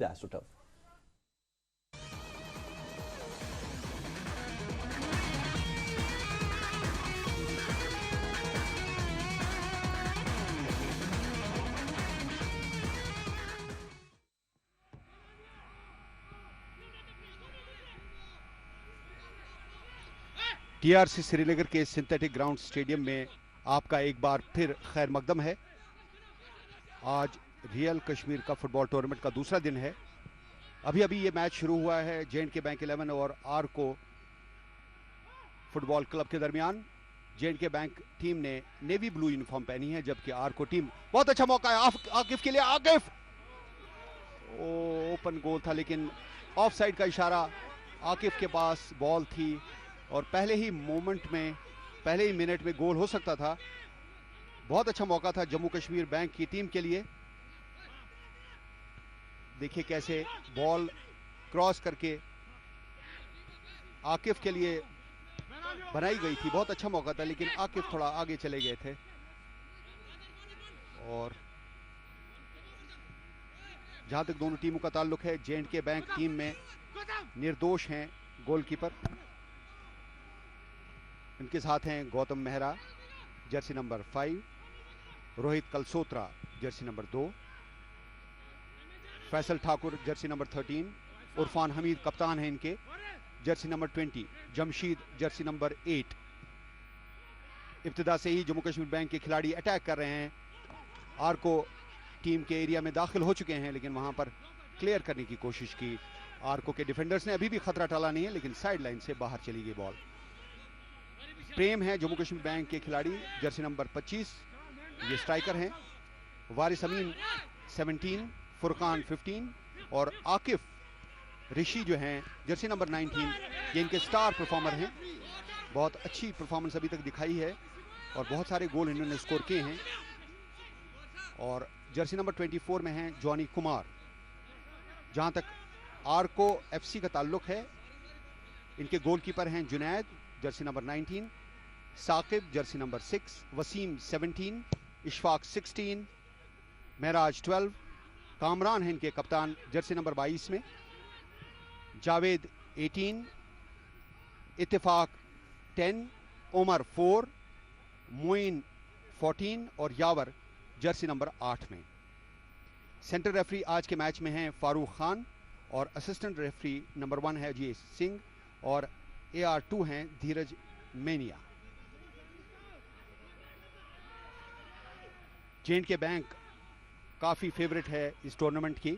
AstroTurf. TRC Srinagar के synthetic ground stadium में आपका एक बार फिर खैर मकदम है। आज रियल कश्मीर का फुटबॉल टूर्नामेंट का दूसरा दिन है। अभी अभी ये मैच शुरू हुआ है जे.एंड.के बैंक 11 और आरको फुटबॉल क्लब के दरमियान। जे.एंड.के बैंक टीम ने नेवी ब्लू यूनिफॉर्म पहनी है, जबकि आरको टीम, बहुत अच्छा मौका है आकिफ के लिए। आकिफ ओपन गोल था, लेकिन ऑफ साइड का इशारा। आकिफ के पास बॉल थी और पहले ही मोमेंट में, पहले ही मिनट में गोल हो सकता था। बहुत अच्छा मौका था जम्मू कश्मीर बैंक की टीम के लिए। देखिए कैसे बॉल क्रॉस करके आकिफ के लिए बनाई गई थी। बहुत अच्छा मौका था, लेकिन आकिफ थोड़ा आगे चले गए थे। और जहां तक दोनों टीमों का ताल्लुक है, जे.एंड.के बैंक टीम में निर्दोष हैं गोलकीपर। इनके साथ हैं Gautam Mehra jersey number 5, Rohit Kalsotra jersey number 2, Faisal Thakur jersey number 13, Urfan Hamid कप्तान है इनके jersey number 20, Jamsheed jersey number 8। इब्तिदा से ही जम्मू कश्मीर बैंक के खिलाड़ी अटैक कर रहे हैं। आरको टीम के एरिया में दाखिल हो चुके हैं, लेकिन वहां पर क्लियर करने की कोशिश की। आरको के डिफेंडर्स ने अभी भी खतरा टाला नहीं है, लेकिन साइड लाइन से बाहर चली गई बॉल। प्रेम है जम्मू कश्मीर बैंक के खिलाड़ी जर्सी नंबर 25, ये स्ट्राइकर हैं। वारिस अमीन 17, फुरकान 15 और आकिफ ऋषि जो हैं जर्सी नंबर 19, ये इनके स्टार परफॉर्मर हैं। बहुत अच्छी परफॉर्मेंस अभी तक दिखाई है और बहुत सारे गोल इन्होंने स्कोर किए हैं। और जर्सी नंबर 24 में हैं जॉनी कुमार। जहां तक आरको एफसी का ताल्लुक है, इनके गोलकीपर हैं Junaid jersey number 19, Saqib jersey number 6, Wasim 17, Ishfaq 16, Mehraj 12, Kamran है इनके कप्तान जर्सी नंबर 22 में, जावेद 18, इत्तेफाक 10, उमर 4, मोइन 14 और यावर जर्सी नंबर 8 में। सेंटर रेफरी आज के मैच में हैं फारूक खान और असिस्टेंट रेफरी नंबर 1 है जी सिंह और AR2 हैं धीरज मेनिया। जे.एंड.के बैंक काफ़ी फेवरेट है इस टूर्नामेंट की।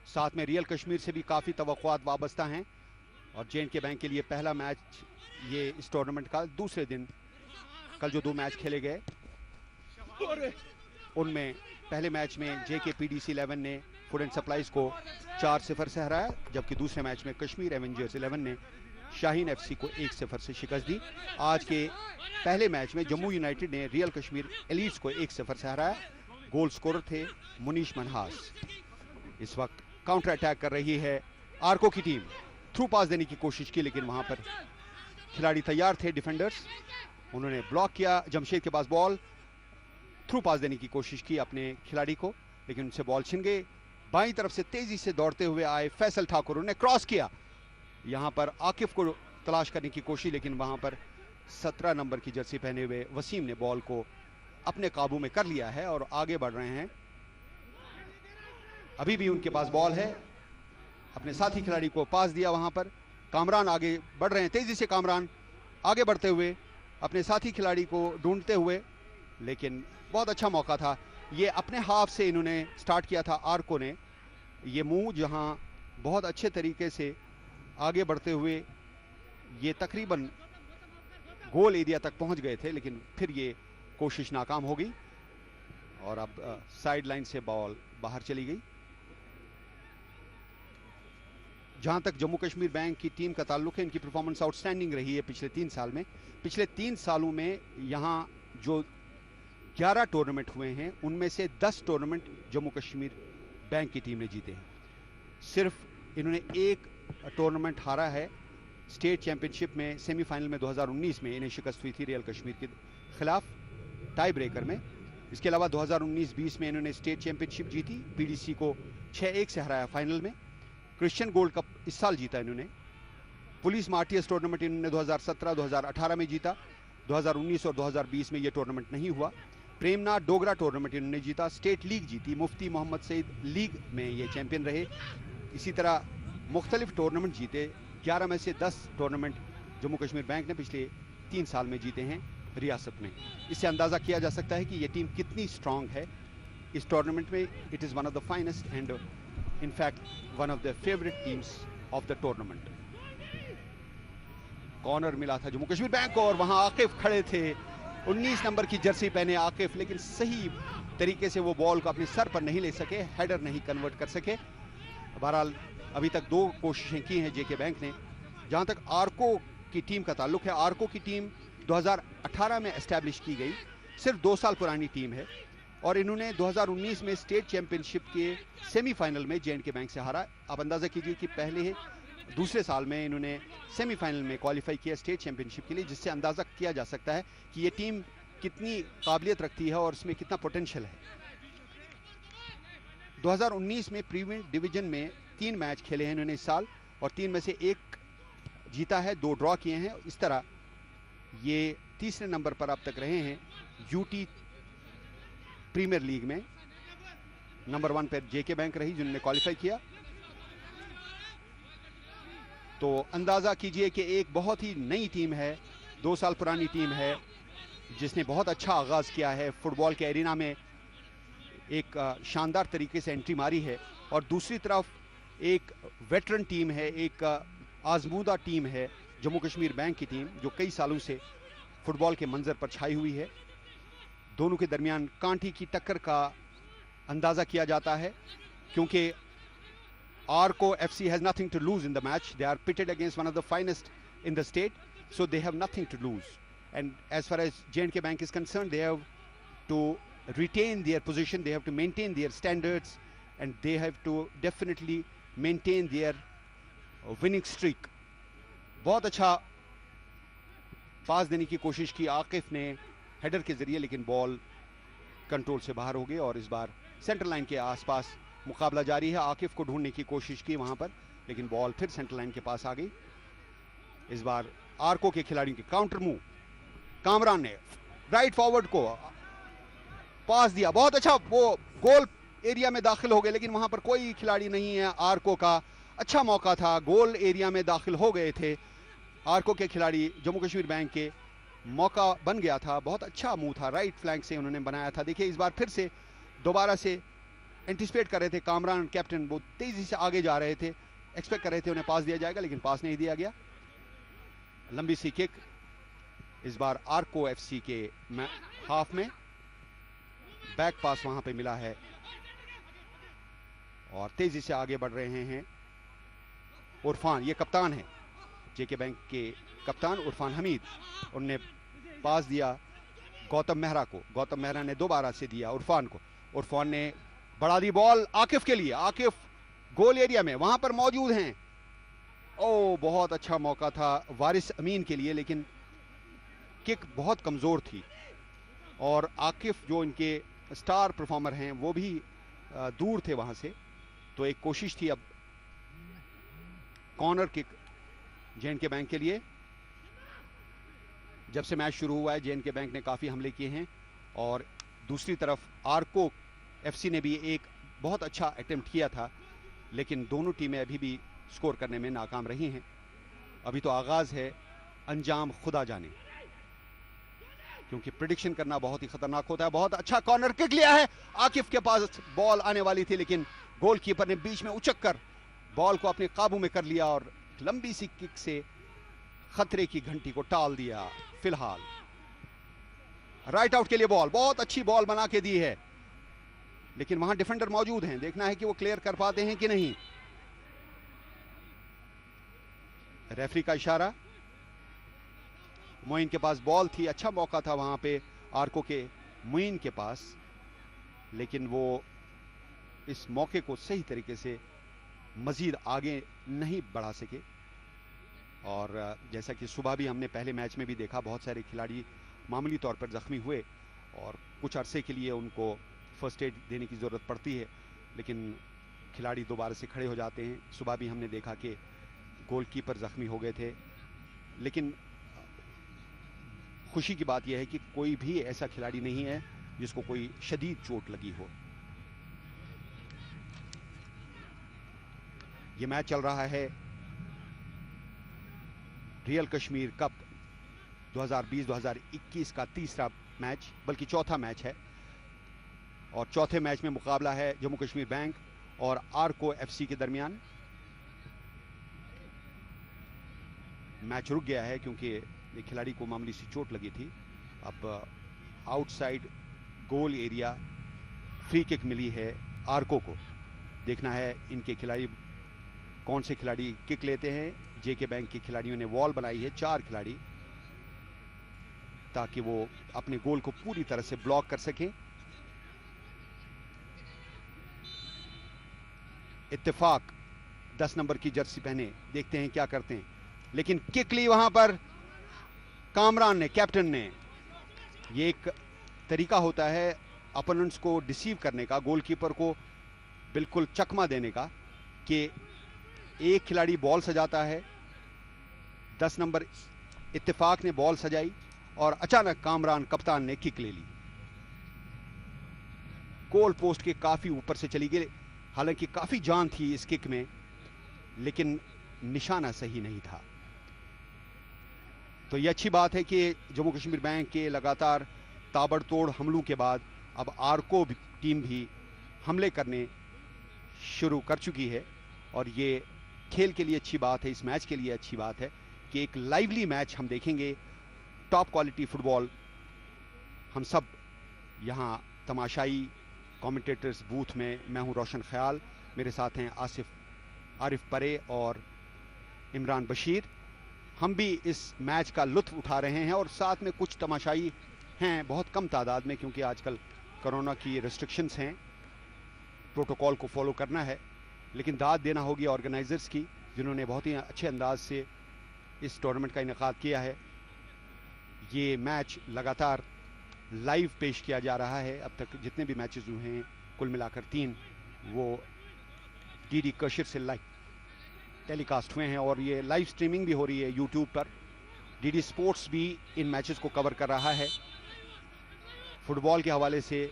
साथ में रियल कश्मीर से भी काफ़ी तवक्कुआत वाबस्ता हैं। और जे.एंड.के बैंक के लिए पहला मैच ये इस टूर्नामेंट का दूसरे दिन, कल जो 2 मैच खेले गए उनमें पहले मैच में JKPDC 11 ने फूड एंड सप्लाईज को 4-0 से हराया, जबकि दूसरे मैच में कश्मीर एवेंजर्स 11 ने शाहीन FC को 1-0 से शिकस्त दी। आज के पहले मैच में जम्मू यूनाइटेड ने रियल कश्मीर एलीट्स को 1-0 से हराया। गोल स्कोरर थे मुनीश मनहास। इस वक्त काउंटर अटैक कर रही है आरको की टीम। थ्रू पास देने की कोशिश की, लेकिन वहां पर खिलाड़ी तैयार थे डिफेंडर्स, उन्होंने ब्लॉक किया। जमशेद के पास बॉल, थ्रू पास देने की कोशिश की अपने खिलाड़ी को, लेकिन उनसे बॉल छिन गई। बाईं तरफ से तेजी से दौड़ते हुए आए फैसल ठाकुर, उन्हें क्रॉस किया। यहां पर आकिफ को तलाश करने की कोशिश, लेकिन वहां पर 17 नंबर की जर्सी पहने हुए वसीम ने बॉल को अपने काबू में कर लिया है और आगे बढ़ रहे हैं। अभी भी उनके पास बॉल है, अपने साथी खिलाड़ी को पास दिया। वहां पर कामरान आगे बढ़ रहे हैं, तेजी से कामरान आगे बढ़ते हुए अपने साथी खिलाड़ी को ढूंढते हुए, लेकिन बहुत अच्छा मौका था। ये अपने हाफ से इन्होंने स्टार्ट किया था आरको ने। ये मूव जहां बहुत अच्छे तरीके से आगे बढ़ते हुए ये तकरीबन गोल एरिया तक पहुंच गए थे, लेकिन फिर ये कोशिश नाकाम हो गई और अब साइड लाइन से बॉल बाहर चली गई। जहां तक जम्मू कश्मीर बैंक की टीम का ताल्लुक है, इनकी परफॉर्मेंस आउटस्टैंडिंग रही है पिछले 3 साल में। पिछले 3 सालों में यहां जो 11 टूर्नामेंट हुए हैं, उनमें से 10 टूर्नामेंट जम्मू कश्मीर बैंक की टीम ने जीते हैं। सिर्फ इन्होंने एक टूर्नामेंट हारा है। स्टेट चैंपियनशिप में सेमीफाइनल में 2019 में इन्हें शिकस्त हुई थी रियल कश्मीर के खिलाफ टाई ब्रेकर में। इसके अलावा 2019-20 में इन्होंने स्टेट चैंपियनशिप जीती, PDC को 6-1 से हराया फाइनल में। क्रिश्चियन गोल्ड कप इस साल जीता इन्होंने। पुलिस मार्टियस टूर्नामेंट इन्होंने 2017, 2018 में जीता। 2019 और 2020 में ये टूर्नामेंट नहीं हुआ। प्रेमनाथ डोगरा टूर्नामेंट इन्होंने जीता। स्टेट लीग जीती। मुफ्ती मोहम्मद सईद लीग में ये चैंपियन रहे। इसी तरह मुख्तलिफ टूर्नामेंट जीते। 11 में से 10 टूर्नामेंट जम्मू कश्मीर बैंक ने पिछले 3 साल में जीते हैं रियासत में। इससे अंदाज़ा किया जा सकता है कि ये टीम कितनी स्ट्रांग है इस टूर्नामेंट में। It is one of the finest and in fact one of the favourite teams of the tournament. Corner मिला था जम्मू कश्मीर बैंक को और वहां आकिफ खड़े थे। 19 नंबर की जर्सी पहने आकिफ, लेकिन सही तरीके से वो बॉल को अपने सर पर नहीं ले सके, हेडर नहीं कन्वर्ट कर सके। बहरहाल अभी तक 2 कोशिशें की हैं जेके बैंक ने। जहां तक आर्को की टीम का ताल्लुक है, आर्को की टीम 2018 में एस्टैब्लिश की गई, सिर्फ 2 साल पुरानी टीम है और इन्होंने 2019 में स्टेट चैंपियनशिप के सेमीफाइनल में जे&के बैंक से हारा। आप अंदाजा कीजिए कि पहले दूसरे साल में इन्होंने सेमीफाइनल में क्वालिफाई किया स्टेट चैंपियनशिप के लिए, जिससे अंदाजा किया जा सकता है कि ये टीम कितनी काबिलियत रखती है और इसमें कितना पोटेंशियल है। 2019 में प्रीमियर डिवीजन में 3 मैच खेले हैं इन्होंने इस साल और 3 में से 1 जीता है, 2 ड्रॉ किए हैं। इस तरह ये तीसरे नंबर पर अब तक रहे हैं यूटी प्रीमियर लीग में। नंबर 1 पर जेके बैंक रही जिन्होंने क्वालिफाई किया। तो अंदाजा कीजिए कि एक बहुत ही नई टीम है, 2 साल पुरानी टीम है, जिसने बहुत अच्छा आगाज किया है फुटबॉल के एरिना में, एक शानदार तरीके से एंट्री मारी है। और दूसरी तरफ एक वेटरन टीम है, एक आजमूदा टीम है जम्मू कश्मीर बैंक की टीम, जो कई सालों से फुटबॉल के मंजर पर छाई हुई है। दोनों के दरमियान कांटी की टक्कर का अंदाजा किया जाता है, क्योंकि Arco FC has nothing to lose in the match. They are pitted against one of the finest in the state, so they have nothing to lose. And as far as J&K Bank is concerned, they have to retain their position, they have to maintain their standards, and they have to definitely maintain their winning streak. बहुत अच्छा पास देने की कोशिश की आकिफ ने header के जरिए, लेकिन बॉल कंट्रोल से बाहर हो गई और इस बार सेंटर लाइन के आसपास मुकाबला जारी है। आकिफ को ढूंढने की कोशिश की वहां पर, लेकिन बॉल फिर सेंटर लाइन के पास आ गई। इस बार आर्को के खिलाड़ियों के काउंटर मूव, कामरान ने राइट फॉरवर्ड को पास दिया, बहुत अच्छा, वो गोल एरिया में दाखिल हो गए, लेकिन वहां पर कोई खिलाड़ी नहीं है आर्को का। अच्छा मौका था, गोल एरिया में दाखिल हो गए थे आर्को के खिलाड़ी जम्मू कश्मीर बैंक के, मौका बन गया था। बहुत अच्छा मूव था, राइट फ्लैंक से उन्होंने बनाया था। देखिए इस बार फिर से दोबारा से एंटिसिपेट कर रहे थे कामरान कैप्टन, वो तेजी से आगे जा रहे थे, एक्सपेक्ट कर रहे थे उन्हें पास दिया जाएगा, लेकिन पास नहीं दिया गया। लंबी सी किक इस बार आर्को एफसी के हाफ में, बैक पास वहां पे मिला है और तेजी से आगे बढ़ रहे हैं उरफान, ये कप्तान है जेके बैंक के कप्तान उरफान हमीद। उन्होंने पास दिया गौतम मेहरा को, गौतम मेहरा ने दोबारा से दिया उरफान को, उरफान ने बढ़ा दी बॉल आकिफ के लिए। आकिफ गोल एरिया में वहां पर मौजूद हैं। ओ बहुत अच्छा मौका था वारिस अमीन के लिए, लेकिन किक बहुत कमजोर थी और आकिफ जो इनके स्टार परफॉर्मर हैं वो भी दूर थे वहां से। तो एक कोशिश थी अब कॉर्नर किक जे&के बैंक के लिए। जब से मैच शुरू हुआ है जे&के बैंक ने काफी हमले किए हैं और दूसरी तरफ आर्को एफसी ने भी एक बहुत अच्छा अटेम्प्ट किया था, लेकिन दोनों टीमें अभी भी स्कोर करने में नाकाम रही हैं। अभी तो आगाज है, अंजाम खुदा जाने, क्योंकि प्रेडिक्शन करना बहुत ही खतरनाक होता है। बहुत अच्छा कॉर्नर किक लिया है, आकिफ के पास बॉल आने वाली थी, लेकिन गोलकीपर ने बीच में उचक कर बॉल को अपने काबू में कर लिया और लंबी सी किक से खतरे की घंटी को टाल दिया। फिलहाल राइट आउट के लिए बॉल, बहुत अच्छी बॉल बना के दी है, लेकिन वहां डिफेंडर मौजूद हैं, देखना है कि वो क्लियर कर पाते हैं कि नहीं। रेफरी का इशारा, मोइन के पास बॉल थी, अच्छा मौका था वहां पे आर्को के मोइन के पास, लेकिन वो इस मौके को सही तरीके से मजीद आगे नहीं बढ़ा सके। और जैसा कि सुबह भी हमने पहले मैच में भी देखा, बहुत सारे खिलाड़ी मामूली तौर पर जख्मी हुए और कुछ अरसे के लिए उनको फर्स्ट एड देने की ज़रूरत पड़ती है, लेकिन खिलाड़ी दोबारा से खड़े हो जाते हैं। सुबह भी हमने देखा कि गोलकीपर जख्मी हो गए थे, लेकिन खुशी की बात यह है कि कोई भी ऐसा खिलाड़ी नहीं है जिसको कोई शदीद चोट लगी हो। यह मैच चल रहा है रियल कश्मीर कप 2020-2021 का तीसरा मैच, बल्कि चौथा मैच है। और चौथे मैच में मुकाबला है जम्मू कश्मीर बैंक और आरको एफसी के दरमियान। मैच रुक गया है क्योंकि एक खिलाड़ी को मामूली सी चोट लगी थी। अब आउटसाइड गोल एरिया फ्री किक मिली है आरको को। देखना है इनके खिलाड़ी कौन से खिलाड़ी किक लेते हैं। जेके बैंक के खिलाड़ियों ने वॉल बनाई है, 4 खिलाड़ी, ताकि वो अपने गोल को पूरी तरह से ब्लॉक कर सकें। इत्तेफाक 10 नंबर की जर्सी पहने, देखते हैं क्या करते हैं। लेकिन किक ली वहां पर कामरान ने, कैप्टन ने। ये एक तरीका होता है अपोनेंट्स को डिसीव करने का, गोलकीपर को बिल्कुल चकमा देने का, कि एक खिलाड़ी बॉल सजाता है, 10 नंबर इत्तेफाक ने बॉल सजाई और अचानक कामरान कप्तान ने किक ले ली। गोल पोस्ट के काफी ऊपर से चली गई। हालांकि काफी जान थी इस किक में, लेकिन निशाना सही नहीं था। तो यह अच्छी बात है कि जम्मू कश्मीर बैंक के लगातार ताबड़तोड़ हमलों के बाद अब आरको टीम भी हमले करने शुरू कर चुकी है। और ये खेल के लिए अच्छी बात है, इस मैच के लिए अच्छी बात है कि एक लाइवली मैच हम देखेंगे। टॉप क्वालिटी फुटबॉल हम सब यहाँ तमाशाई कमेंटेटर्स बूथ में। मैं हूँ रोशन ख्याल, मेरे साथ हैं आरिफ परे और इमरान बशीर। हम भी इस मैच का लुत्फ उठा रहे हैं और साथ में कुछ तमाशाई हैं, बहुत कम तादाद में, क्योंकि आजकल कोरोना की रिस्ट्रिक्शंस हैं, प्रोटोकॉल को फॉलो करना है। लेकिन दाद देना होगी ऑर्गेनाइजर्स की, जिन्होंने बहुत ही अच्छे अंदाज से इस टूर्नामेंट का इनेकाद किया है। ये मैच लगातार लाइव पेश किया जा रहा है। अब तक जितने भी मैचेस हुए हैं, कुल मिलाकर 3, वो डीडी कशिर से लाइव टेलीकास्ट हुए हैं और ये लाइव स्ट्रीमिंग भी हो रही है यूट्यूब पर। डीडी स्पोर्ट्स भी इन मैचेस को कवर कर रहा है। फुटबॉल के हवाले से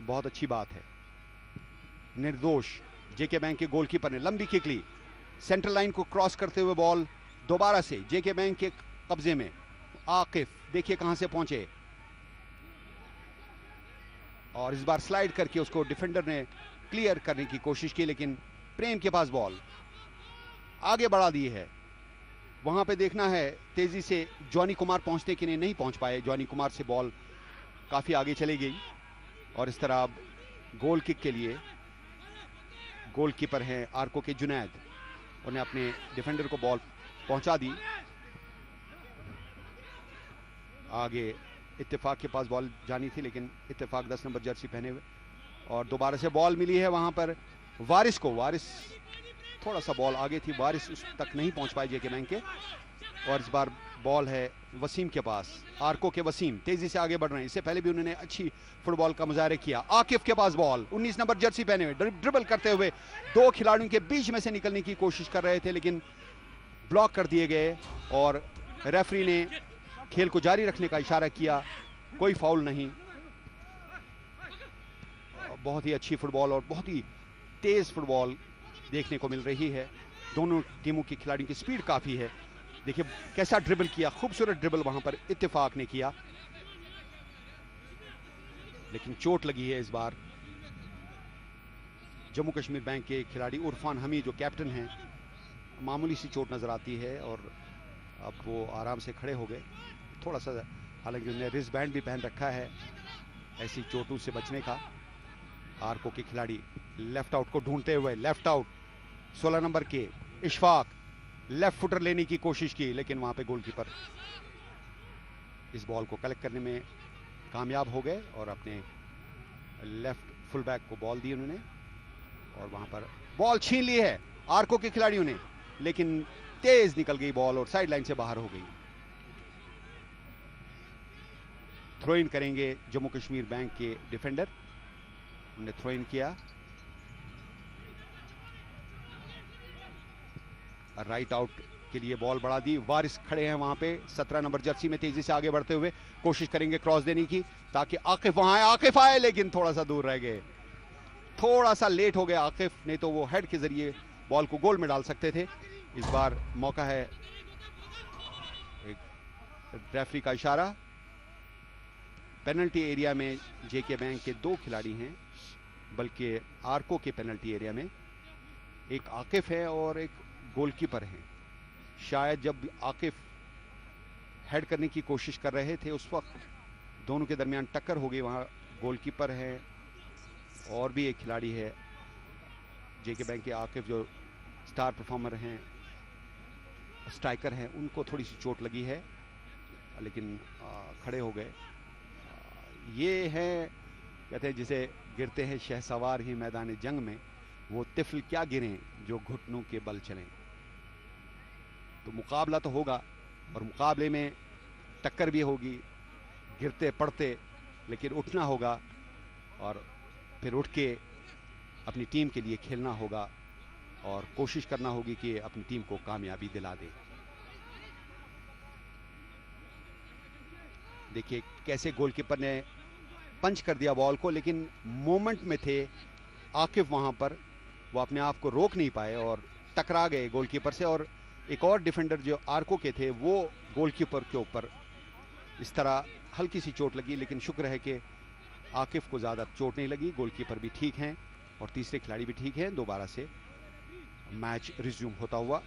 बहुत अच्छी बात है। निर्दोष जेके बैंक के गोलकीपर ने लंबी किक ली, सेंट्रल लाइन को क्रॉस करते हुए बॉल दोबारा से जेके बैंक के कब्जे में। आकिफ देखिए कहां से पहुंचे, और इस बार स्लाइड करके उसको डिफेंडर ने क्लियर करने की कोशिश की, लेकिन प्रेम के पास बॉल आगे बढ़ा दी है। वहां पे देखना है तेजी से जॉनी कुमार पहुंचने के लिए नहीं पहुंच पाए। जॉनी कुमार से बॉल काफी आगे चली गई और इस तरह अब गोल किक के लिए गोलकीपर हैं आरको के जुनैद, उन्हें अपने डिफेंडर को बॉल पहुंचा दी। आगे इत्तेफाक के पास बॉल जानी थी, लेकिन इत्तेफाक 10 नंबर जर्सी पहने हुए, और दोबारा से बॉल मिली है वहां पर वारिस को। वारिस थोड़ा सा बॉल आगे थी, वारिस उस तक नहीं पहुंच पाए जेके बैंक के। और इस बार बॉल है वसीम के पास, आरको के वसीम तेजी से आगे बढ़ रहे हैं। इससे पहले भी उन्होंने अच्छी फुटबॉल का मुजाहरा किया। आकिफ के पास बॉल, 19 नंबर जर्सी पहने हुए ड्रिबल करते हुए 2 खिलाड़ियों के बीच में से निकलने की कोशिश कर रहे थे, लेकिन ब्लॉक कर दिए गए और रेफरी ने खेल को जारी रखने का इशारा किया। कोई फाउल नहीं। बहुत ही अच्छी फुटबॉल और बहुत ही तेज फुटबॉल देखने को मिल रही है। दोनों टीमों के खिलाड़ियों की स्पीड काफी है। देखिए कैसा ड्रिबल किया, खूबसूरत ड्रिबल वहां पर इत्तेफाक ने किया, लेकिन चोट लगी है इस बार जम्मू कश्मीर बैंक के खिलाड़ी उरफान हमीद, जो कैप्टन हैं। मामूली सी चोट नजर आती है और अब वो आराम से खड़े हो गए। थोड़ा सा, हालांकि उन्होंने रिस्ट बैंड भी पहन रखा है ऐसी चोटों से बचने का। आरको के खिलाड़ी लेफ्ट आउट को ढूंढते हुए, लेफ्ट आउट 16 नंबर के इशफाक लेफ्ट फुटर लेने की कोशिश की, लेकिन वहां पे गोलकीपर इस बॉल को कलेक्ट करने में कामयाब हो गए और अपने लेफ्ट फुल बैक को बॉल दी उन्होंने, और वहां पर बॉल छीन ली है आरको के खिलाड़ियों ने, लेकिन तेज निकल गई बॉल और साइड लाइन से बाहर हो गई। थ्रो इन करेंगे जम्मू कश्मीर बैंक के डिफेंडर, उन्होंने थ्रो इन किया। राइट आउट के लिए बॉल बढ़ा दी। वारिस खड़े हैं वहां पे 17 नंबर जर्सी में, तेजी से आगे बढ़ते हुए कोशिश करेंगे क्रॉस देने की ताकि आकिफ वहां आए। आकिफ आए लेकिन थोड़ा सा दूर रह गए, थोड़ा सा लेट हो गया आकिफ, नहीं तो वो हेड के जरिए बॉल को गोल में डाल सकते थे। इस बार मौका है, एक रेफरी का इशारा। पेनल्टी एरिया में जेके बैंक के 2 खिलाड़ी हैं, बल्कि आर्को के पेनल्टी एरिया में एक आकिफ है और एक गोलकीपर है। शायद जब आकिफ हेड करने की कोशिश कर रहे थे उस वक्त दोनों के दरमियान टक्कर हो गई। वहां गोलकीपर है और भी एक खिलाड़ी है जेके बैंक के, आकिफ जो स्टार परफॉर्मर हैं, स्ट्राइकर हैं, उनको थोड़ी सी चोट लगी है लेकिन खड़े हो गए। ये है, कहते हैं जिसे गिरते हैं शहसवार ही मैदान जंग में, वो तिफल क्या गिरें जो घुटनों के बल चलें। तो मुकाबला तो होगा और मुकाबले में टक्कर भी होगी, गिरते पड़ते, लेकिन उठना होगा और फिर उठ के अपनी टीम के लिए खेलना होगा और कोशिश करना होगी कि अपनी टीम को कामयाबी दिला दे। देखिए कैसे गोलकीपर ने पंच कर दिया बॉल को, लेकिन मोमेंट में थे आकिफ वहां पर, वो अपने आप को रोक नहीं पाए और टकरा गए गोलकीपर से। और एक और डिफेंडर जो आर्को के थे वो गोलकीपर के ऊपर इस तरह हल्की सी चोट लगी, लेकिन शुक्र है कि आकिफ को ज़्यादा चोट नहीं लगी। गोलकीपर भी ठीक हैं और तीसरे खिलाड़ी भी ठीक हैं। दोबारा से मैच रिज्यूम होता हुआ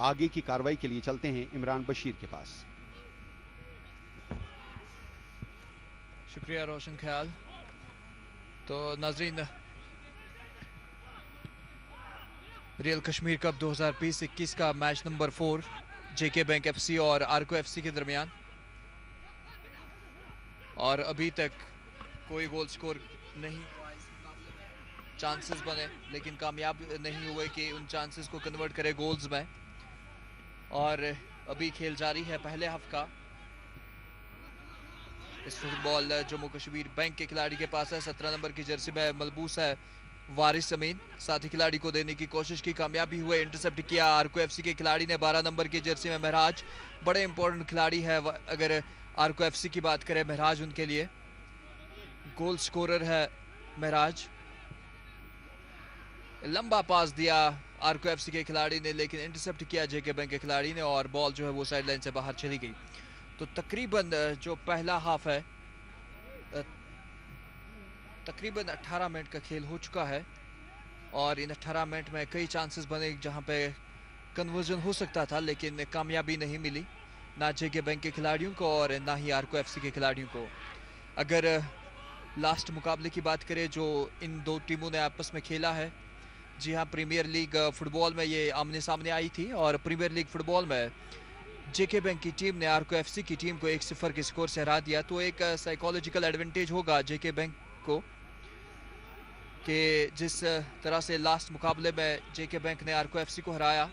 आगे की कार्रवाई के लिए चलते हैं इमरान बशीर के पास। शुक्रिया रोशन ख्याल। तो नाजरीन, रियल कश्मीर कप 2020-21 का मैच नंबर 4 जेके बैंक एफसी और आर्को एफसी के दरमियान, और अभी तक कोई गोल स्कोर नहीं, चांसेस बने लेकिन कामयाब नहीं हुए कि उन चांसेस को कन्वर्ट करे गोल्स में। और अभी खेल जारी है पहले हाफ का। इस फुटबॉल जम्मू कश्मीर बैंक के खिलाड़ी के पास है, 17 नंबर की जर्सी में मलबूस है वारिस अमीन, साथी खिलाड़ी को देने की कोशिश की, कामयाबी हुए, इंटरसेप्ट किया आर्को एफसी के खिलाड़ी ने। 12 नंबर की जर्सी में महराज, बड़े इंपॉर्टेंट खिलाड़ी है अगर आर्को एफसी की बात करें, महराज उनके लिए गोल स्कोरर है महराज। लंबा पास दिया आर्को एफसी के खिलाड़ी ने, लेकिन इंटरसेप्ट किया जेके बैंक के खिलाड़ी ने और बॉल जो है वो साइड लाइन से बाहर चली गई। तो तकरीबन जो पहला हाफ है, तकरीबन 18 मिनट का खेल हो चुका है और इन 18 मिनट में कई चांसेस बने जहां पे कन्वर्जन हो सकता था, लेकिन कामयाबी नहीं मिली ना जेके बैंक के खिलाड़ियों को और ना ही आर्को एफसी के खिलाड़ियों को। अगर लास्ट मुकाबले की बात करें जो इन दो टीमों ने आपस में खेला है, जी हाँ, प्रीमियर लीग फुटबॉल में ये आमने सामने आई थी और प्रीमियर लीग फुटबॉल में जेके बैंक की टीम ने आर्को एफसी की टीम को 1-0 के स्कोर से हरा दिया। तो एक साइकोलॉजिकल एडवांटेज होगा जेके बैंक को कि जिस तरह से लास्ट मुकाबले में जेके बैंक ने आर्को एफसी को हराया।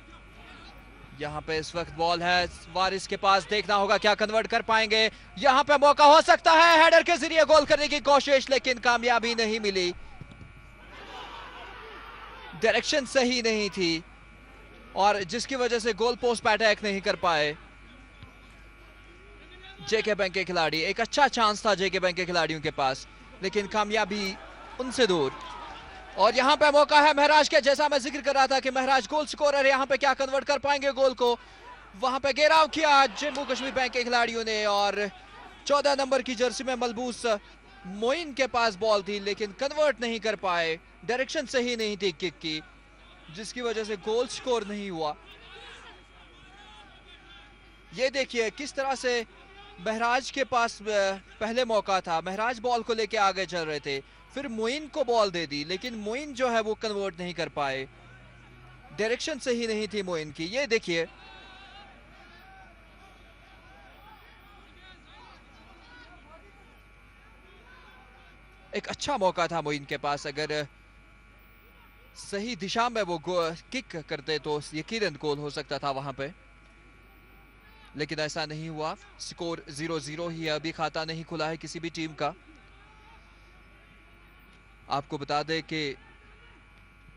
यहाँ पे इस वक्त बॉल है वारिस के पास, देखना होगा क्या कन्वर्ट कर पाएंगे। यहाँ पे मौका हो सकता है हेडर के जरिए गोल करने की कोशिश, लेकिन कामयाबी नहीं मिली, डायरेक्शन सही नहीं थी और जिसकी वजह से गोल पोस्ट पे अटैक नहीं कर पाए जेके बैंक के खिलाड़ी। एक अच्छा चांस था जेके बैंक के खिलाड़ियों के पास, लेकिन कामयाबी उनसे दूर। और यहाँ पे मौका है महराज के, जैसा मैं जिक्र कर रहा था कि महराज गोल स्कोरर है, यहाँ पे क्या कन्वर्ट कर पाएंगे गोल को। वहां पे घेराव किया जम्मू कश्मीर बैंक के खिलाड़ियों ने और 14 नंबर की जर्सी में मलबूस मोइन के पास बॉल थी, लेकिन कन्वर्ट नहीं कर पाए, डायरेक्शन सही नहीं थी किक की, जिसकी वजह से गोल स्कोर नहीं हुआ। ये देखिए किस तरह से महराज के पास पहले मौका था, महराज बॉल को लेके आगे चल रहे थे, फिर मोइन को बॉल दे दी, लेकिन मोइन जो है वो कन्वर्ट नहीं कर पाए, डायरेक्शन सही नहीं थी मोइन की। ये देखिए एक अच्छा मौका था मोइन के पास, अगर सही दिशा में वो किक करते तो यकीनन गोल हो सकता था वहां पे, लेकिन ऐसा नहीं हुआ। स्कोर 0-0 ही है, अभी खाता नहीं खुला है किसी भी टीम का। आपको बता दें कि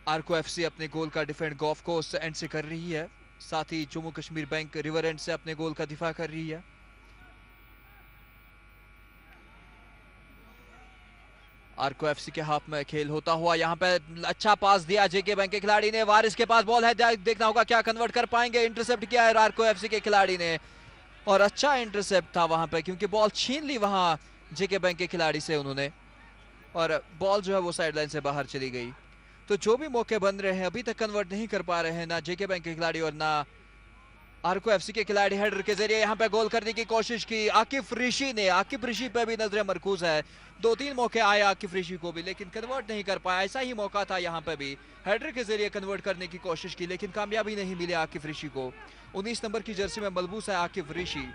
आरको एफसी अपने गोल का डिफेंड गोल्फ कोर्स एंड से कर रही है, साथ ही Jammu Kashmir bank river end से अपने गोल का दिफा कर रही है। आरको एफसी के हाफ में खेल होता हुआ यहाँ पे अच्छा पास दिया जेके बैंक के खिलाड़ी ने, वारिस के पास बॉल है, देखना होगा क्या कन्वर्ट कर पाएंगे। इंटरसेप्ट किया है आरको एफसी के खिलाड़ी ने और अच्छा इंटरसेप्ट था वहां पे, क्योंकि बॉल छीन ली वहां जेके बैंक के खिलाड़ी से उन्होंने, और बॉल जो है वो साइड लाइन से बाहर चली गई। तो जो भी मौके बन रहे हैं अभी तक कन्वर्ट नहीं कर पा रहे हैं ना जेके बैंक के खिलाड़ी और ना आरको एफसी के खिलाड़ी। हेडर के जरिए यहाँ पे गोल करने की कोशिश की आकिफ ऋषि ने, आकिफ ऋषि पे भी नजरें मरकूज है, 2-3 मौके आए आकिफ ऋषि को भी लेकिन कन्वर्ट नहीं कर पाया। ऐसा ही मौका था यहाँ पे भी, हेडर के जरिए कन्वर्ट करने की कोशिश की लेकिन कामयाबी नहीं मिली आकिफ ऋषि को। 19 नंबर की जर्सी में मलबूस है आकिफ ऋषि।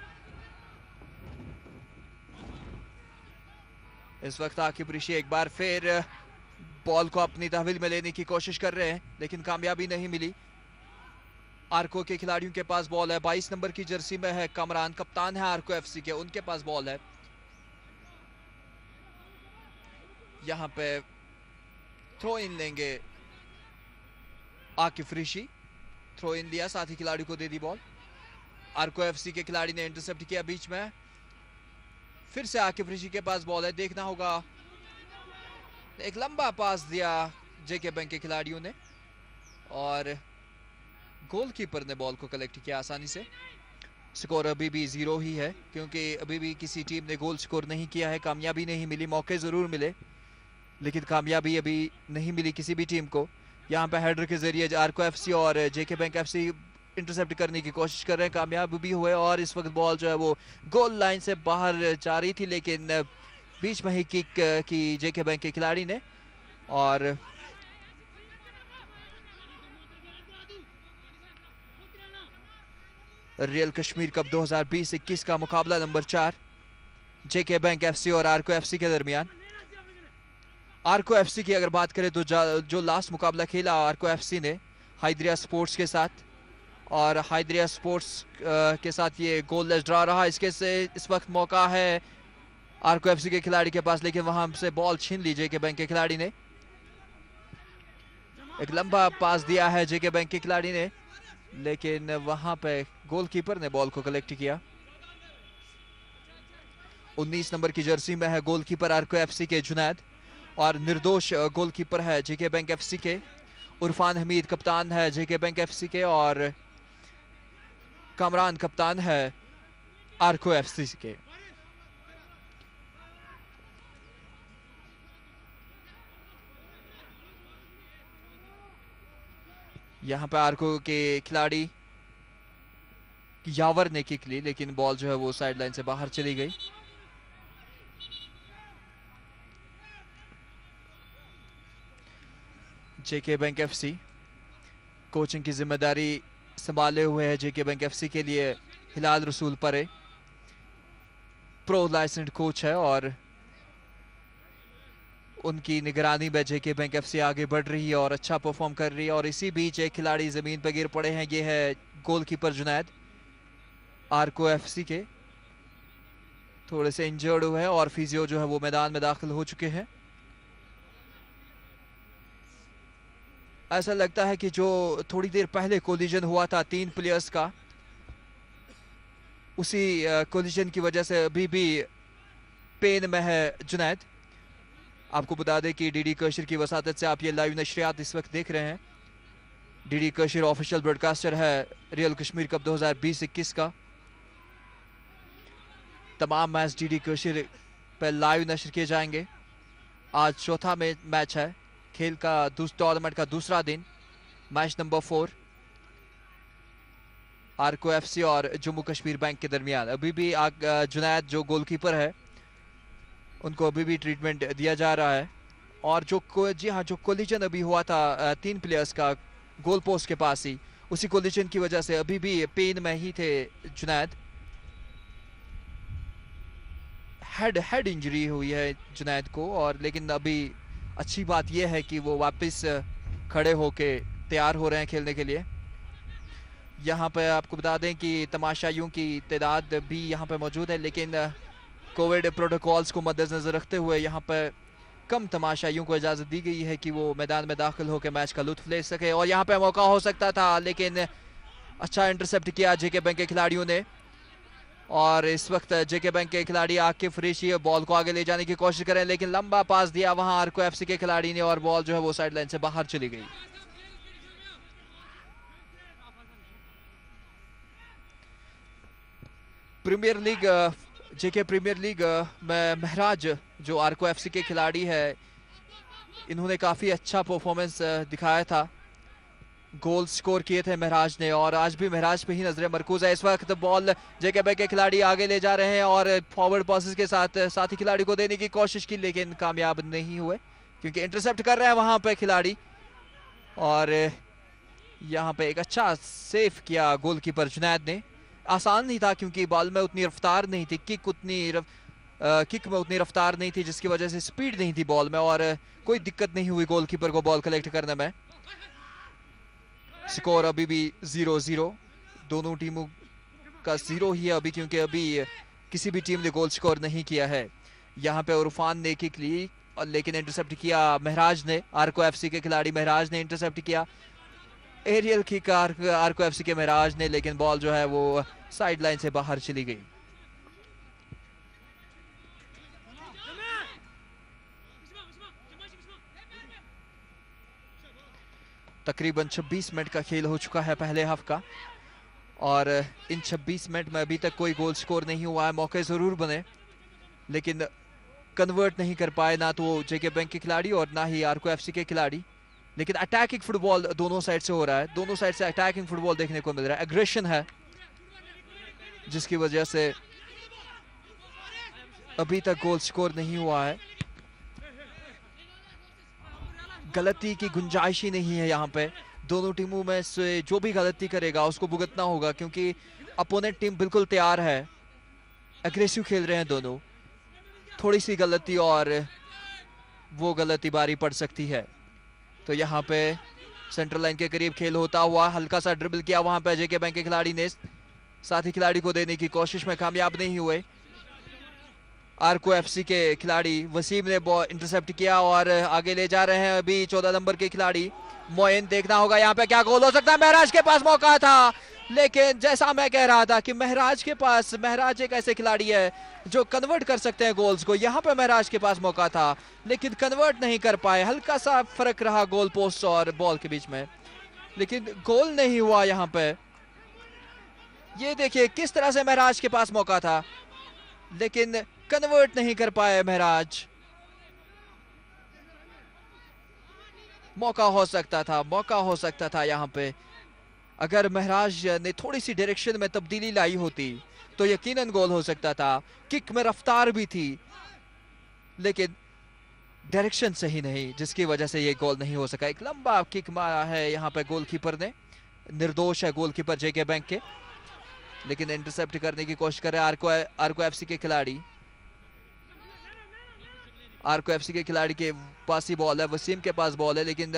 इस वक्त आकिफ ऋषि एक बार फिर बॉल को अपनी तहवील में लेने की कोशिश कर रहे हैं लेकिन कामयाबी नहीं मिली। आरको के खिलाड़ियों के पास बॉल है, 22 नंबर की जर्सी में है कमरान, कप्तान है आरको एफसी के, उनके पास बॉल है। यहां पे थ्रो इन लेंगे आकिफ ऋषि, थ्रो इन लिया, साथ ही खिलाड़ी को दे दी बॉल। आरको एफसी के खिलाड़ी ने इंटरसेप्ट किया बीच में, फिर से आकिफ ऋषि के पास बॉल है, देखना होगा, एक लंबा पास दिया जेके बैंक के खिलाड़ियों ने और गोलकीपर ने बॉल को कलेक्ट किया आसानी से। स्कोर अभी भी 0 ही है क्योंकि अभी भी किसी टीम ने गोल स्कोर नहीं किया है, कामयाबी नहीं मिली, मौके जरूर मिले लेकिन कामयाबी अभी नहीं मिली किसी भी टीम को। यहाँ पे हेडर के जरिए आरको एफसी और जेके बैंक एफसी इंटरसेप्ट करने की कोशिश कर रहे हैं, कामयाब भी हुए और इस वक्त बॉल जो है वो गोल लाइन से बाहर जा रही थी लेकिन बीच में ही किक की जेके बैंक के खिलाड़ी ने। और रियल कश्मीर कप 2020-21 का मुकाबला नंबर 4 जेके बैंक एफसी और आरको एफसी के दरमियान। आरको एफसी की अगर बात करें तो जो लास्ट मुकाबला खेला आरको एफसी ने हाइद्रिया स्पोर्ट्स के साथ, और हाइद्रिया स्पोर्ट्स के साथ ये गोललेस ड्रा रहा। इसके से इस वक्त मौका है आरको एफसी के खिलाड़ी के पास लेकिन वहां से बॉल छीन ली जेके बैंक के खिलाड़ी ने। एक लंबा पास दिया है जेके बैंक के खिलाड़ी ने लेकिन वहां पे गोलकीपर ने बॉल को कलेक्ट किया। 19 नंबर की जर्सी में है गोलकीपर आरको एफसी के जुनैद और निर्दोष गोलकीपर है जेके बैंक एफसी के उरफान हमीद, कप्तान है जेके बैंक एफसी के, और कमरान कप्तान है आरको एफसी के। यहां पे आरको के खिलाड़ी यावर ने किक ली लेकिन बॉल जो है वो साइड लाइन से बाहर चली गई। जेके बैंक एफसी कोचिंग की जिम्मेदारी संभाले हुए है जेके बैंक एफसी के लिए हिलाल रसूल परे, प्रो लाइसेंस्ड कोच है और उनकी निगरानी में जेके बैंक एफसी आगे बढ़ रही है और अच्छा परफॉर्म कर रही है। और इसी बीच एक खिलाड़ी जमीन पर गिर पड़े हैं, ये है गोलकीपर जुनैद आरको एफसी के, थोड़े से इंजर्ड हुए हैं और फिजियो जो है वो मैदान में दाखिल हो चुके हैं। ऐसा लगता है कि जो थोड़ी देर पहले कोलिजन हुआ था 3 प्लेयर्स का, उसी कोलिजन की वजह से अभी भी पेन में है जुनैद। आपको बता दें कि डीडी कशिर की वसातत से आप ये लाइव नशरियात इस वक्त देख रहे हैं। डीडी कशिर ऑफिशियल ब्रॉडकास्टर है रियल कश्मीर कप 2020-21 का। तमाम मैच डीडी कशिर पर लाइव नशर किए जाएंगे। आज चौथा मैच है खेल का, टूर्नामेंट का दूसरा दिन, मैच नंबर 4 आरको एफसी और जम्मू कश्मीर बैंक के दरमियान। अभी भी जुनैद जो गोलकीपर है उनको अभी भी ट्रीटमेंट दिया जा रहा है। और जो कोलिजन अभी हुआ था 3 प्लेयर्स का गोल पोस्ट के पास ही, उसी कोलिजन की वजह से अभी भी पेन में ही थे जुनैद। हेड इंजरी हुई है जुनैद को, और लेकिन अभी अच्छी बात यह है कि वो वापस खड़े होके तैयार हो रहे हैं खेलने के लिए। यहाँ पे आपको बता दें कि तमाशाइयों की तादाद भी यहाँ पे मौजूद है लेकिन कोविड प्रोटोकॉल्स को मद्देनजर रखते हुए यहाँ पर कम तमाशाइयों को इजाजत दी गई है कि वो मैदान में दाखिल होकर मैच का लुत्फ ले सके। और यहाँ पे मौका हो सकता था लेकिन अच्छा इंटरसेप्ट किया जेके बैंक के खिलाड़ियों ने। और इस वक्त जेके बैंक के खिलाड़ी आकिफ ऋषि बॉल को आगे ले जाने की कोशिश करें लेकिन लंबा पास दिया वहां आरको एफसी के खिलाड़ी ने और बॉल जो है वो साइड लाइन से बाहर चली गई। प्रीमियर लीग जेके प्रीमियर लीग में महराज जो आरको एफसी के खिलाड़ी है इन्होंने काफी अच्छा परफॉर्मेंस दिखाया था, गोल स्कोर किए थे महराज ने और आज भी महराज पे ही नजरें मरकूज है। इस वक्त बॉल जेके बैंक के खिलाड़ी आगे ले जा रहे हैं और फॉरवर्ड पासेस के साथ साथी खिलाड़ी को देने की कोशिश की लेकिन कामयाब नहीं हुए क्योंकि इंटरसेप्ट कर रहे हैं वहां पे खिलाड़ी। और यहाँ पे एक अच्छा सेव किया गोलकीपर जुनैद ने। आसान नहीं था क्योंकि बॉल में उतनी रफ्तार नहीं थी, किक में उतनी रफ्तार नहीं थी जिसकी वजह से स्पीड नहीं थी बॉल में और कोई दिक्कत नहीं हुई गोलकीपर को बॉल कलेक्ट करने में। स्कोर अभी भी 0-0, दोनों टीमों का 0 ही है अभी क्योंकि अभी किसी भी टीम ने गोल स्कोर नहीं किया है। यहाँ पे उरफान ने किक ली और लेकिन इंटरसेप्ट किया महराज ने, आरको एफसी के खिलाड़ी महराज ने इंटरसेप्ट किया। एरियल किक आरको एफसी के महराज ने लेकिन बॉल जो है वो साइड लाइन से बाहर चली गई। तकरीबन 26 मिनट का खेल हो चुका है पहले हाफ का और इन 26 मिनट में अभी तक कोई गोल स्कोर नहीं हुआ है। मौके जरूर बने लेकिन कन्वर्ट नहीं कर पाए ना तो जेके बैंक के खिलाड़ी और ना ही आरको एफसी के खिलाड़ी। लेकिन अटैकिंग फुटबॉल दोनों साइड से हो रहा है, दोनों साइड से अटैकिंग फुटबॉल देखने को मिल रहा है, एग्रेशन है जिसकी वजह से अभी तक गोल स्कोर नहीं हुआ है। गलती की गुंजाइश ही नहीं है यहाँ पे, दोनों टीमों में से जो भी गलती करेगा उसको भुगतना होगा क्योंकि अपोनेंट टीम बिल्कुल तैयार है, एग्रेसिव खेल रहे हैं दोनों। थोड़ी सी गलती और वो गलती बारी पड़ सकती है। तो यहाँ पे सेंट्रल लाइन के करीब खेल होता हुआ हल्का सा ड्रिबल किया वहां पे जेके बैंक के खिलाड़ी ने, साथी खिलाड़ी को देने की कोशिश में कामयाब नहीं हुए। आरको एफसी के खिलाड़ी वसीम ने बॉल इंटरसेप्ट किया और आगे ले जा रहे हैं अभी 14 नंबर के खिलाड़ी मोइन। देखना होगा यहाँ पे क्या गोल हो सकता है। महराज के पास मौका था लेकिन जैसा मैं कह रहा था कि महराज एक ऐसे खिलाड़ी है जो कन्वर्ट कर सकते हैं गोल्स को। यहाँ पे महराज के पास मौका था लेकिन कन्वर्ट नहीं कर पाए, हल्का सा फर्क रहा गोल पोस्ट और बॉल के बीच में लेकिन गोल नहीं हुआ यहाँ पे। ये देखिए किस तरह से महराज के पास मौका था लेकिन कन्वर्ट नहीं कर पाए महराज। मौका हो सकता था यहाँ पे, अगर महराज ने थोड़ी सी डायरेक्शन में तब्दीली लाई होती तो यकीनन गोल हो सकता था। किक में रफ्तार भी थी लेकिन डायरेक्शन सही नहीं जिसकी वजह से ये गोल नहीं हो सका। एक लंबा किक मारा है यहाँ पे गोलकीपर ने, निर्दोष है गोलकीपर जेके बैंक के लेकिन इंटरसेप्ट करने की कोशिश कर रहे हैं आरको एफसी के खिलाड़ी। आरको एफसी के खिलाड़ी के पास ही बॉल है, वसीम के पास बॉल है लेकिन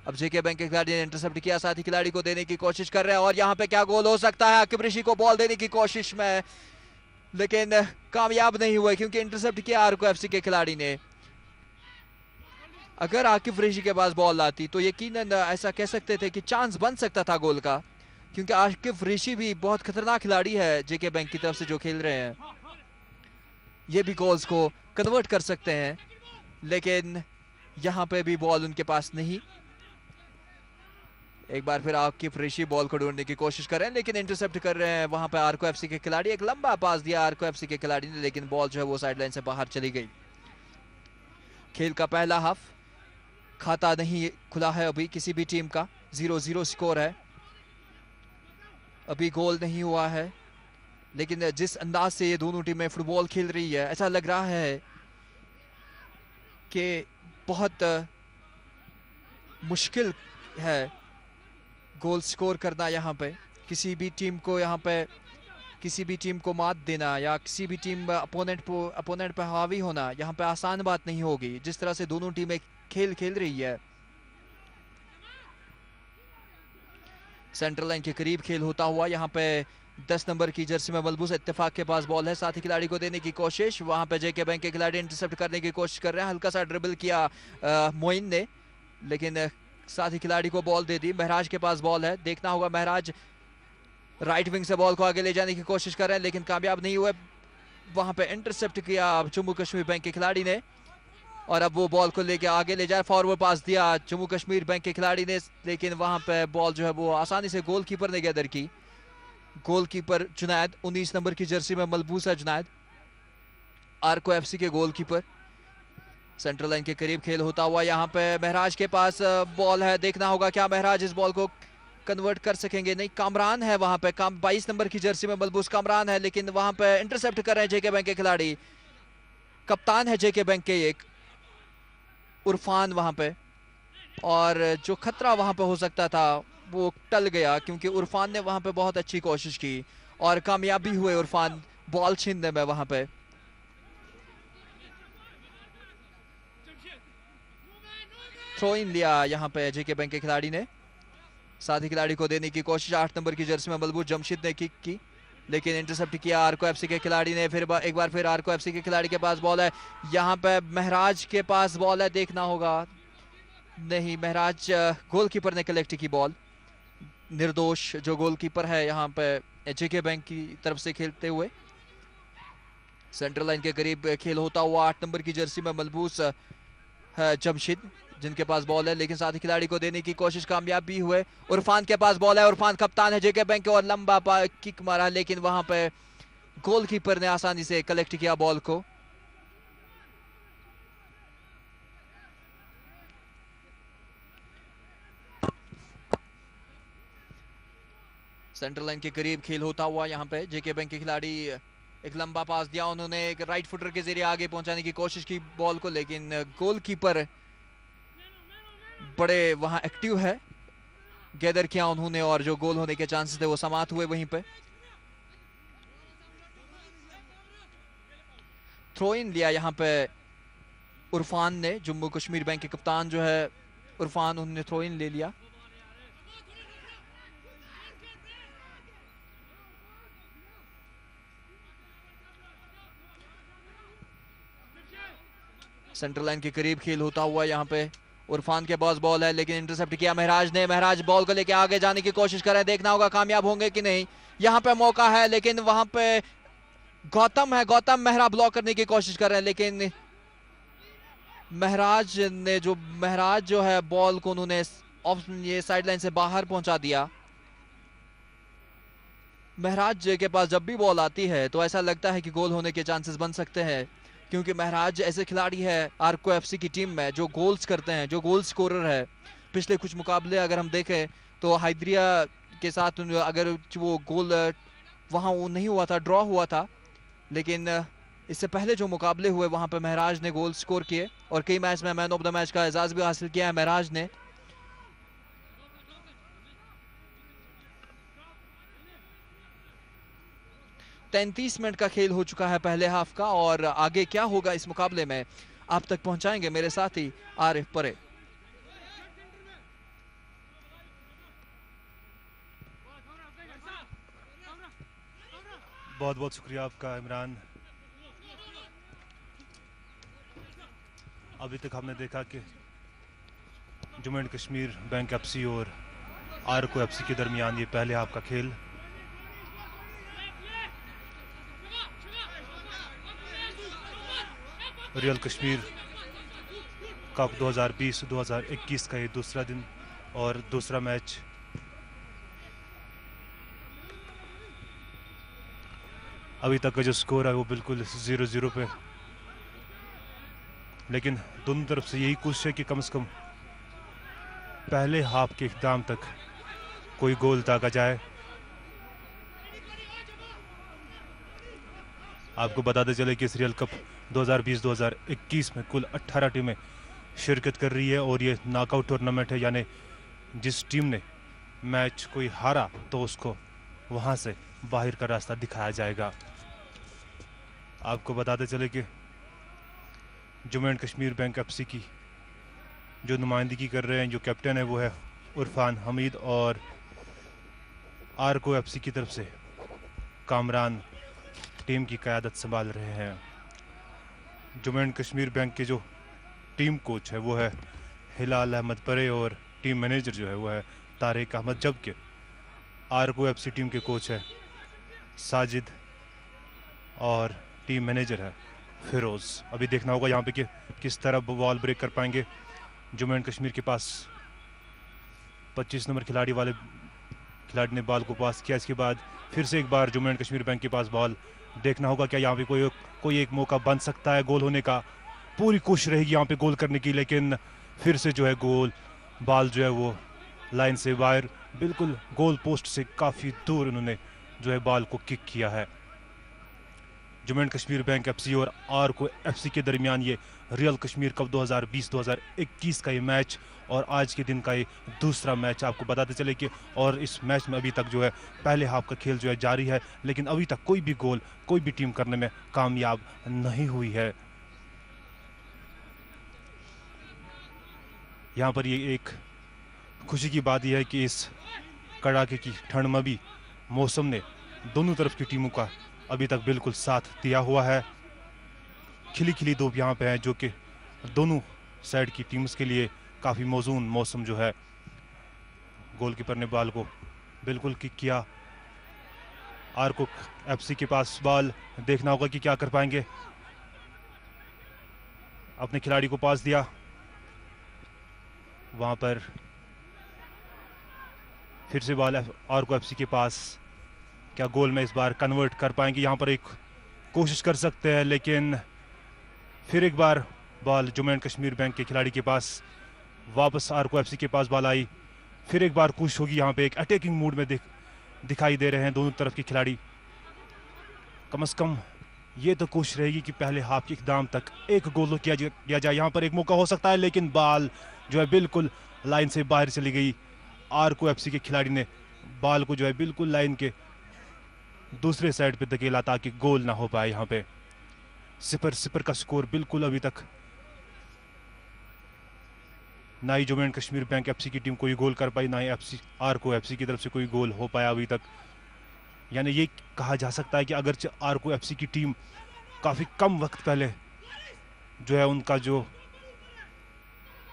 अब जेके बैंक के खिलाड़ी ने इंटरसेप्ट किया, साथी खिलाड़ी को देने की कोशिश कर रहे हैं और यहाँ पे क्या गोल हो सकता है। आकिफ ऋषि को बॉल देने की कोशिश में लेकिन कामयाब नहीं हुए क्योंकि इंटरसेप्ट किया आरको एफसी के खिलाड़ी ने। अगर आकिफ ऋषि के पास बॉल आती तो यकीनन ऐसा कह सकते थे कि चांस बन सकता था गोल का क्योंकि आकिफ ऋषि भी बहुत खतरनाक खिलाड़ी है जेके बैंक की तरफ से जो खेल रहे हैं, ये भी गोल्स को कन्वर्ट कर सकते हैं लेकिन यहाँ पे भी बॉल उनके पास नहीं। एक बार फिर आकिफ ऋषि बॉल को ढूंढने की कोशिश कर रहे हैं लेकिन इंटरसेप्ट कर रहे हैं वहां पे आरको एफसी के खिलाड़ी। एक लंबा पास दिया आरको एफसी के खिलाड़ी ने लेकिन बॉल जो है वो साइड लाइन से बाहर चली गई। खेल का पहला हाफ खाता नहीं खुला है अभी किसी भी टीम का, 0-0 स्कोर है, अभी गोल नहीं हुआ है लेकिन जिस अंदाज से ये दोनों टीमें फुटबॉल खेल रही है ऐसा लग रहा है कि बहुत मुश्किल है गोल स्कोर करना यहाँ पे। किसी भी टीम को मात देना या किसी भी टीम अपोनेंट पे हावी होना यहाँ पे आसान बात नहीं होगी जिस तरह से दोनों टीमें खेल रही है। सेंट्रल लाइन के करीब खेल होता हुआ यहाँ पे 10 नंबर की जर्सी में मलबूस इत्तेफाक के पास बॉल है, साथ ही खिलाड़ी को देने की कोशिश, वहां पे जेके बैंक के खिलाड़ी इंटरसेप्ट करने की कोशिश कर रहे हैं, हल्का सा ड्रिबल किया मोइन ने, लेकिन साथ ही खिलाड़ी को बॉल दे दी। महराज के पास बॉल है, देखना होगा महराज राइट विंग से बॉल को आगे ले जाने की कोशिश कर रहे हैं लेकिन कामयाब नहीं हुए, वहां पे इंटरसेप्ट किया जम्मू कश्मीर बैंक के खिलाड़ी ने और अब वो बॉल को लेके आगे ले जाए। फॉरवर्ड पास दिया जम्मू कश्मीर बैंक के खिलाड़ी ने, लेकिन वहां पे बॉल जो है वो आसानी से गोलकीपर ने गैदर की। गोलकीपर जुनैद, 19 नंबर की जर्सी में मलबूस है जुनैद, आर्को एफसी के गोलकीपर। सेंट्रल लाइन के करीब खेल होता हुआ यहाँ पे महराज के पास बॉल है, देखना होगा क्या महराज इस बॉल को कन्वर्ट कर सकेंगे। नहीं, कामरान है वहां पे, 22 नंबर की जर्सी में मलबूस कामरान है, लेकिन वहां पे इंटरसेप्ट कर रहे हैं जेके बैंक के खिलाड़ी। कप्तान है जेके बैंक के एक उरफान वहां पे, और जो खतरा वहां पे हो सकता था वो टल गया क्योंकि उरफान ने वहां पे बहुत अच्छी कोशिश की और कामयाबी हुए उरफान बॉल छीनने में। वहां पे थ्रो इन लिया यहाँ पे जेके बैंक के खिलाड़ी ने, साथ ही खिलाड़ी को देने की कोशिश 8 नंबर की जर्सी में मलबूस जमशीद ने किक की, लेकिन इंटरसेप्ट किया आर्को एफसी के खिलाड़ी ने। फिर एक बार फिर आर्को एफसी के खिलाड़ी के पास बॉल है, यहाँ पे महराज के पास बॉल है, देखना होगा। नहीं, महराज गोलकीपर ने कलेक्ट की बॉल। निर्दोष जो गोलकीपर है यहाँ पे जेके बैंक की तरफ से खेलते हुए। सेंट्रल लाइन के करीब खेल होता हुआ 8 नंबर की जर्सी में मलबूस है जमशीद जिनके पास बॉल है, लेकिन साथ ही खिलाड़ी को देने की कोशिश कामयाब भी हुए। उरफान के पास बॉल है, उरफान कप्तान है जेके बैंक के और लंबा किक मारा, लेकिन वहां पे गोलकीपर ने आसानी से कलेक्ट किया बॉल को। सेंट्रल लाइन के करीब खेल होता हुआ यहाँ पे जेके बैंक के खिलाड़ी एक लंबा पास दिया उन्होंने, एक राइट फुटर के जरिए आगे पहुंचाने की कोशिश की बॉल को, लेकिन गोलकीपर बड़े वहां एक्टिव है, गैदर किया उन्होंने और जो गोल होने के चांसेस थे वो समाप्त हुए वहीं पे। थ्रो इन लिया यहाँ पे उरफान ने, जम्मू कश्मीर बैंक के कप्तान जो है उरफान, उन्होंने थ्रो इन ले लिया। सेंट्रल लाइन के करीब खेल होता हुआ यहाँ पे उरफान के पास बॉल है, लेकिन इंटरसेप्ट किया महराज ने। महराज बॉल को लेके आगे जाने की कोशिश कर रहे हैं, देखना होगा कामयाब होंगे कि नहीं। यहाँ पे मौका है, लेकिन वहां पे गौतम है, गौतम मेहरा ब्लॉक करने की कोशिश कर रहे हैं, लेकिन महराज जो है बॉल को उन्होंने ये साइड लाइन से बाहर पहुंचा दिया। महराज के पास जब भी बॉल आती है तो ऐसा लगता है कि गोल होने के चांसेस बन सकते हैं, क्योंकि महराज ऐसे खिलाड़ी है आर्को एफसी की टीम में जो गोल्स करते हैं, जो गोल स्कोरर है। पिछले कुछ मुकाबले अगर हम देखें तो हाइद्रिया के साथ अगर वो गोल वहां वो नहीं हुआ था, ड्रॉ हुआ था, लेकिन इससे पहले जो मुकाबले हुए वहां पे महराज ने गोल स्कोर किए और कई मैच में मैन ऑफ द मैच का एजाज भी हासिल किया है महराज ने। तैंतीस मिनट का खेल हो चुका है पहले हाफ का, और आगे क्या होगा इस मुकाबले में आप तक पहुंचाएंगे मेरे साथी आरिफ परे। बहुत बहुत शुक्रिया आपका इमरान। अभी तक हमने देखा कि Jammu and Kashmir bank FC और आर्को एफसी के दरमियान ये पहले हाफ का खेल। रियल कश्मीर कप 2020-2021 का ये दूसरा दिन और दूसरा मैच। अभी तक का जो स्कोर है वो बिल्कुल 0-0 पे, लेकिन दोनों तरफ से यही कोशिश है कि कम से कम पहले हाफ के इख्तिताम तक कोई गोल दागा जाए। आपको बताते चले कि इस रियल कप 2020-2021 में कुल 18 टीमें शिरकत कर रही है और ये नॉकआउट टूर्नामेंट है, यानी जिस टीम ने मैच कोई हारा तो उसको वहां से बाहर का रास्ता दिखाया जाएगा। आपको बताते चले कि Jammu and Kashmir bank FC की जो नुमाइंदगी कर रहे हैं, जो कैप्टन है वो है उरफान हमीद, और आर्को एफसी की तरफ से कामरान टीम की क़यादत संभाल रहे हैं। जम्मू एंड कश्मीर बैंक के जो टीम कोच है वो है हिलाल अहमद परे और टीम मैनेजर जो है वो है तारिक अहमद, जबकि आरको एफसी टीम के कोच है साजिद और टीम मैनेजर है फिरोज़। अभी देखना होगा यहाँ पे कि किस तरह बॉल ब्रेक कर पाएंगे। जम्मू एंड कश्मीर के पास 25 नंबर खिलाड़ी ने बॉल को पास किया। इसके बाद फिर से एक बार जम्मू एंड कश्मीर बैंक के पास बॉल। देखना होगा क्या यहाँ पे कोई एक मौका बन सकता है गोल होने का। पूरी कोशिश रहेगी यहाँ पे गोल करने की, लेकिन फिर से जो है गोल बॉल जो है वो लाइन से बाहर, बिल्कुल गोल पोस्ट से काफ़ी दूर उन्होंने जो है बॉल को किक किया है। Jammu and Kashmir bank FC और आरको एफसी के दरमियान ये रियल कश्मीर कप 2020-2021 का ये मैच और आज के दिन का ये दूसरा मैच आपको बताते चले कि और इस मैच में अभी तक जो है पहले हाफ का खेल जो है जारी है, लेकिन अभी तक कोई भी गोल कोई भी टीम करने में कामयाब नहीं हुई है। यहाँ पर ये एक खुशी की बात यह है कि इस कड़ाके की ठंड में भी मौसम ने दोनों तरफ की टीमों का अभी तक बिल्कुल साथ दिया हुआ है। खिली खिली धूप यहाँ पे है जो कि दोनों साइड की टीम्स के लिए काफ़ी मौजून मौसम जो है। गोलकीपर ने बॉल को बिल्कुल किक किया। आरको एफसी के पास बॉल, देखना होगा कि क्या कर पाएंगे। अपने खिलाड़ी को पास दिया, वहाँ पर फिर से बॉल आरको एफसी के पास। क्या गोल में इस बार कन्वर्ट कर पाएंगे? यहाँ पर एक कोशिश कर सकते हैं, लेकिन फिर एक बार ball Jammu and Kashmir bank के खिलाड़ी के पास वापस आरको एफसी के पास बॉल आई। फिर एक बार कोशिश होगी। यहाँ पे एक अटैकिंग मूड में दिखाई दे रहे हैं दोनों तरफ के खिलाड़ी। कम से कम ये तो कोशिश रहेगी कि पहले हाफ के इख्तिताम तक एक गोल तो किया जाए। यहाँ पर एक मौका हो सकता है, लेकिन बॉल जो है बिल्कुल लाइन से बाहर चली गई। आरको एफसी के खिलाड़ी ने बॉल को जो है बिल्कुल लाइन के दूसरे साइड पे धकेला ताकि गोल ना हो पाए। यहाँ पे 0-0 का स्कोर बिल्कुल अभी तक ना ही Jammu and Kashmir bank FC की टीम कोई गोल कर पाई, ना ही आरको एफसी की तरफ से कोई गोल हो पाया अभी तक। यानी ये कहा जा सकता है कि अगर आरको एफसी की टीम काफ़ी कम वक्त पहले जो है उनका जो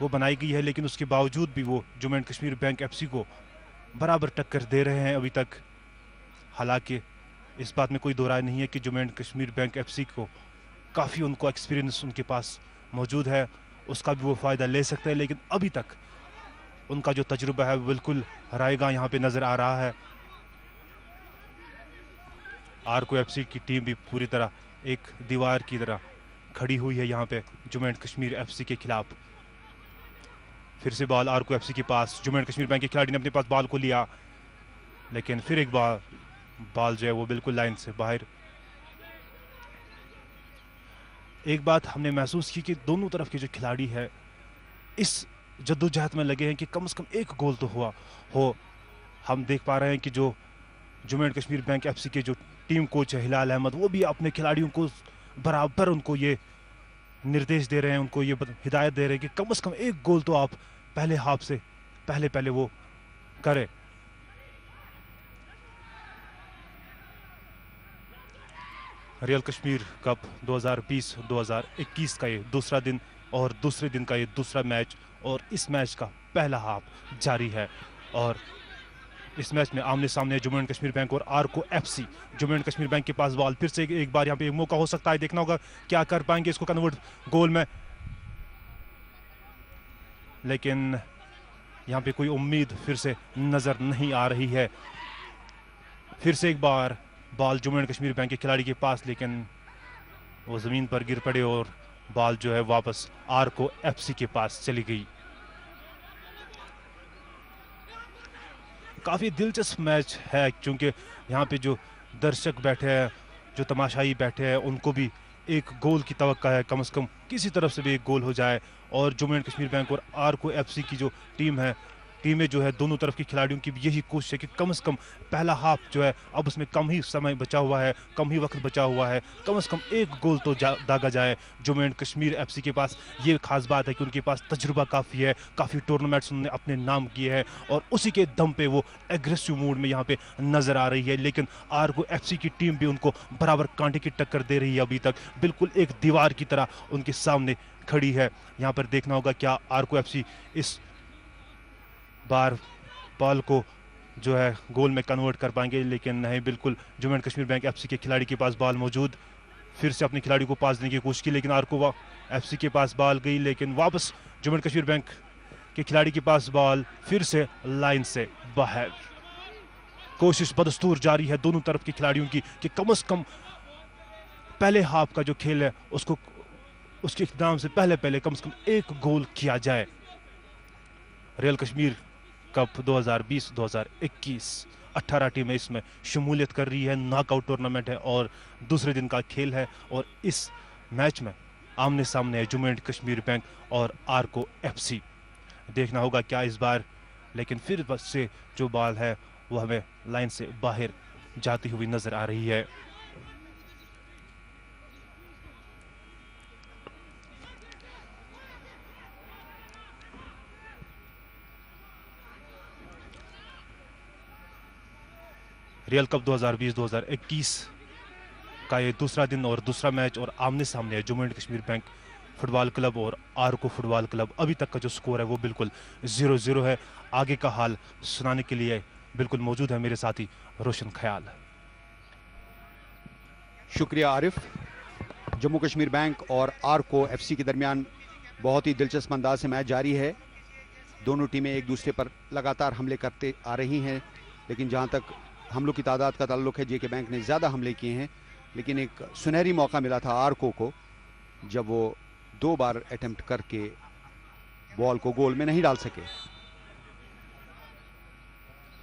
वो बनाई गई है, लेकिन उसके बावजूद भी वो Jammu and Kashmir bank FC को बराबर टक्कर दे रहे हैं अभी तक। हालांकि इस बात में कोई दो राय नहीं है कि Jammu and Kashmir bank FC को काफ़ी उनको एक्सपीरियंस उनके पास मौजूद है, उसका भी वो फ़ायदा ले सकते हैं, लेकिन अभी तक उनका जो तजुर्बा है बिल्कुल रायगा यहाँ पे नज़र आ रहा है। आरको एफसी की टीम भी पूरी तरह एक दीवार की तरह खड़ी हुई है यहाँ पे जम्मू एंड कश्मीर एफसी के खिलाफ। फिर से बॉल आरको एफसी के पास। जम्मू एंड कश्मीर बैंक के खिलाड़ी ने अपने पास बॉल को लिया, लेकिन फिर एक बार बॉल जो है वो बिल्कुल लाइन से बाहर। एक बात हमने महसूस की कि दोनों तरफ के जो खिलाड़ी है इस जद्दोजहद में लगे हैं कि कम से कम एक गोल तो हो। हम देख पा रहे हैं कि जो Jammu and Kashmir bank FC के जो टीम कोच है हिलाल अहमद, वो भी अपने खिलाड़ियों को बराबर उनको ये निर्देश दे रहे हैं, उनको ये हिदायत दे रहे हैं कि कम से कम एक गोल तो आप पहले हाफ से पहले वो करें। रियल कश्मीर कप 2020-2021 का ये दूसरा दिन और दूसरे दिन का ये दूसरा मैच और इस मैच का पहला हाफ जारी है और इस मैच में आमने सामने जम्मू एंड कश्मीर बैंक और Arco FC. Jammu and Kashmir bank के पास बॉल, फिर से एक बार यहाँ पे एक मौका हो सकता है, देखना होगा क्या कर पाएंगे इसको कन्वर्ट गोल में, लेकिन यहाँ पे कोई उम्मीद फिर से नजर नहीं आ रही है। फिर से एक बार ball Jammu and Kashmir bank के खिलाड़ी के पास, लेकिन वो जमीन पर गिर पड़े और बॉल जो है वापस आरको एफसी के पास चली गई। काफ़ी दिलचस्प मैच है क्योंकि यहाँ पे जो दर्शक बैठे हैं, जो तमाशाई बैठे हैं, उनको भी एक गोल की तवक्का है, कम से कम किसी तरफ से भी एक गोल हो जाए। और जम्मू एंड कश्मीर बैंक और आरको एफसी की जो टीम है टीमें जो है दोनों तरफ के खिलाड़ियों की भी यही कोशिश है कि कम से कम पहला हाफ जो है अब उसमें कम ही समय बचा हुआ है, कम ही वक्त बचा हुआ है, कम से कम एक गोल तो दागा जाए। जम्मू एंड कश्मीर एफसी के पास ये खास बात है कि उनके पास तजुर्बा काफ़ी है, काफ़ी टूर्नामेंट्स उन्होंने अपने नाम किए हैं और उसी के दम पे वो एग्रेसिव मूड में यहाँ पे नजर आ रही है। लेकिन आरको एफसी की टीम भी उनको बराबर कांटे की टक्कर दे रही है, अभी तक बिल्कुल एक दीवार की तरह उनके सामने खड़ी है। यहाँ पर देखना होगा क्या आरको एफसी इस बार बॉल को जो है गोल में कन्वर्ट कर पाएंगे, लेकिन नहीं, बिल्कुल Jammu and Kashmir bank FC के खिलाड़ी के पास बॉल मौजूद, फिर से अपने खिलाड़ी को पास देने की कोशिश की, लेकिन आरको एफसी के पास बॉल गई, लेकिन वापस जम्मू एंड कश्मीर बैंक के खिलाड़ी के पास बॉल फिर से लाइन से बाहर। कोशिश बदस्तूर जारी है दोनों तरफ के खिलाड़ियों की कि कम से कम पहले हाफ का जो खेल है उसको उसके इख्तिताम से पहले कम से कम एक गोल किया जाए। रियल कश्मीर कप 2020-2021 18 टीमें इसमें शमूलियत कर रही है। नॉकआउट टूर्नामेंट है और दूसरे दिन का खेल है और इस मैच में आमने सामने है जम्मू एंड कश्मीर बैंक और आरको एफसी। देखना होगा क्या इस बार, लेकिन फिर बस से जो बॉल है वो हमें लाइन से बाहर जाती हुई नजर आ रही है। रियल कप 2020-2021 का ये दूसरा दिन और दूसरा मैच और आमने सामने है Jammu and Kashmir bank football club और आरको फुटबॉल क्लब। अभी तक का जो स्कोर है वो बिल्कुल 0-0 है। आगे का हाल सुनाने के लिए बिल्कुल मौजूद है मेरे साथी रोशन ख्याल। शुक्रिया आरिफ। जम्मू कश्मीर बैंक और आरको एफसी के दरमियान बहुत ही दिलचस्प अंदाज से मैच जारी है। दोनों टीमें एक दूसरे पर लगातार हमले करते आ रही हैं, लेकिन जहां तक हमलों की तादाद का ताल्लुक है जेके बैंक ने ज़्यादा हमले किए हैं, लेकिन एक सुनहरी मौका मिला था आरको को जब वो 2 बार अटेम्प्ट करके बॉल को गोल में नहीं डाल सके।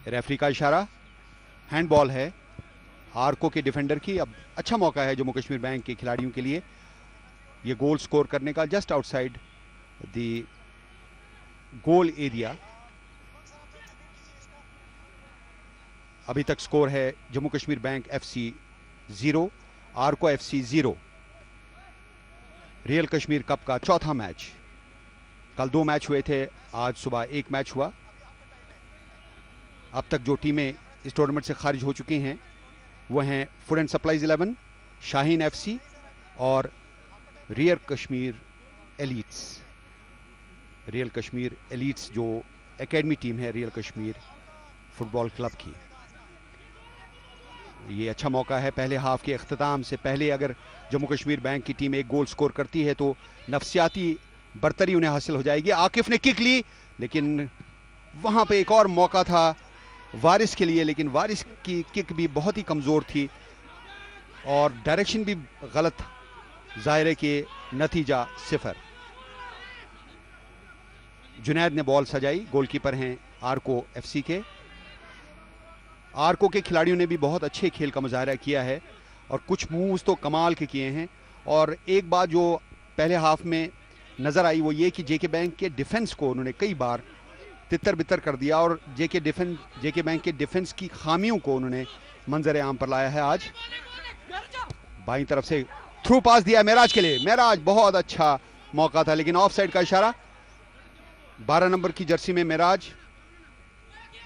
रेफरी का इशारा, हैंडबॉल है आरको के डिफेंडर की। अब अच्छा मौका है जम्मू कश्मीर बैंक के खिलाड़ियों के लिए ये गोल स्कोर करने का, just outside the goal area. अभी तक स्कोर है Jammu Kashmir bank FC 0, Arco FC 0। Real Kashmir cup का चौथा मैच। कल 2 मैच हुए थे, आज सुबह 1 मैच हुआ। अब तक जो टीमें इस टूर्नामेंट से खारिज हो चुकी हैं वो हैं food and supplies 11, Shaheen FC और real Kashmir elites. Real Kashmir elites जो एकेडमी टीम है रियल कश्मीर फुटबॉल क्लब की। ये अच्छा मौका है पहले हाफ के अख्ताम से पहले। अगर जम्मू कश्मीर बैंक की टीम एक गोल स्कोर करती है तो नफसियाती बरतरी उन्हें हासिल हो जाएगी। आकिफ ने किक ली, लेकिन वहां पे एक और मौका था वारिस के लिए, लेकिन वारिस की किक भी बहुत ही कमजोर थी और डायरेक्शन भी गलत। जाहिर है कि नतीजा 0। जुनैद ने बॉल सजाई, गोलकीपर हैं आरको एफसी के। आरको के खिलाड़ियों ने भी बहुत अच्छे खेल का मुजाहरा किया है और कुछ मूव्स तो कमाल के किए हैं। और एक बात जो पहले हाफ में नज़र आई वो ये कि जेके बैंक के डिफेंस को उन्होंने कई बार तितर बितर कर दिया और जेके बैंक के डिफेंस की खामियों को उन्होंने मंजर आम पर लाया है। आज बाईं तरफ से थ्रू पास दिया मेराज के लिए, मेराज बहुत अच्छा मौका था लेकिन ऑफ साइड का इशारा। 12 नंबर की जर्सी में मेराज,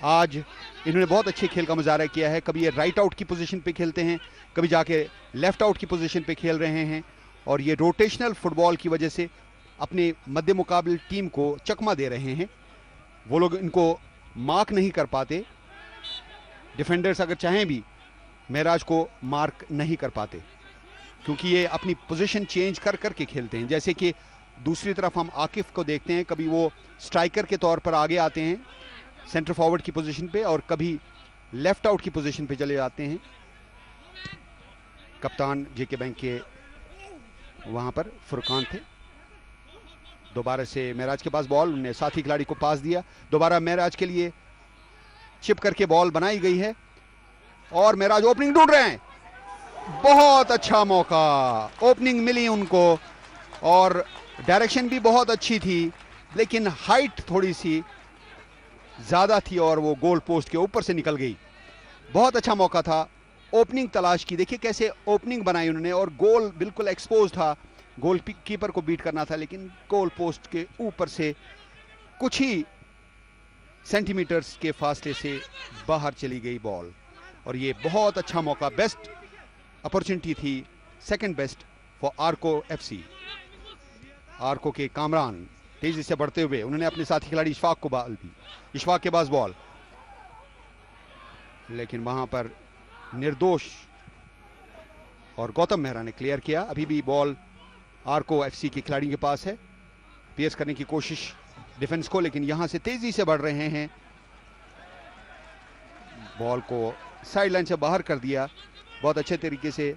आज इन्होंने बहुत अच्छे खेल का मुजाहरा किया है। कभी ये राइट आउट की पोजीशन पे खेलते हैं, कभी जाके लेफ्ट आउट की पोजीशन पे खेल रहे हैं और ये रोटेशनल फुटबॉल की वजह से अपने मध्य मुकाबले टीम को चकमा दे रहे हैं। वो लोग इनको मार्क नहीं कर पाते, डिफेंडर्स अगर चाहें भी मेराज को मार्क नहीं कर पाते क्योंकि ये अपनी पोजीशन चेंज कर करके खेलते हैं। जैसे कि दूसरी तरफ हम आकिफ को देखते हैं, कभी वो स्ट्राइकर के तौर पर आगे आते हैं सेंटर फॉरवर्ड की पोजीशन पे और कभी लेफ्ट आउट की पोजीशन पे चले जाते हैं। कप्तान जेके बैंक के वहां पर फुरकान थे। दोबारा से मेराज के पास बॉल, उन्होंने साथी खिलाड़ी को पास दिया। दोबारा मेराज के लिए चिप करके बॉल बनाई गई है और मेराज ओपनिंग ढूंढ रहे हैं। बहुत अच्छा मौका, ओपनिंग मिली उनको और डायरेक्शन भी बहुत अच्छी थी, लेकिन हाइट थोड़ी सी ज्यादा थी और वो गोल पोस्ट के ऊपर से निकल गई। बहुत अच्छा मौका था, ओपनिंग तलाश की, देखिए कैसे ओपनिंग बनाई उन्होंने और गोल बिल्कुल एक्सपोज था, गोल कीपर को बीट करना था, लेकिन गोल पोस्ट के ऊपर से कुछ ही सेंटीमीटर्स के फासले से बाहर चली गई बॉल। और ये बहुत अच्छा मौका, बेस्ट अपॉर्चुनिटी थी, सेकंड बेस्ट फॉर आर्को एफसी। आर्को के कामरान तेजी से बढ़ते हुए, उन्होंने अपने साथी खिलाड़ी इशफाक को बॉल दी, इशफाक के पास बॉल, लेकिन वहां पर निर्दोष और गौतम मेहरा ने क्लियर किया। अभी भी बॉल आर्को एफसी के खिलाड़ियों के पास है, पेस करने की कोशिश डिफेंस को, लेकिन यहां से तेजी से बढ़ रहे हैं, बॉल को साइड लाइन से बाहर कर दिया, बहुत अच्छे तरीके से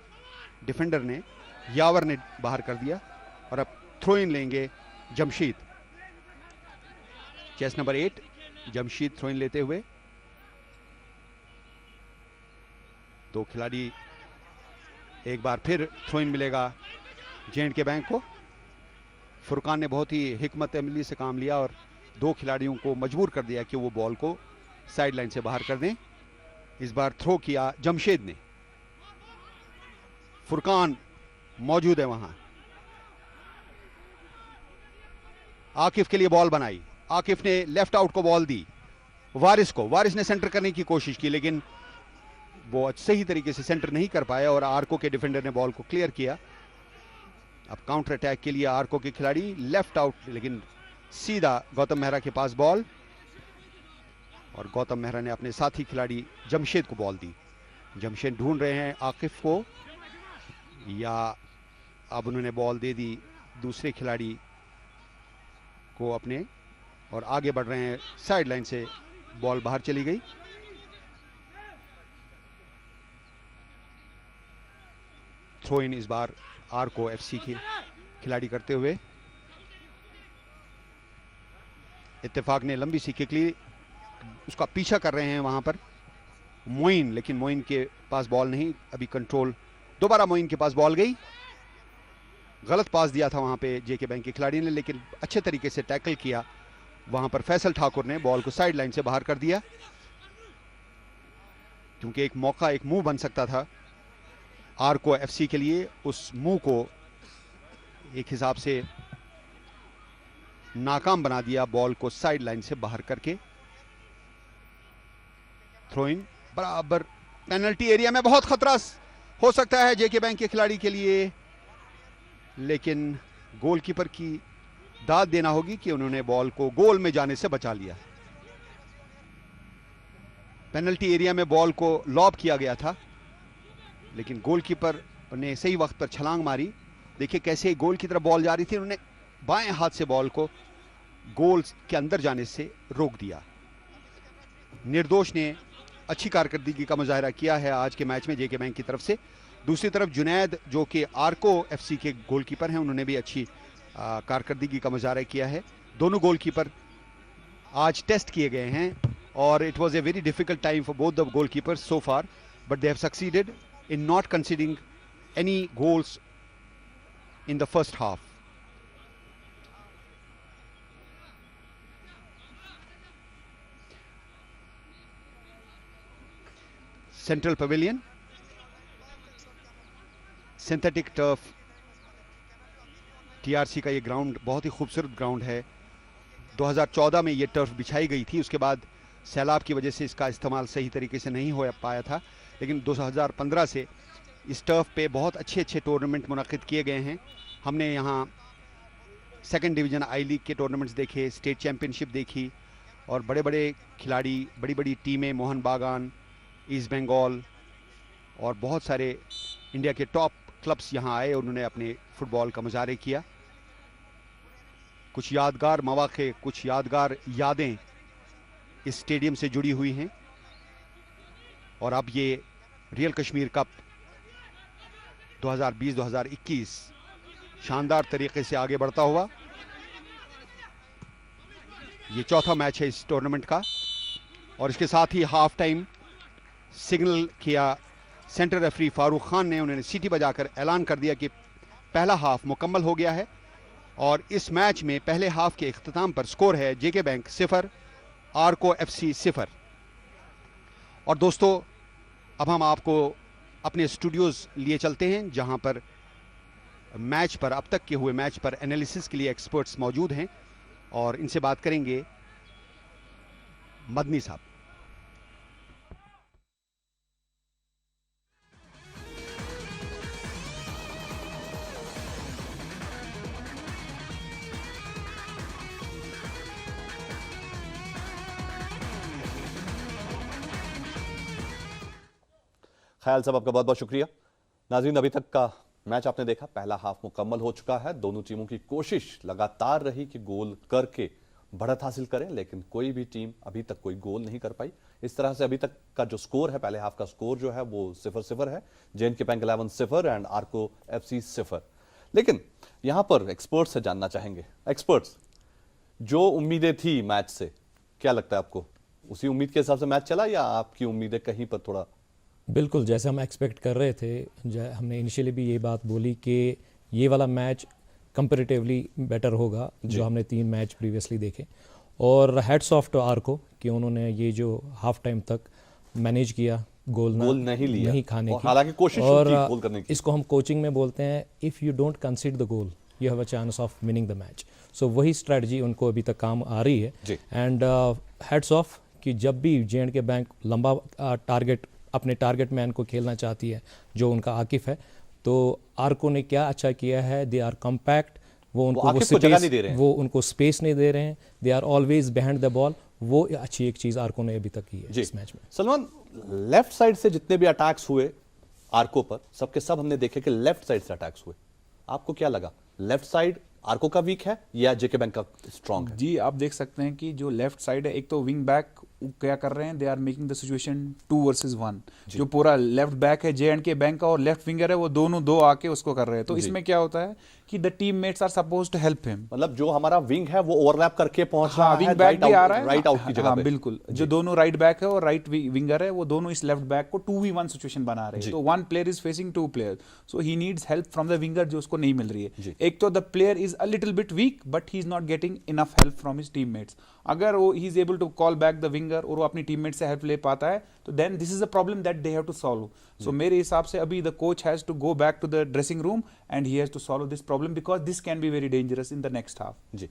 डिफेंडर ने, यावर ने बाहर कर दिया। और अब थ्रो इन लेंगे Jamshid, chest number 8 Jamshid throw in लेते हुए। दो खिलाड़ी, एक बार फिर थ्रो इन मिलेगा जे&के बैंक को। फुरकान ने बहुत ही हिकमत अमली से काम लिया और दो खिलाड़ियों को मजबूर कर दिया कि वो बॉल को साइड लाइन से बाहर कर दें। इस बार थ्रो किया जमशेद ने, फुरकान मौजूद है वहां, आकिफ के लिए बॉल बनाई, आकिफ ने लेफ्ट आउट को बॉल दी वारिस को, वारिस ने सेंटर करने की कोशिश की लेकिन वो सही तरीके से सेंटर नहीं कर पाया और आर्को के डिफेंडर ने बॉल को क्लियर किया। अब काउंटर अटैक के लिए आर्को के खिलाड़ी लेफ्ट आउट, लेकिन सीधा गौतम मेहरा के पास बॉल और गौतम मेहरा ने अपने साथी खिलाड़ी जमशेद को बॉल दी। जमशेद ढूंढ रहे हैं आकिफ को, या अब उन्होंने बॉल दे दी दूसरे खिलाड़ी को अपने, और आगे बढ़ रहे हैं साइड लाइन से, बॉल बाहर चली गई। थ्रो इन इस बार आर्को एफसी के खिलाड़ी करते हुए। इत्तेफाक ने लंबी सी किक ली, उसका पीछा कर रहे हैं वहां पर मोइन, लेकिन मोइन के पास बॉल नहीं, अभी कंट्रोल, दोबारा मोइन के पास बॉल गई, गलत पास दिया था वहां पे जे&के बैंक के खिलाड़ी ने, लेकिन अच्छे तरीके से टैकल किया वहां पर फैसल ठाकुर ने, बॉल को साइड लाइन से बाहर कर दिया, क्योंकि एक मौका, एक मुंह बन सकता था आर्को एफसी के लिए। उस मुंह को एक हिसाब से नाकाम बना दिया, बॉल को साइड लाइन से बाहर करके। थ्रो इन बराबर पेनल्टी एरिया में, बहुत खतरा हो सकता है जे&के बैंक के खिलाड़ी के लिए, लेकिन गोलकीपर की दाद देना होगी कि उन्होंने बॉल को गोल में जाने से बचा लिया। पेनल्टी एरिया में बॉल को लॉब किया गया था, लेकिन गोलकीपर ने सही वक्त पर छलांग मारी, देखिए कैसे गोल की तरफ बॉल जा रही थी, उन्होंने बाएं हाथ से बॉल को गोल के अंदर जाने से रोक दिया। निर्दोष ने अच्छी कारकर्दगी का मुजाहरा किया है आज के मैच में जे&के बैंक की तरफ से। दूसरी तरफ जुनैद जो कि आर्को एफसी के गोलकीपर हैं, उन्होंने भी अच्छी कारकर्दगी का मुजाहरा किया है। दोनों गोलकीपर आज टेस्ट किए गए हैं और it was a very difficult time for both the goalkeepers so far, but they have succeeded in not conceding any goals in the first half. Central Pavilion, synthetic turf, TRC का ये ground बहुत ही खूबसूरत ground है। 2014 में ये turf बिछाई गई थी, उसके बाद सैलाब की वजह से इसका इस्तेमाल सही तरीके से नहीं हो पाया था, लेकिन 2015 से इस टर्फ पे बहुत अच्छे अच्छे टूर्नामेंट मुनक़िद किए गए हैं। हमने यहाँ सेकंड डिवीज़न आई लीग के टूर्नामेंट्स देखे, स्टेट चैम्पियनशिप देखी, और बड़े बड़े खिलाड़ी, बड़ी बड़ी टीमें, मोहन बागान, ईस्ट बंगाल और बहुत सारे इंडिया के टॉप क्लब्स यहाँ आए, उन्होंने अपने फुटबॉल का मुजाहरा किया। कुछ यादगार मौक़े, कुछ यादगार यादें इस स्टेडियम से जुड़ी हुई हैं। और अब ये रियल कश्मीर कप 2020-2021 शानदार तरीके से आगे बढ़ता हुआ, ये चौथा मैच है इस टूर्नामेंट का, और इसके साथ ही हाफ टाइम सिग्नल किया सेंटर रेफरी फारूक खान ने, उन्होंने सीटी बजाकर ऐलान कर दिया कि पहला हाफ मुकम्मल हो गया है। और इस मैच में पहले हाफ के इख्तिताम पर स्कोर है जे&के बैंक 0, आर्को एफसी 0। और दोस्तों अब हम आपको अपने स्टूडियोज लिए चलते हैं जहां पर मैच पर, अब तक के हुए मैच पर एनालिसिस के लिए एक्सपर्ट्स मौजूद हैं और इनसे बात करेंगे मदनी साहब। ख्याल साहब आपका बहुत बहुत शुक्रिया। नाज़रीन, अभी तक का मैच आपने देखा, पहला हाफ मुकम्मल हो चुका है। दोनों टीमों की कोशिश लगातार रही कि गोल करके बढ़त हासिल करें, लेकिन कोई भी टीम अभी तक कोई गोल नहीं कर पाई। इस तरह से अभी तक का जो स्कोर है, पहले हाफ का स्कोर जो है वो 0-0 है। J&K bank 11 0 and आर्को FC 0। लेकिन यहां पर एक्सपर्ट्स से जानना चाहेंगे, एक्सपर्ट्स जो उम्मीदें थी मैच से, क्या लगता है आपको उसी उम्मीद के हिसाब से मैच चला या आपकी उम्मीदें कहीं पर थोड़ा? बिल्कुल जैसे हम एक्सपेक्ट कर रहे थे, हमने इनिशियली भी ये बात बोली कि ये वाला मैच कंपैरेटिवली बेटर होगा जो हमने 3 मैच प्रीवियसली देखे। और हेड्स ऑफ टू आर्को कि उन्होंने ये जो हाफ टाइम तक मैनेज किया गोल नहीं खाने की, हालांकि कोशिश और गोल करने की। इसको हम कोचिंग में बोलते हैं if you don't concede the goal you have a chance of winning the match. So वही स्ट्रेटजी उनको अभी तक काम आ रही है। एंड हेड्स ऑफ कि जब भी J&K बैंक लंबा टारगेट अपने टारगेट मैन को खेलना चाहती है जो उनका आकिफ है, तो आर्को ने क्या अच्छा किया है, दे आर कॉम्पैक्ट, वो उनको स्पेस नहीं दे रहे हैं, they are always behind the ball. वो अच्छी एक चीज आर्को ने अभी तक की है इस मैच में। सलमान, लेफ्ट साइड से जितने भी अटैक्स हुए आर्को पर, सबके सब हमने देखे कि लेफ्ट साइड से अटैक्स हुए। आपको क्या लगा, लेफ्ट साइड आर्को का वीक है या JK बैंक का स्ट्रांग है? जी, आप देख सकते हैं कि जो लेफ्ट साइड है, एक तो विंग बैक क्या कर रहे हैं, they are making the situation 2 versus 1। जो पूरा लेफ्ट बैक है J&K बैंक का और लेफ्ट विंगर है, वो दोनों दो आके उसको कर रहे हैं। तो इसमें क्या होता है कि the teammates are supposed to help him. मतलब जो हमारा विंग है वो ओवरलैप करके पहुंच रहा है, विंग बैक भी आ रहा है राइट आउट की जगह पे। बिल्कुल, जो दोनों राइट बैक है और राइट विंगर है, वो दोनों इस लेफ्ट बैक को 2v1 सिचुएशन बना रहे हैं। तो 1 player is facing 2 players, so he needs help from the winger जो उसको नहीं मिल रही है। एक तो the player is a little bit weak but he is not getting enough help from his teammates. अगर वो he is able to call back the winger और वो अपनी टीममेट से हेल्प ले पाता है, तो then this is a problem that they have to solve. So मेरे हिसाब से अभी the coach has to go back to the dressing room and he has to solve this problem because this can be very dangerous in the next half. जी,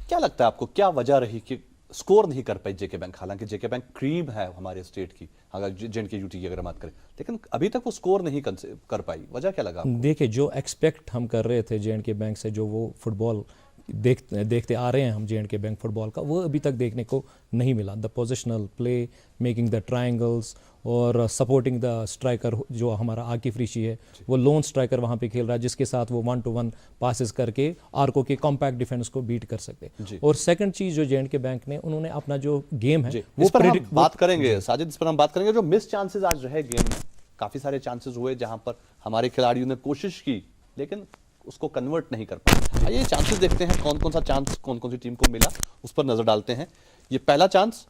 क्या लगता है आपको, क्या वजह रही कि स्कोर नहीं कर पाई JK बैंक? हालांकि JK बैंक क्रीम है हमारे स्टेट की, अगर J&K UT की अगर बात करें, लेकिन अभी तक वो स्कोर नहीं कर पाई। वजह क्या लगा आपको? देखिए, जो एक्सपेक्ट हम कर रहे थे J&K बैंक से, जो वो फुटबॉल देखते आ रहे हैं हम J&K बैंक फुटबॉल का, वो अभी तक देखने को नहीं मिला। The positional play, making the triangles और सपोर्टिंग द स्ट्राइकर जो हमारा आकिफ ऋषि है, वो लोन स्ट्राइकर वहाँ पे खेल रहा है जिसके साथ वो 1-to-1 पासेस करके आर्को के कॉम्पैक्ट डिफेंस को बीट कर सकते। और सेकंड चीज जो J&K बैंक ने, उन्होंने अपना जो गेम है इस पर हम बात करेंगे साजिद, इस पर हम बात करेंगे। जो मिस चांसेस आज रहे गेम में, काफी सारे चांसेस हुए जहां पर हमारे खिलाड़ियों ने कोशिश की लेकिन उसको कन्वर्ट नहीं कर पाए। आइए चांसेस देखते हैं, कौन कौन सा चांस कौन कौन सी टीम को मिला, उस पर नजर डालते हैं। ये पहला चांस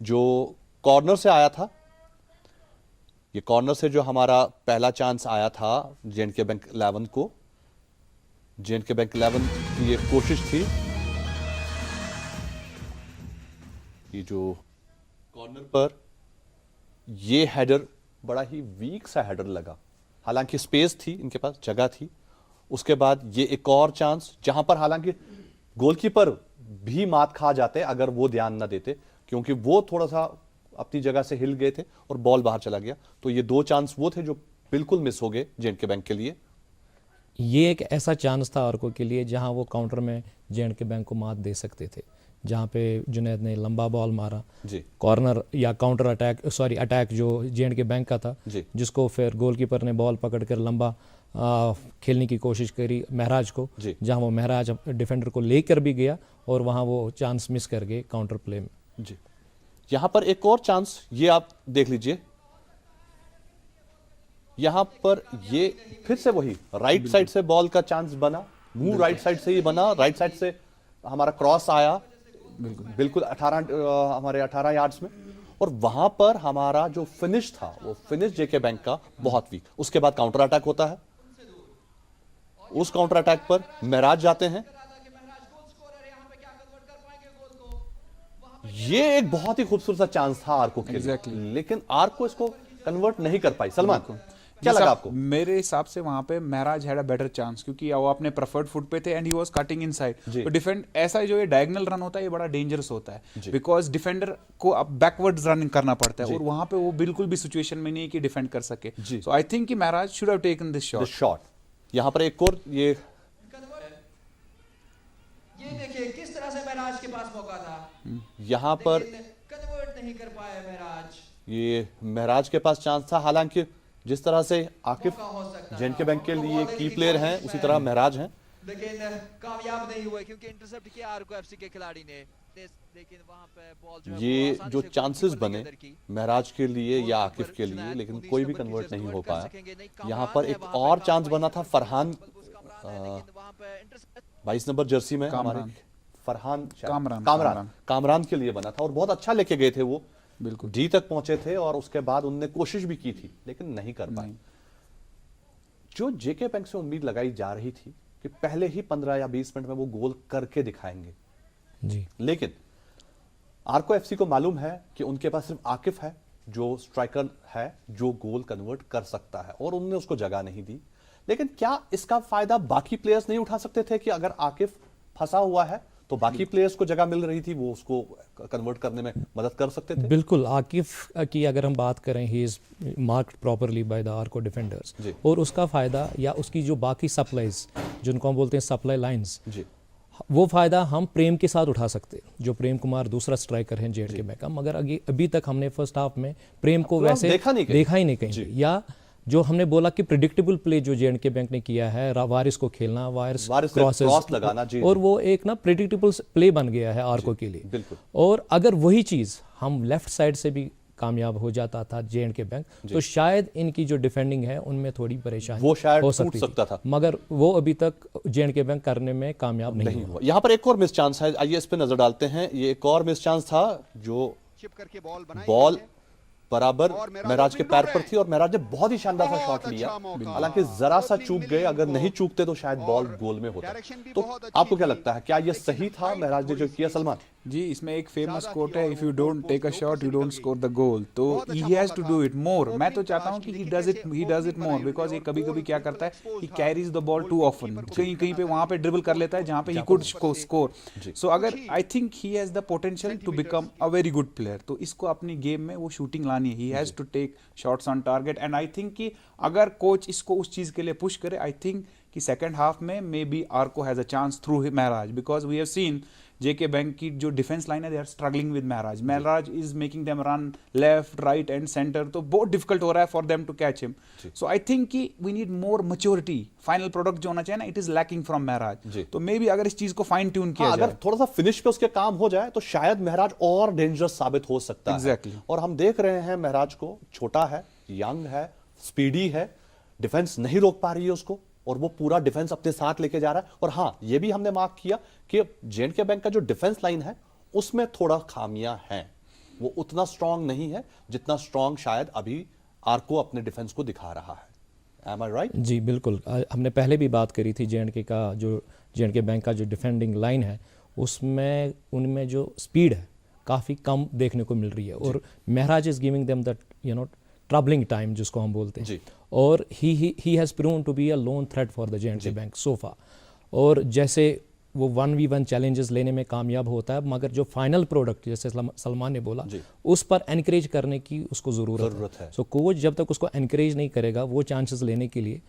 जो कॉर्नर से आया था, ये कॉर्नर से जो हमारा पहला चांस आया था J&K बैंक 11 को, J&K बैंक 11 की ये कोशिश थी, ये जो कॉर्नर पर ये हेडर बड़ा ही वीक सा हेडर लगा, हालांकि स्पेस थी, इनके पास जगह थी। उसके बाद ये एक और चांस जहां पर हालांकि गोलकीपर भी मात खा जाते अगर वो ध्यान ना देते, क्योंकि वो थोड़ा सा अपनी जगह से हिल गए थे और बॉल बाहर चला गया। तो ये 2 चांस वो थे जो बिल्कुल मिस हो गए J&K बैंक के लिए। ये एक ऐसा चांस था आर्को के लिए जहां वो काउंटर में J&K बैंक को मात दे सकते थे, जहां पे जुनैद ने लंबा बॉल मारा, कॉर्नर या काउंटर अटैक जो J&K बैंक का था, जिसको फिर गोलकीपर ने बॉल पकड़कर लंबा खेलने की कोशिश करी महराज को, जहां वो महराज डिफेंडर को लेकर भी गया और वहां वो चांस मिस कर गए काउंटर प्ले में। जी, यहां पर एक और चांस, ये आप देख लीजिए, यहां पर ये फिर से वही राइट साइड से बॉल का चांस बना, मूव राइट साइड से ही बना, राइट साइड से हमारा क्रॉस आया बिल्कुल 18 यार्ड्स में, और वहां पर हमारा जो फिनिश था वो फिनिश JK बैंक का बहुत वीक। उसके बाद काउंटर अटैक होता है, उस काउंटर अटैक पर महराज जाते हैं, ये एक बहुत ही खूबसूरत सा चांस था आर्को के लिए। Exactly. लेकिन आर्को इसको कन्वर्ट नहीं कर पाई। सलमान क्या जैसा लगा आपको? मेरे हिसाब से वहां पे Maharaj had a better chance, क्योंकि वो अपने प्रेफर्ड फुट पे थे and he was cutting inside. जी। तो डिफेंड ऐसा जो ये डायगोनल रन होता है ये बड़ा डेंजरस होता है, बिकॉज डिफेंडर को अब बैकवर्ड्स रनिंग करना पड़ता है और वहां पे वो बिल्कुल भी सिचुएशन में नहीं है कि डिफेंड कर सके। सो आई थिंक कि Maharaj should have taken this shot. Shot यहां पर एक और ये देखिए किस तरह से महराज के पास मौका था, यहां पर कन्वर्ट नहीं कर पाए महराज। ये महराज के पास चांस था, हालांकि जिस तरह से आकिफ जेएनके बैंक के लिए की प्लेयर हैं उसी तरह महराज हैं, लेकिन कामयाब नहीं हुए क्योंकि इंटरसेप्ट किया आरको एफसी के खिलाड़ी ने। लेकिन वहां पे बॉल जो है ये वो आसानी जो से चांसेस गोलकीपर के बने अंदर की। महराज के लिए या आकिफ के लिए, लेकिन कोई भी कन्वर्ट नहीं हो पाया। यहाँ पर एक और चांस बना था फरहान 22 नंबर जर्सी में हमारे फरहान कामरान के लिए बना था और बहुत अच्छा लेके गए थे वो, बिल्कुल डी तक पहुंचे थे और उसके बाद उनने कोशिश भी की थी लेकिन नहीं कर पाए। जो जेके बैंक से उम्मीद लगाई जा रही थी कि पहले ही 15 या 20 मिनट में वो गोल करके दिखाएंगे जी, लेकिन आर्को एफसी को मालूम है कि उनके पास सिर्फ आकिफ है जो स्ट्राइकर है जो गोल कन्वर्ट कर सकता है और उन्होंने उसको जगह नहीं दी। लेकिन क्या इसका फायदा बाकी प्लेयर्स नहीं उठा सकते थे कि अगर आकिफ फंसा हुआ है तो बाकी प्लेयर्स को जगह मिल रही थी, वो उसको कन्वर्ट करने में मदद कर सकते थे? बिल्कुल। आकिफ की अगर हम बात करें, he is marked properly by the Arco defenders और उसका फायदा या उसकी जो बाकी सप्लाईज जिनको हम बोलते हैं सप्लाई लाइंस, वो फायदा हम प्रेम के साथ उठा सकते, जो प्रेम कुमार दूसरा स्ट्राइकर है जेएनके बैंक का, मगर अभी तक हमने फर्स्ट हाफ में प्रेम को वैसे देखा ही नहीं कहीं। या जो हमने बोला कि प्रिडिक्टेबल प्ले जो जेएनके बैंक ने किया है, वारिस को खेलना, वारिस क्रॉस लगाना, और वो एक ना प्रिडिक्टेबल प्ले बन गया है आर्को के लिए। और अगर वही चीज हम लेफ्ट साइड से भी कामयाब हो जाता था जेएनके बैंक, तो शायद इनकी जो डिफेंडिंग है उनमें थोड़ी परेशानी वो शायद हो सकता था, मगर वो अभी तक जेएनके बैंक करने में कामयाब नहीं हुआ। यहाँ पर एक और मिस चांस है, आइए इस पे नजर डालते हैं। ये एक और मिस चांस था जो बॉल बराबर महराज के पैर पर थी और महराज ने बहुत ही शानदार सा शॉट लिया, हालांकि जरा सा चूक गए, अगर नहीं चूकते तो शायद बॉल गोल में होता। तो आपको क्या लगता है, क्या ये सही था महराज ने जो किया? सलमान जी, इसमें एक फेमस कोट है, if you don't take a shot you don't score the goal. तो he has to do it more. मैं तो चाहता हूं कि he does it more, because ये कभी-कभी क्या करता है, he carries the ball too often, कहीं पे वहां पे ड्रिबल कर लेता है जहां पे ही कुड स्कोर। सो अगर I think he has the potential to become a very good player, तो इसको अपनी गेम में वो शूटिंग लानी है, he has to take shots on target. And I think कि अगर कोच इसको उस चीज के लिए पुश करे, आई थिंक कि सेकंड हाफ में may be Arco has a chance through Maharaj, because we have seen JK bank की जो डिफेंस लाइन है, they are struggling with Maharaj. Maharaj is making them run left right and centre, तो बहुत difficult हो रहा है for them to catch him. So I think कि we need more maturity, final product जो होना चाहिए ना, इट इज लैकिंग फ्रॉम महराज। तो मे बी अगर इस चीज को फाइन ट्यून किया जाए, अगर थोड़ा सा फिनिश पे उसके काम हो जाए तो शायद महराज और डेंजरस साबित हो सकता है। और हम देख रहे हैं महराज को, छोटा है, यंग है, स्पीडी है, डिफेंस नहीं रोक पा रही है उसको और वो पूरा डिफेंस अपने साथ लेके जा रहा है। और हाँ, ये भी हमने मार्क किया कि जेएनके बैंक का जो डिफेंस लाइन है उसमें थोड़ा खामियां हैं, वो उतना स्ट्रांग नहीं है जितना स्ट्रांग शायद अभी आर्को अपने डिफेंस को दिखा रहा है। Am I right? जी बिल्कुल। हमने पहले भी बात करी थी जेएनके बैंक का जो डिफेंडिंग लाइन है उसमें उनमें जो स्पीड है काफ़ी कम देखने को मिल रही है और Maharaj is giving them that troubling time जिसको हम बोलते हैं। और he has proven to be a lone threat for the JNK bank so far. और जैसे वो 1v1 चैलेंजेस लेने में कामयाब होता है, मगर जो फाइनल प्रोडक्ट जैसे सलमान ने बोला उस पर एनकरेज करने की उसको ज़रूरत है। सो कोच जब तक उसको एनकरेज नहीं करेगा वो चांसेस लेने के लिए,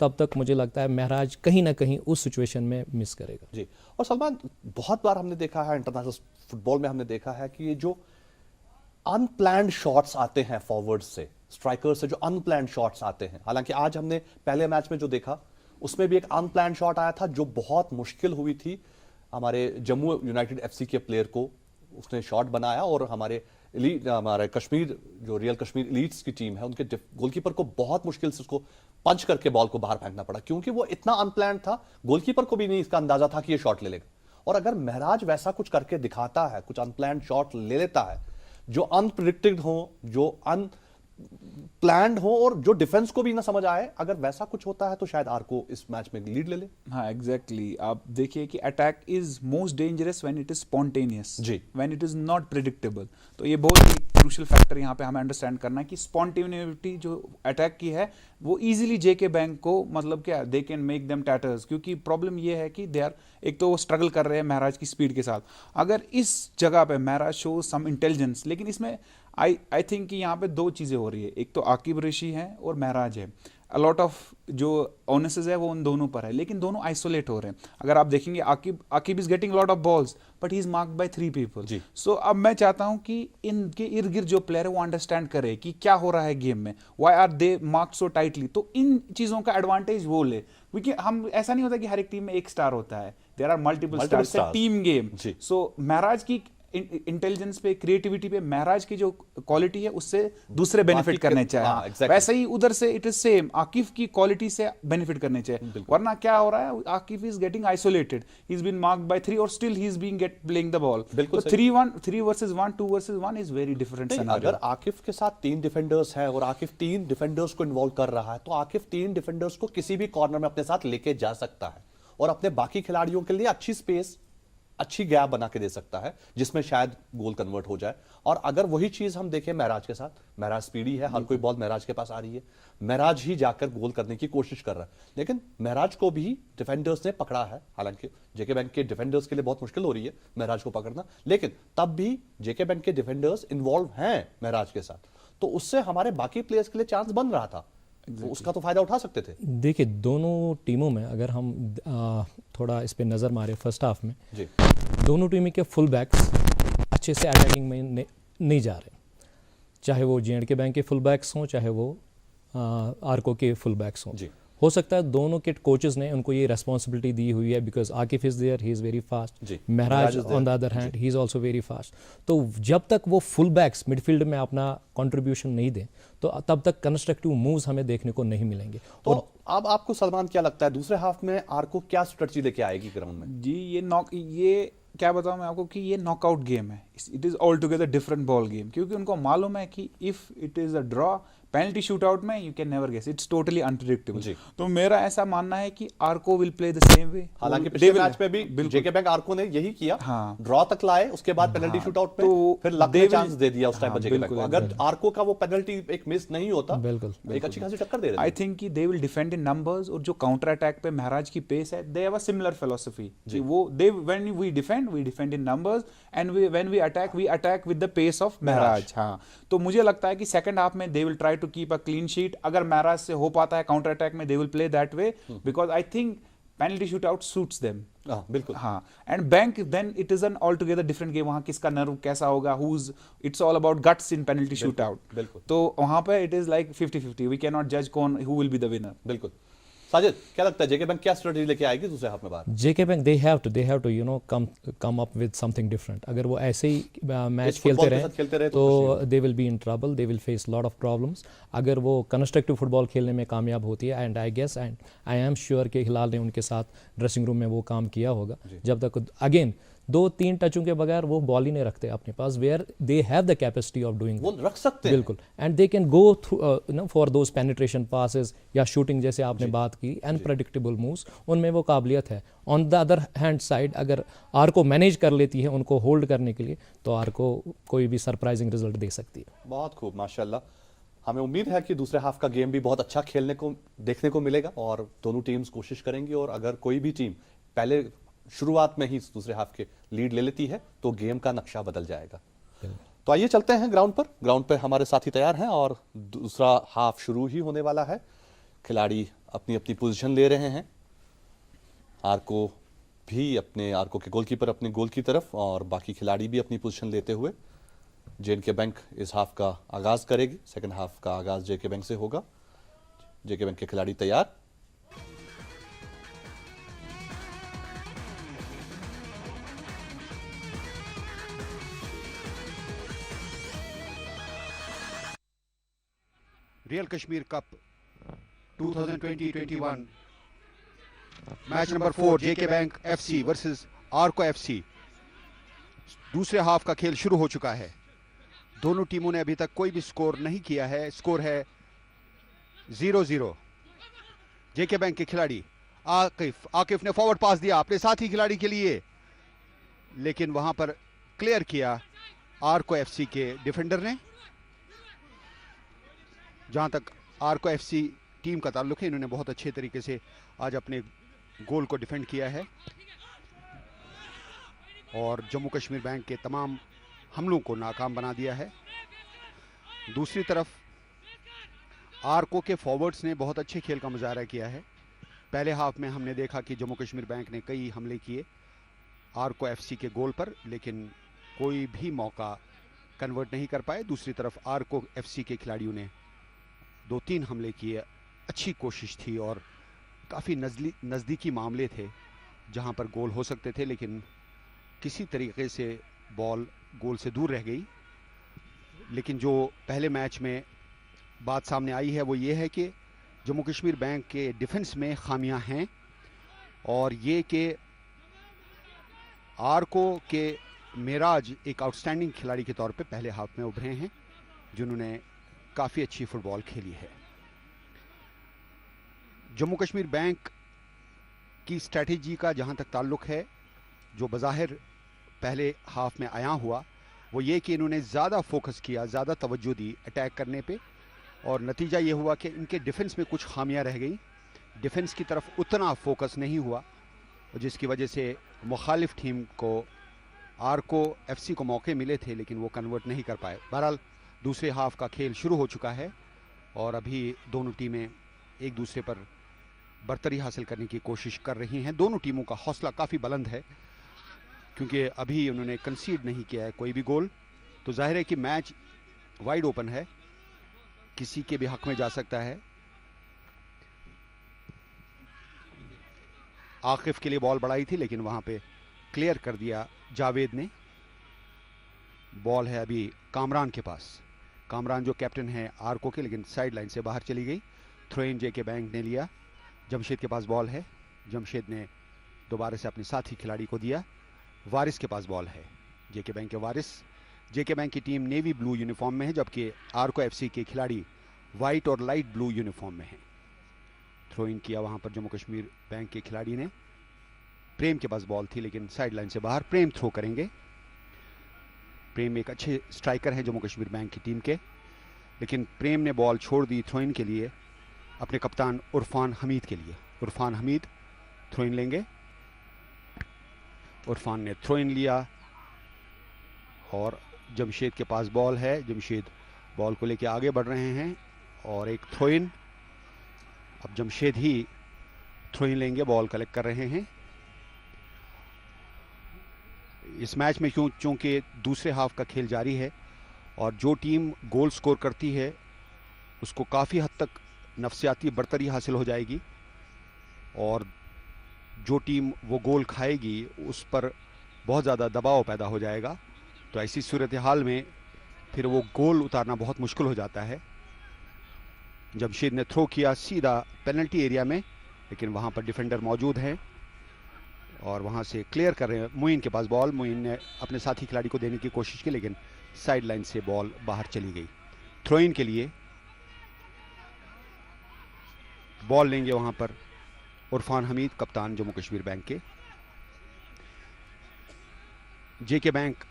तब तक मुझे लगता है महराज कहीं ना कहीं उस सिचुएशन में मिस करेगा। जी। और सलमान, बहुत बार हमने देखा है इंटरनेशनल फुटबॉल में, हमने देखा है कि ये जो अनप्लैन्ड शॉट्स आते हैं फॉरवर्ड से, स्ट्राइकर से जो अनप्लैन्ड शॉट्स आते हैं, हालांकि आज हमने पहले मैच में जो देखा उसमें भी एक अनप्लैन्ड शॉट आया था जो बहुत मुश्किल हुई थी हमारे जम्मू यूनाइटेड एफसी के प्लेयर को, उसने शॉट बनाया और हमारे कश्मीर जो रियल कश्मीर एलीट्स की टीम है उनके गोलकीपर को बहुत मुश्किल से उसको पंच करके बॉल को बाहर फेंकना पड़ा, क्योंकि वो इतना अनप्लैन्ड था, गोलकीपर को भी नहीं इसका अंदाजा था कि ये शॉट ले लेगा। और अगर महराज वैसा कुछ करके दिखाता है, कुछ अनप्लैन्ड शॉट ले लेता है जो अनप्रेडिक्टेड हो, जो प्लान्ड हो और जो डिफेंस को भी ना समझ आए, अगर वैसा कुछ होता है तो शायद आरको इस मैच में लीड ले ले। हाँ एग्जैक्टली आप देखिए कि attack is most dangerous when it is spontaneous, जी, when it is not predictable. तो ये बहुत ही क्रूशियल फैक्टर यहाँ पे हमें अंडरस्टैंड करना है कि स्पॉन्टेनिटी जो अटैक की है वो इजीली जेके बैंक को मतलब क्या दे कैन मेक देम टैटर्स, क्योंकि प्रॉब्लम ये है कि दे आर एक तो वो स्ट्रगल कर रहे हैं महराज की स्पीड के साथ। अगर इस जगह पे महराज शो सम इंटेलिजेंस, लेकिन इसमें आई थिंक कि यहाँ पे दो चीज़ें हो रही है, एक तो आकिब ऋषि है और महराज है। अलॉट ऑफ जो ऑनेसेस है वो उन दोनों पर है, लेकिन दोनों आइसोलेट हो रहे हैं। अगर आप देखेंगे Aqib is getting lot of balls but he is marked by 3 people. So अब मैं चाहता हूं कि इनके इर्द गिर्द जो प्लेयर है वो अंडरस्टैंड करे कि क्या हो रहा है गेम में, why are they marked so tightly. तो इन चीजों का एडवांटेज वो ले, क्योंकि हम ऐसा नहीं होता कि हर एक टीम में एक स्टार होता है, there are multiple stars, team game. So Maharaj की इंटेलिजेंस पे, क्रिएटिविटी पे, महराज की जो क्वालिटी है उससे दूसरे बेनिफिट करने चाहिए। वैसे ही उधर से इट इज सेम, आकिफ की क्वालिटी से बेनिफिट करने चाहिए। वरना क्या हो रहा है, Akif is getting isolated, he is been marked by 3 और still he is being get playing the ball. तो 3 versus 1, 2 versus 1 is very different scenario. अगर आकिफ के साथ 3 डिफेंडर्स हैं और आकिफ 3 डिफेंडर्स को इन्वॉल्व कर रहा है, तो आकिफ 3 डिफेंडर्स को किसी भी कॉर्नर में अपने साथ लेके जा सकता है और अपने बाकी खिलाड़ियों के लिए अच्छी स्पेस, अच्छी गैप बना के दे सकता है जिसमें शायद गोल कन्वर्ट हो जाए। और अगर वही चीज हम देखें महराज के साथ, महराज स्पीडी है, हर कोई बॉल महराज के पास आ रही है, महराज ही जाकर गोल करने की कोशिश कर रहा है, लेकिन महराज को भी डिफेंडर्स ने पकड़ा है। हालांकि जेके बैंक के डिफेंडर्स के लिए बहुत मुश्किल हो रही है महराज को पकड़ना, लेकिन तब भी जेके बैंक के डिफेंडर्स इन्वॉल्व हैं महराज के साथ, तो उससे हमारे बाकी प्लेयर्स के लिए चांस बन रहा था। तो उसका तो फायदा उठा सकते थे। देखिए दोनों टीमों में अगर हम थोड़ा इस पे नज़र मारे फर्स्ट हाफ में जी, दोनों टीमों के फुल बैक्स अच्छे से अटैकिंग में नहीं जा रहे, चाहे वो जे&के बैंक के फुल बैक्स हों, चाहे वो आरको के फुल बैक्स हों। हो सकता है दोनों के कोचेस ने उनको ये रेस्पॉन्सिबिलिटी दी हुई है, because Akif is there, he is very fast, Mehraj on the other hand he is also very fast. तो जब तक वो फुल बैक्स मिडफील्ड में अपना कंट्रीब्यूशन नहीं दें तो तब तक कंस्ट्रक्टिव मूव्स हमें देखने को नहीं मिलेंगे। तो और अब आपको सलमान क्या लगता है दूसरे हाफ में आरको क्या स्ट्रेटजी लेके आएगी ग्राउंड में? जी ये क्या बताऊं मैं आपको कि ये नॉकआउट गेम है, it is all together different ball game, क्योंकि उनको मालूम है कि if it is a draw, penalty shootout में you can never guess, it's totally unpredictable. तो मेरा ऐसा मानना है कि Arco will play the same way. हालांकि पिछले मैच में भी जेके बैंक आरको ने यही किया, हाँ, ड्रॉ तक लाए, उसके बाद पेनल्टी शूटआउट में तो फिर लक ने चांस दे दिया उस टाइम पर जेके बैंक को। अगर आरको का वो पेनल्टी एक मिस नहीं होता, बिल्कुल एक अच्छी खासी टक्कर दे रहे थे। आई थिंक कि they will defend in numbers, और जो काउंटर अटैक पे महराज की पेस है, they have a similar philosophy. वो they when we defend in numbers and when we attack with the pace of Maharaj. हाँ, तो मुझे लगता है कि सेकंड हाफ में they will try to keep a clean sheet. अगर महराज से हो पाता है काउंटर अटैक में, they will play that way, because I think penalty shootout suits them. बिल्कुल, हाँ, and bank then it is an all together different game. वहां किसका नर्व कैसा होगा, it's all about guts in penalty shootout. बिल्कुल, तो वहां पे it is like 50-50, we can not जज कौन who will be the winner. बिल्कुल। साजिद क्या लगता है जेके बैंक क्या स्ट्रेटजी लेके आएगी दूसरे हाफ में? बाहर JK bank they have to you know come up with something different. अगर वो ऐसे ही मैच खेलते रहे तो they will be in trouble, they will face lot of problems. अगर वो कंस्ट्रक्टिव फुटबॉल खेलने में कामयाब होती है, एंड आई एम श्योर कि हिलाल ने उनके साथ ड्रेसिंग रूम में वो काम किया होगा, जब तक अगेन 2-3 टचों के बगैर वो बॉल ही नहीं रखते अपने पास, where they have the capacity of doing, वो रख सकते हैं बिल्कुल, and they can go through for those penetration passes या शूटिंग जैसे आपने बात की, अनप्रेडिक्टेबल मूव्स, उनमें वो काबिलियत है। On the other hand side अगर आरको मैनेज कर लेती है उनको होल्ड करने के लिए, तो आरको कोई भी सरप्राइजिंग रिजल्ट दे सकती है। बहुत खूब, माशाल्लाह। हमें उम्मीद है कि दूसरे हाफ का गेम भी बहुत अच्छा खेलने को देखने को मिलेगा और दोनों टीम्स कोशिश करेंगी, और अगर कोई भी टीम पहले शुरुआत में ही दूसरे हाफ के लीड ले लेती है तो गेम का नक्शा बदल जाएगा। तो आइए चलते हैं ग्राउंड पर। ग्राउंड पर हमारे साथी तैयार हैं और दूसरा हाफ शुरू ही होने वाला है। खिलाड़ी अपनी अपनी पोजीशन ले रहे हैं, आरको के गोलकीपर अपने गोल की तरफ और बाकी खिलाड़ी भी अपनी पोजीशन लेते हुए जे&के बैंक इस हाफ का आगाज करेगी। सेकंड हाफ का आगाज जेके बैंक से होगा। जेके बैंक के खिलाड़ी तैयार। Real Kashmir cup 2020-21 match number 4 जेके बैंक एफसी वर्सेस आरको एफसी। दूसरे हाफ का खेल शुरू हो चुका है। दोनों टीमों ने अभी तक कोई भी स्कोर नहीं किया है। स्कोर है 0-0। जेके बैंक के खिलाड़ी आकिफ ने फॉरवर्ड पास दिया अपने साथी खिलाड़ी के लिए, लेकिन वहां पर क्लियर किया आरको एफसी के डिफेंडर ने। जहां तक आरको एफसी टीम का ताल्लुक है, इन्होंने बहुत अच्छे तरीके से आज अपने गोल को डिफेंड किया है और जम्मू कश्मीर बैंक के तमाम हमलों को नाकाम बना दिया है। दूसरी तरफ आरको के फॉरवर्ड्स ने बहुत अच्छे खेल का मुजाहरा किया है। पहले हाफ में हमने देखा कि जम्मू कश्मीर बैंक ने कई हमले किए आरको एफसी के गोल पर, लेकिन कोई भी मौका कन्वर्ट नहीं कर पाए। दूसरी तरफ आरको एफसी के खिलाड़ियों ने 2-3 हमले किए, अच्छी कोशिश थी और काफ़ी नज़दीकी मामले थे जहां पर गोल हो सकते थे, लेकिन किसी तरीके से बॉल गोल से दूर रह गई। लेकिन जो पहले मैच में बात सामने आई है वो ये है कि जम्मू कश्मीर बैंक के डिफेंस में खामियां हैं और ये कि आरको के मेराज एक आउटस्टैंडिंग खिलाड़ी के तौर पे पहले हाफ में उभरे हैं, जिन्होंने काफ़ी अच्छी फुटबॉल खेली है। जम्मू कश्मीर बैंक की स्ट्रैटेजी का जहां तक ताल्लुक है, जो बज़ाहिर पहले हाफ में आया हुआ, वो ये कि इन्होंने ज़्यादा फोकस किया, ज़्यादा तवज्जो दी अटैक करने पे और नतीजा ये हुआ कि इनके डिफेंस में कुछ खामियां रह गई। डिफेंस की तरफ उतना फोकस नहीं हुआ, जिसकी वजह से मुखालिफ टीम को आरको एफसी को मौके मिले थे, लेकिन वो कन्वर्ट नहीं कर पाए। बहरहाल दूसरे हाफ का खेल शुरू हो चुका है और अभी दोनों टीमें एक दूसरे पर बर्तरी हासिल करने की कोशिश कर रही हैं। दोनों टीमों का हौसला काफ़ी बुलंद है क्योंकि अभी उन्होंने कंसीड नहीं किया है कोई भी गोल, तो जाहिर है कि मैच वाइड ओपन है, किसी के भी हक में जा सकता है। आकिफ के लिए बॉल बढ़ाई थी, लेकिन वहां पे क्लियर कर दिया जावेद ने। बॉल है अभी कामरान के पास, कामरान जो कैप्टन है आरको के, लेकिन साइड लाइन से बाहर चली गई। थ्रो इन जेके बैंक ने लिया। जमशेद के पास बॉल है, जमशेद ने दोबारा से अपने साथी खिलाड़ी को दिया। वारिस के पास बॉल है, जेके बैंक के वारिस। जेके बैंक की टीम नेवी ब्लू यूनिफॉर्म में है, जबकि आरको एफसी के खिलाड़ी वाइट और लाइट ब्लू यूनिफॉर्म में हैं। थ्रो इन किया वहां पर जम्मू कश्मीर बैंक के खिलाड़ी ने। प्रेम के पास बॉल थी, लेकिन साइड लाइन से बाहर। प्रेम थ्रो करेंगे। प्रेम एक अच्छे स्ट्राइकर है जम्मू कश्मीर बैंक की टीम के, लेकिन प्रेम ने बॉल छोड़ दी थ्रो इन के लिए अपने कप्तान उरफान हमीद के लिए। उरफान हमीद थ्रो इन लेंगे। उरफान ने थ्रो इन लिया और जमशेद के पास बॉल है। जमशेद बॉल को लेकर आगे बढ़ रहे हैं और एक थ्रो इन। अब जमशेद ही थ्रो इन लेंगे, बॉल कलेक्ट कर रहे हैं। इस मैच में चूंकि दूसरे हाफ का खेल जारी है और जो टीम गोल स्कोर करती है उसको काफ़ी हद तक नफसियाती बर्तरी हासिल हो जाएगी और जो टीम वो गोल खाएगी उस पर बहुत ज़्यादा दबाव पैदा हो जाएगा। तो ऐसी सूरत हाल में फिर वो गोल उतारना बहुत मुश्किल हो जाता है। जमशेद ने थ्रो किया सीधा पेनल्टी एरिया में, लेकिन वहाँ पर डिफेंडर मौजूद हैं और वहाँ से क्लियर कर रहे हैं। मुइन के पास बॉल, मुइन ने अपने साथी खिलाड़ी को देने की कोशिश की, लेकिन साइड लाइन से बॉल बाहर चली गई। थ्रो इन के लिए बॉल लेंगे वहाँ पर उरफान हमीद, कप्तान जम्मू कश्मीर बैंक के। जेके बैंक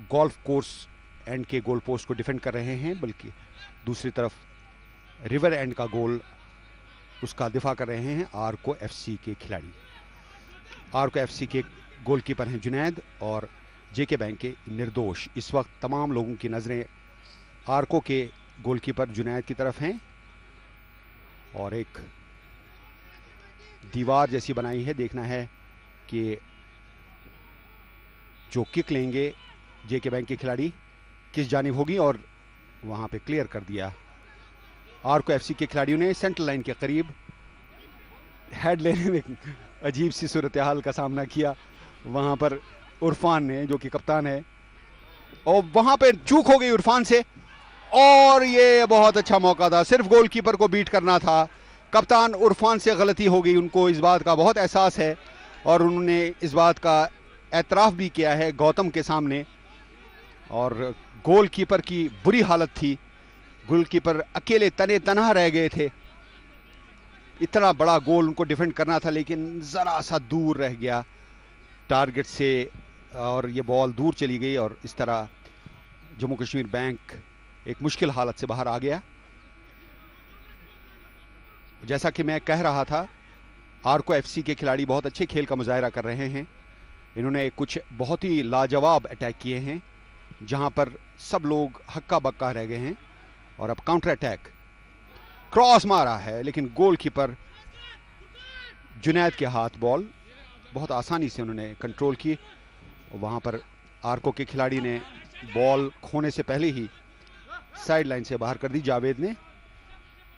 गोल्फ कोर्स एंड के गोल पोस्ट को डिफेंड कर रहे हैं, बल्कि दूसरी तरफ रिवर एंड का गोल उसका दिफा कर रहे हैं आरको एफसी के खिलाड़ी। आरको एफसी के गोलकीपर हैं जुनैद और जेके बैंक के निर्दोष। इस वक्त तमाम लोगों की नज़रें आरको के गोलकीपर जुनैद की तरफ हैं और एक दीवार जैसी बनाई है। देखना है कि जो किक लेंगे जेके बैंक के खिलाड़ी किस जानिब होगी, और वहां पे क्लियर कर दिया आरको एफसी के खिलाड़ियों ने। सेंट्रल लाइन के करीब हेड लेने में अजीब सी सूरत हाल का सामना किया वहां पर उरफान ने, जो कि कप्तान है, और वहां पे चूक हो गई उरफान से और ये बहुत अच्छा मौका था, सिर्फ गोलकीपर को बीट करना था। कप्तान उरफान से गलती हो गई, उनको इस बात का बहुत एहसास है और उन्होंने इस बात का एतराफ़ भी किया है गौतम के सामने। और गोलकीपर की बुरी हालत थी, गोलकीपर अकेले तने तनहा रह गए थे। इतना बड़ा गोल उनको डिफेंड करना था, लेकिन जरा सा दूर रह गया टारगेट से और ये बॉल दूर चली गई और इस तरह जम्मू कश्मीर बैंक एक मुश्किल हालत से बाहर आ गया। जैसा कि मैं कह रहा था, आरको एफसी के खिलाड़ी बहुत अच्छे खेल का मुजाहरा कर रहे हैं। इन्होंने कुछ बहुत ही लाजवाब अटैक किए हैं जहां पर सब लोग हक्का बक्का रह गए हैं। और अब काउंटर अटैक, क्रॉस मारा है लेकिन गोलकीपर जुनैद के हाथ बॉल बहुत आसानी से उन्होंने कंट्रोल की। वहां पर आरको के खिलाड़ी ने बॉल खोने से पहले ही साइड लाइन से बाहर कर दी जावेद ने।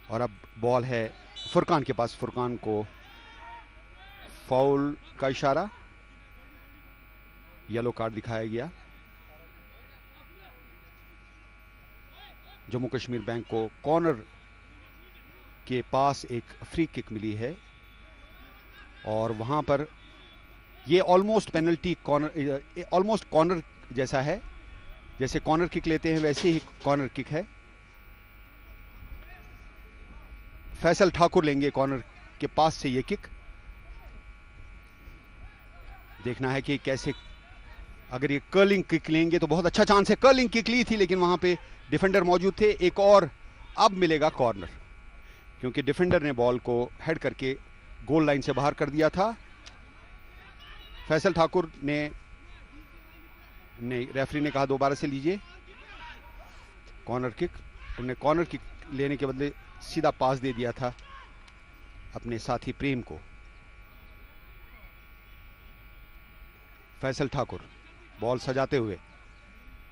और अब बॉल है फुरकान के पास। फुरकान को फाउल का इशारा, येलो कार्ड दिखाया गया। जम्मू कश्मीर बैंक को कॉर्नर के पास एक फ्री किक मिली है और वहां पर ये almost penalty corner, almost corner जैसा है। जैसे कॉर्नर किक लेते हैं वैसे ही कॉर्नर किक है। फैसल ठाकुर लेंगे कॉर्नर के पास से ये किक। देखना है कि कैसे, अगर ये कर्लिंग किक लेंगे तो बहुत अच्छा चांस है। कर्लिंग किक ली थी लेकिन वहां पे डिफेंडर मौजूद थे। एक और अब मिलेगा कॉर्नर क्योंकि डिफेंडर ने बॉल को हेड करके गोल लाइन से बाहर कर दिया था। फैसल ठाकुर ने रेफरी ने कहा दोबारा से लीजिए कॉर्नर किक। उन्होंने कॉर्नर किक लेने के बदले सीधा पास दे दिया था अपने साथी प्रेम को। फैसल ठाकुर बॉल सजाते हुए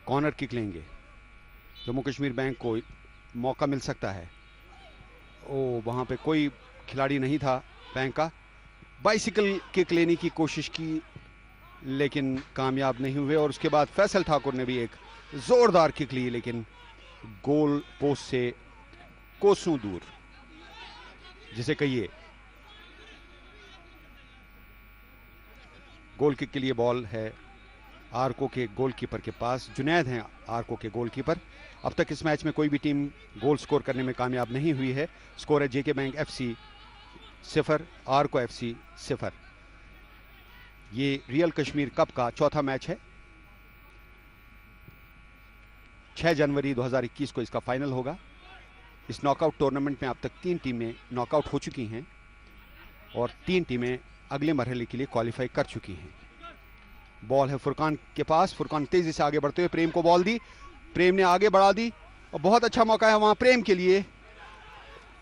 कॉर्नर किक लेंगे। जम्मू कश्मीर बैंक को मौका मिल सकता है। ओ, वहां पे कोई खिलाड़ी नहीं था बैंक का। बाइसिकल किक लेने की कोशिश की लेकिन कामयाब नहीं हुए और उसके बाद फैसल ठाकुर ने भी एक जोरदार किक ली लेकिन गोल पोस्ट से कोसों दूर, जिसे कहिए। गोल किक के लिए बॉल है आरको के गोलकीपर के पास। जुनैद हैं आरको के गोलकीपर। अब तक इस मैच में कोई भी टीम गोल स्कोर करने में कामयाब नहीं हुई है। स्कोर है जेके बैंक एफसी 0, आरको एफसी 0। ये रियल कश्मीर कप का चौथा मैच है। 6 जनवरी 2021 को इसका फाइनल होगा। इस नॉकआउट टूर्नामेंट में अब तक 3 टीमें नॉकआउट हो चुकी हैं और 3 टीमें अगले मरहले के लिए क्वालिफाई कर चुकी हैं। बॉल है फुरकान के पास। फुरकान तेजी से आगे बढ़ते हुए प्रेम को बॉल दी। प्रेम ने आगे बढ़ा दी और बहुत अच्छा मौका है वहां प्रेम के लिए,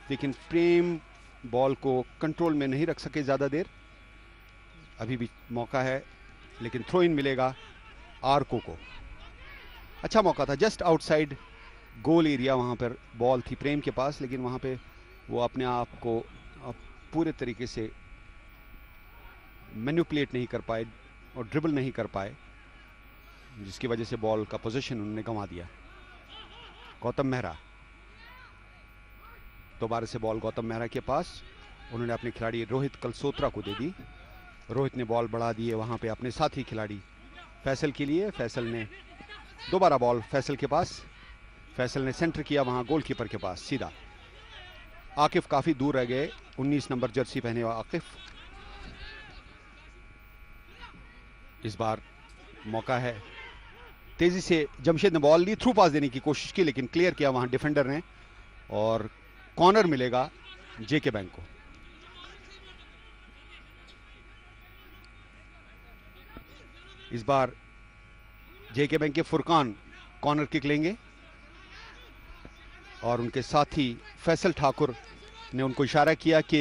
लेकिन प्रेम बॉल को कंट्रोल में नहीं रख सके ज्यादा देर। अभी भी मौका है लेकिन थ्रो इन मिलेगा आरको को। अच्छा मौका था, जस्ट आउटसाइड गोल एरिया वहां पर बॉल थी प्रेम के पास, लेकिन वहां पे वो अपने आप को पूरे तरीके से मैनिपुलेट नहीं कर पाए और ड्रिबल नहीं कर पाए, जिसकी वजह से बॉल का पोजीशन उन्होंने गंवा दिया। गौतम मेहरा, दोबारा से बॉल गौतम मेहरा के पास। उन्होंने अपने खिलाड़ी रोहित कलसोत्रा को दे दी। रोहित ने बॉल बढ़ा दी है वहां पे अपने साथी खिलाड़ी फैसल के लिए। फैसल ने दोबारा बॉल फैसल के पास। फैसल ने सेंटर किया वहां गोलकीपर के पास सीधा। आकिफ काफी दूर रह गए, 19 नंबर जर्सी पहने हुआ आकिफ। इस बार मौका है, तेजी से जमशेद ने बॉल ली, थ्रू पास देने की कोशिश की लेकिन क्लियर किया वहां डिफेंडर ने और कॉर्नर मिलेगा जेके बैंक को। इस बार जेके बैंक के फुरकान कॉर्नर किक लेंगे और उनके साथी फैसल ठाकुर ने उनको इशारा किया कि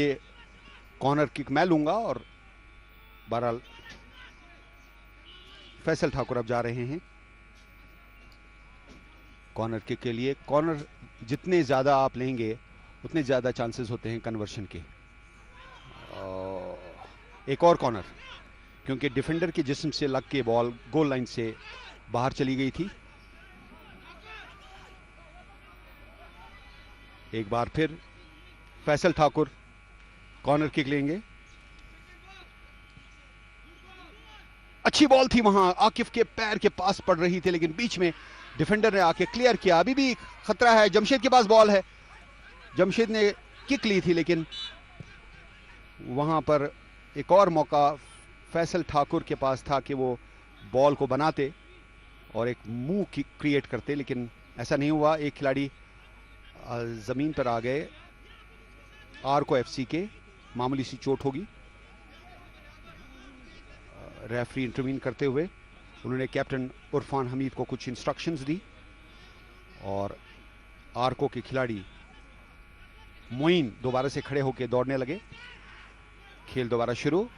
कॉर्नर किक मैं लूंगा और बहरहाल फैसल ठाकुर अब जा रहे हैं कॉर्नर किक के लिए। कॉर्नर जितने ज़्यादा आप लेंगे उतने ज़्यादा चांसेस होते हैं कन्वर्शन के। एक और कॉर्नर, क्योंकि डिफेंडर के जिस्म से लग के बॉल गोल लाइन से बाहर चली गई थी। एक बार फिर फैसल ठाकुर कॉर्नर किक लेंगे। अच्छी बॉल थी वहां, आकिफ के पैर के पास पड़ रही थी लेकिन बीच में डिफेंडर ने आके क्लियर किया, अभी भी खतरा है, जमशेद के पास बॉल है, जमशेद ने किक ली थी लेकिन वहां पर एक और मौका फैसल ठाकुर के पास था कि वो बॉल को बनाते और एक मूव क्रिएट करते, लेकिन ऐसा नहीं हुआ। एक खिलाड़ी जमीन पर आ गए, आरको एफसी के, मामूली सी चोट होगी। रेफरी इंटरवीन करते हुए उन्होंने कैप्टन उरफान हमीद को कुछ इंस्ट्रक्शंस दी और आरको के खिलाड़ी मोइन दोबारा से खड़े होकर दौड़ने लगे। खेल दोबारा शुरू,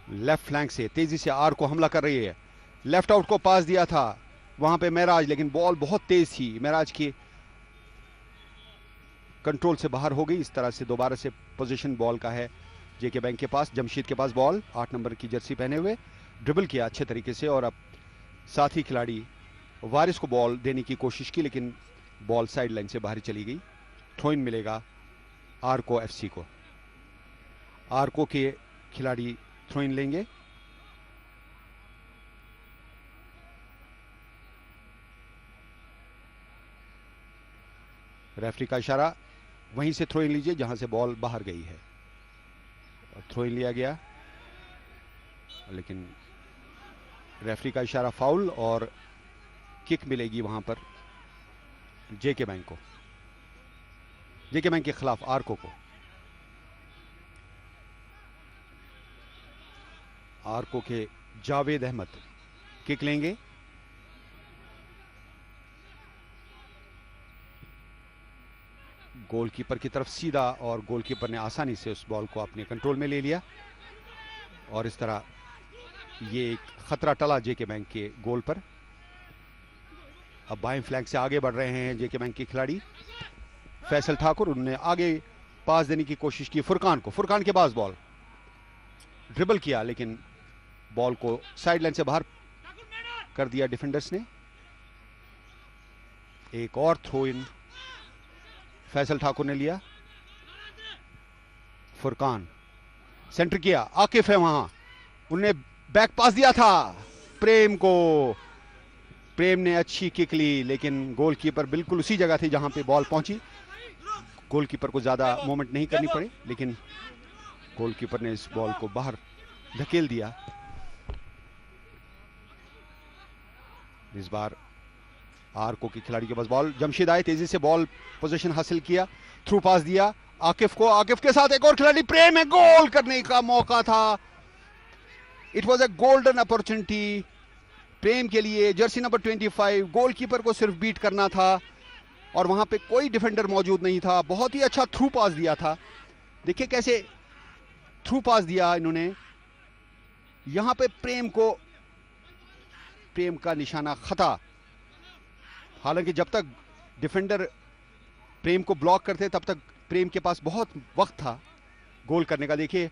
लेफ्ट फ्लैंक से तेजी से आरको हमला कर रही है, लेफ्ट आउट को पास दिया था वहां पे महराज, लेकिन बॉल बहुत तेज थी, महराज की कंट्रोल से बाहर हो गई। इस तरह से दोबारा से पोजीशन बॉल का है जेके बैंक के पास, जमशेद के पास बॉल, 8 नंबर की जर्सी पहने हुए, ड्रिबल किया अच्छे तरीके से और अब साथी खिलाड़ी वारिस को बॉल देने की कोशिश की लेकिन बॉल साइड लाइन से बाहर चली गई। थ्रो इन मिलेगा आरको एफसी को, आरको के खिलाड़ी थ्रो इन लेंगे। रेफरी का इशारा, वहीं से थ्रो इन लीजिए जहां से बॉल बाहर गई है। थ्रो इन लिया गया लेकिन रेफरी का इशारा फाउल और किक मिलेगी वहां पर जेके बैंक को, जेके बैंक के खिलाफ आरको को। आरको के जावेद अहमद किक लेंगे, गोलकीपर की तरफ सीधा और गोलकीपर ने आसानी से उस बॉल को अपने कंट्रोल में ले लिया और इस तरह ये एक खतरा टला जेके बैंक के गोल पर। अब बाएं फ्लैंक से आगे बढ़ रहे हैं जेके बैंक के खिलाड़ी। फैसल ठाकुर, उन्होंने आगे पास देने की कोशिश की फुरकान को, फुरकान के पास बॉल, ड्रिबल किया लेकिन बॉल को साइड लाइन से बाहर कर दिया डिफेंडर्स ने। एक और थ्रो इन फैसल ठाकुर ने लिया, फुरकान सेंटर किया, आकिफ है वहां, उन्होंने बैक पास दिया था प्रेम को, प्रेम ने अच्छी किक ली लेकिन गोलकीपर बिल्कुल उसी जगह थी जहां पे बॉल पहुंची। गोलकीपर को ज्यादा मूवमेंट नहीं करनी पड़ी लेकिन गोलकीपर ने इस बॉल को बाहर धकेल दिया। इस बार आरको के खिलाड़ी के पास बॉल, जमशेद आए, तेजी से बॉल पोजीशन हासिल किया, थ्रू पास दिया आकिफ को, आकिफ के साथ एक और खिलाड़ी प्रेम है, गोल करने का मौका था। It was a golden opportunity Prem के लिए, जर्सी नंबर 25, गोलकीपर को सिर्फ बीट करना था और वहां पे कोई डिफेंडर मौजूद नहीं था। बहुत ही अच्छा थ्रू पास दिया था, देखिए कैसे थ्रू पास दिया इन्होंने। यहां पे प्रेम को, प्रेम का निशाना खता, हालांकि जब तक डिफेंडर प्रेम को ब्लॉक करते तब तक प्रेम के पास बहुत वक्त था गोल करने का। देखिए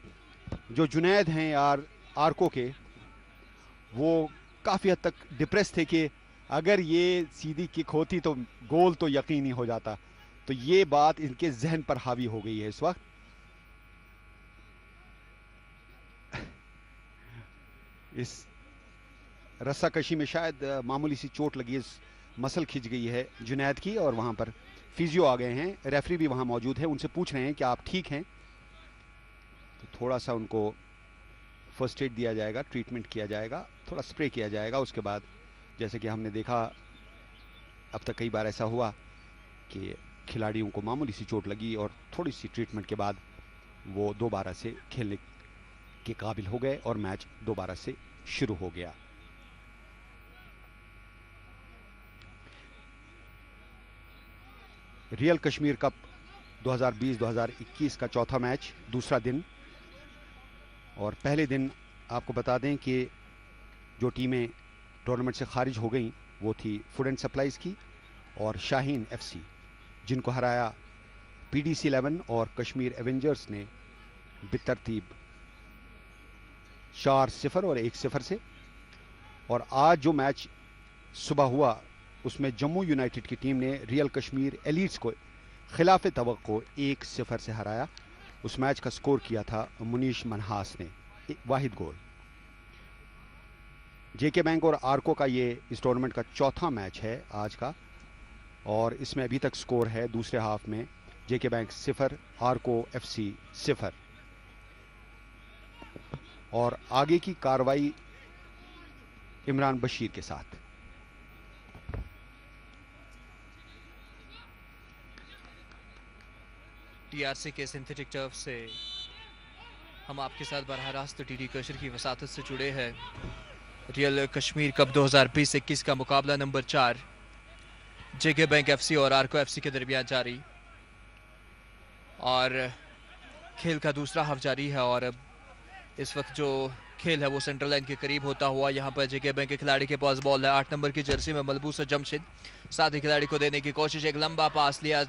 जो जुनैद हैं यार आरको के, वो काफी हद तक डिप्रेस थे कि अगर ये सीधी किक होती तो गोल तो यकीनी हो जाता, तो ये बात इनके जहन पर हावी हो गई है इस वक्त। इस रस्साकशी में शायद मामूली सी चोट लगी, इस मसल खिंच गई है जुनैद की और वहां पर फिजियो आ गए हैं, रेफरी भी वहां मौजूद है, उनसे पूछ रहे हैं कि आप ठीक हैं, तो थोड़ा सा उनको फर्स्ट एड दिया जाएगा, ट्रीटमेंट किया जाएगा, थोड़ा स्प्रे किया जाएगा। उसके बाद जैसे कि हमने देखा अब तक कई बार ऐसा हुआ कि खिलाड़ियों को मामूली सी चोट लगी और थोड़ी सी ट्रीटमेंट के बाद वो दोबारा से खेलने के काबिल हो गए और मैच दोबारा से शुरू हो गया। रियल कश्मीर कप 2020-2021 का चौथा मैच, दूसरा दिन, और पहले दिन आपको बता दें कि जो टीमें टूर्नामेंट से खारिज हो गई वो थी फूड एंड सप्लाईज की और शाहीन एफसी, जिनको हराया पीडीसी 11 और कश्मीर एवेंजर्स ने बेतरतीब 4-0 और 1-0 से। और आज जो मैच सुबह हुआ उसमें जम्मू यूनाइटेड की टीम ने रियल कश्मीर एलीट्स को खिलाफ तवक्को 1-0 से हराया। उस मैच का स्कोर किया था मुनीश मनहास ने, एक वाहिद गोल। जेके बैंक और आर्को का ये इस टूर्नामेंट का चौथा मैच है आज का, और इसमें अभी तक स्कोर है दूसरे हाफ में जेके बैंक 0, आर्को एफसी 0। और आगे की कार्रवाई इमरान बशीर के साथ। टीआरसी के सिंथेटिक टर्फ से हम आपके साथ बरह रास्त टीडी कशर की वसातत से जुड़े हैं। रियल कश्मीर कप 2020-21 का मुकाबला नंबर 4 जेके बैंक एफसी और आर्को एफसी के दरमियान जारी, और खेल का दूसरा हाफ जारी है। और इस वक्त जो खेल है वो सेंट्रल लाइन के करीब होता हुआ यहाँ पर जेके बैंक के खिलाड़ी के पास बॉल है। 8 नंबर की जर्सी में मलबूस जमशेद, साथ ही खिलाड़ी को देने की कोशिश, एक लंबा पास लिया,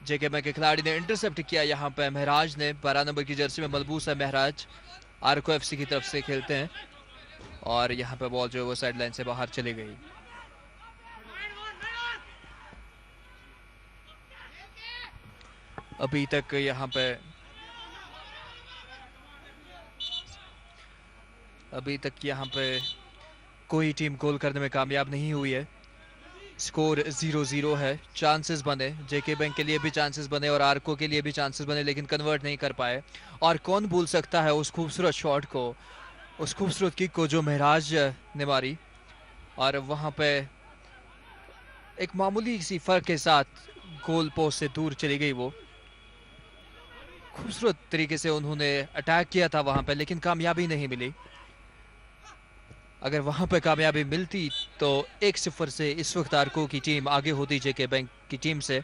जेके बैंक के खिलाड़ी ने इंटरसेप्ट किया यहाँ पे महराज ने। 12 नंबर की जर्सी में मलबूस है महराज, आर्को एफसी की तरफ से खेलते हैं, और यहाँ पे बॉल जो है वो साइड लाइन से बाहर चली गई। अभी तक यहाँ पे कोई टीम गोल करने में कामयाब नहीं हुई है। स्कोर 0-0 है। चांसेस बने, जेके बैंक के लिए भी चांसेस बने और आर्को के लिए भी चांसेस बने, लेकिन कन्वर्ट नहीं कर पाए। और कौन भूल सकता है उस खूबसूरत शॉट को, उस खूबसूरत किक को जो महराज ने मारी, और वहाँ पे एक मामूली सी फर्क के साथ गोल पोस्ट से दूर चली गई। वो खूबसूरत तरीके से उन्होंने अटैक किया था वहाँ पे, लेकिन कामयाबी नहीं मिली। अगर वहां पर कामयाबी मिलती तो 1-0 से इस वक्त आर्को की टीम आगे होती जेके बैंक की टीम से।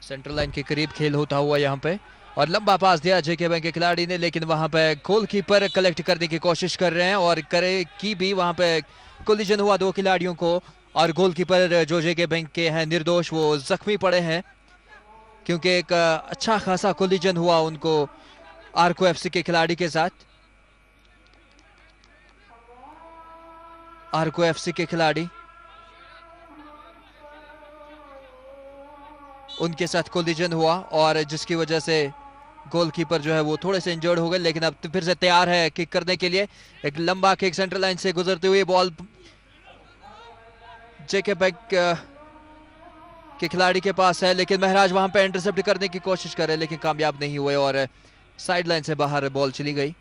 सेंट्रल लाइन के करीब खेल होता हुआ यहाँ पे, और लंबा पास दिया जेके बैंक के खिलाड़ी ने, लेकिन वहां पे गोलकीपर कलेक्ट करने की कोशिश कर रहे हैं, और करे की भी वहां पे कोलिजन हुआ 2 खिलाड़ियों को, और गोलकीपर जो जेके बैंक के हैं निर्दोष, वो जख्मी पड़े हैं, क्योंकि एक अच्छा खासा कोलिजन हुआ उनको आर्को एफसी के खिलाड़ी के साथ। आर्को एफसी के खिलाड़ी, उनके साथ कोलिजन हुआ, और जिसकी वजह से गोलकीपर जो है वो थोड़े से इंजर्ड हो गए, लेकिन अब फिर से तैयार है किक करने के लिए। एक लंबा किक सेंट्रल लाइन से गुजरते हुए बॉल जेके बैंक के खिलाड़ी के पास है, लेकिन महराज वहां पे इंटरसेप्ट करने की कोशिश कर रहे, लेकिन कामयाब नहीं हुए, और साइड लाइन से बाहर बॉल चली गई।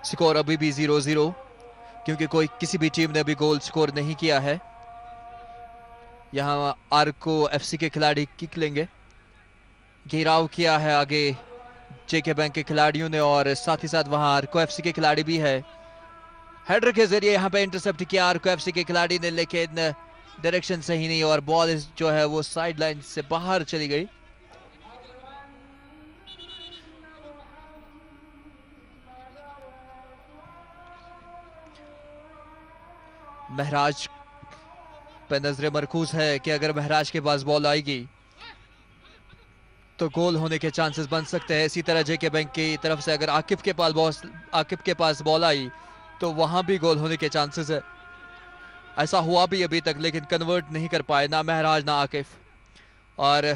स्कोर अभी भी 0-0, क्योंकि किसी भी टीम ने अभी गोल स्कोर नहीं किया है। यहाँ आर्को एफसी के खिलाड़ी किक लेंगे। घेराव किया है आगे जेके बैंक के खिलाड़ियों ने, और साथ ही साथ वहां आर्को एफसी के खिलाड़ी भी है। हेडर के जरिए यहाँ पे इंटरसेप्ट किया आर्को एफसी के खिलाड़ी ने, लेकिन डायरेक्शन सही नहीं, और बॉल जो है वो साइड लाइन से बाहर चली गई। महराज पे नजरे मरकूज है कि अगर महराज के पास बॉल आएगी तो गोल होने के चांसेस बन सकते हैं। इसी तरह जेके बैंक की तरफ से अगर आकिब के पास बॉल आई तो वहां भी गोल होने के चांसेस है। ऐसा हुआ भी अभी तक, लेकिन कन्वर्ट नहीं कर पाए ना महराज ना आकिफ। और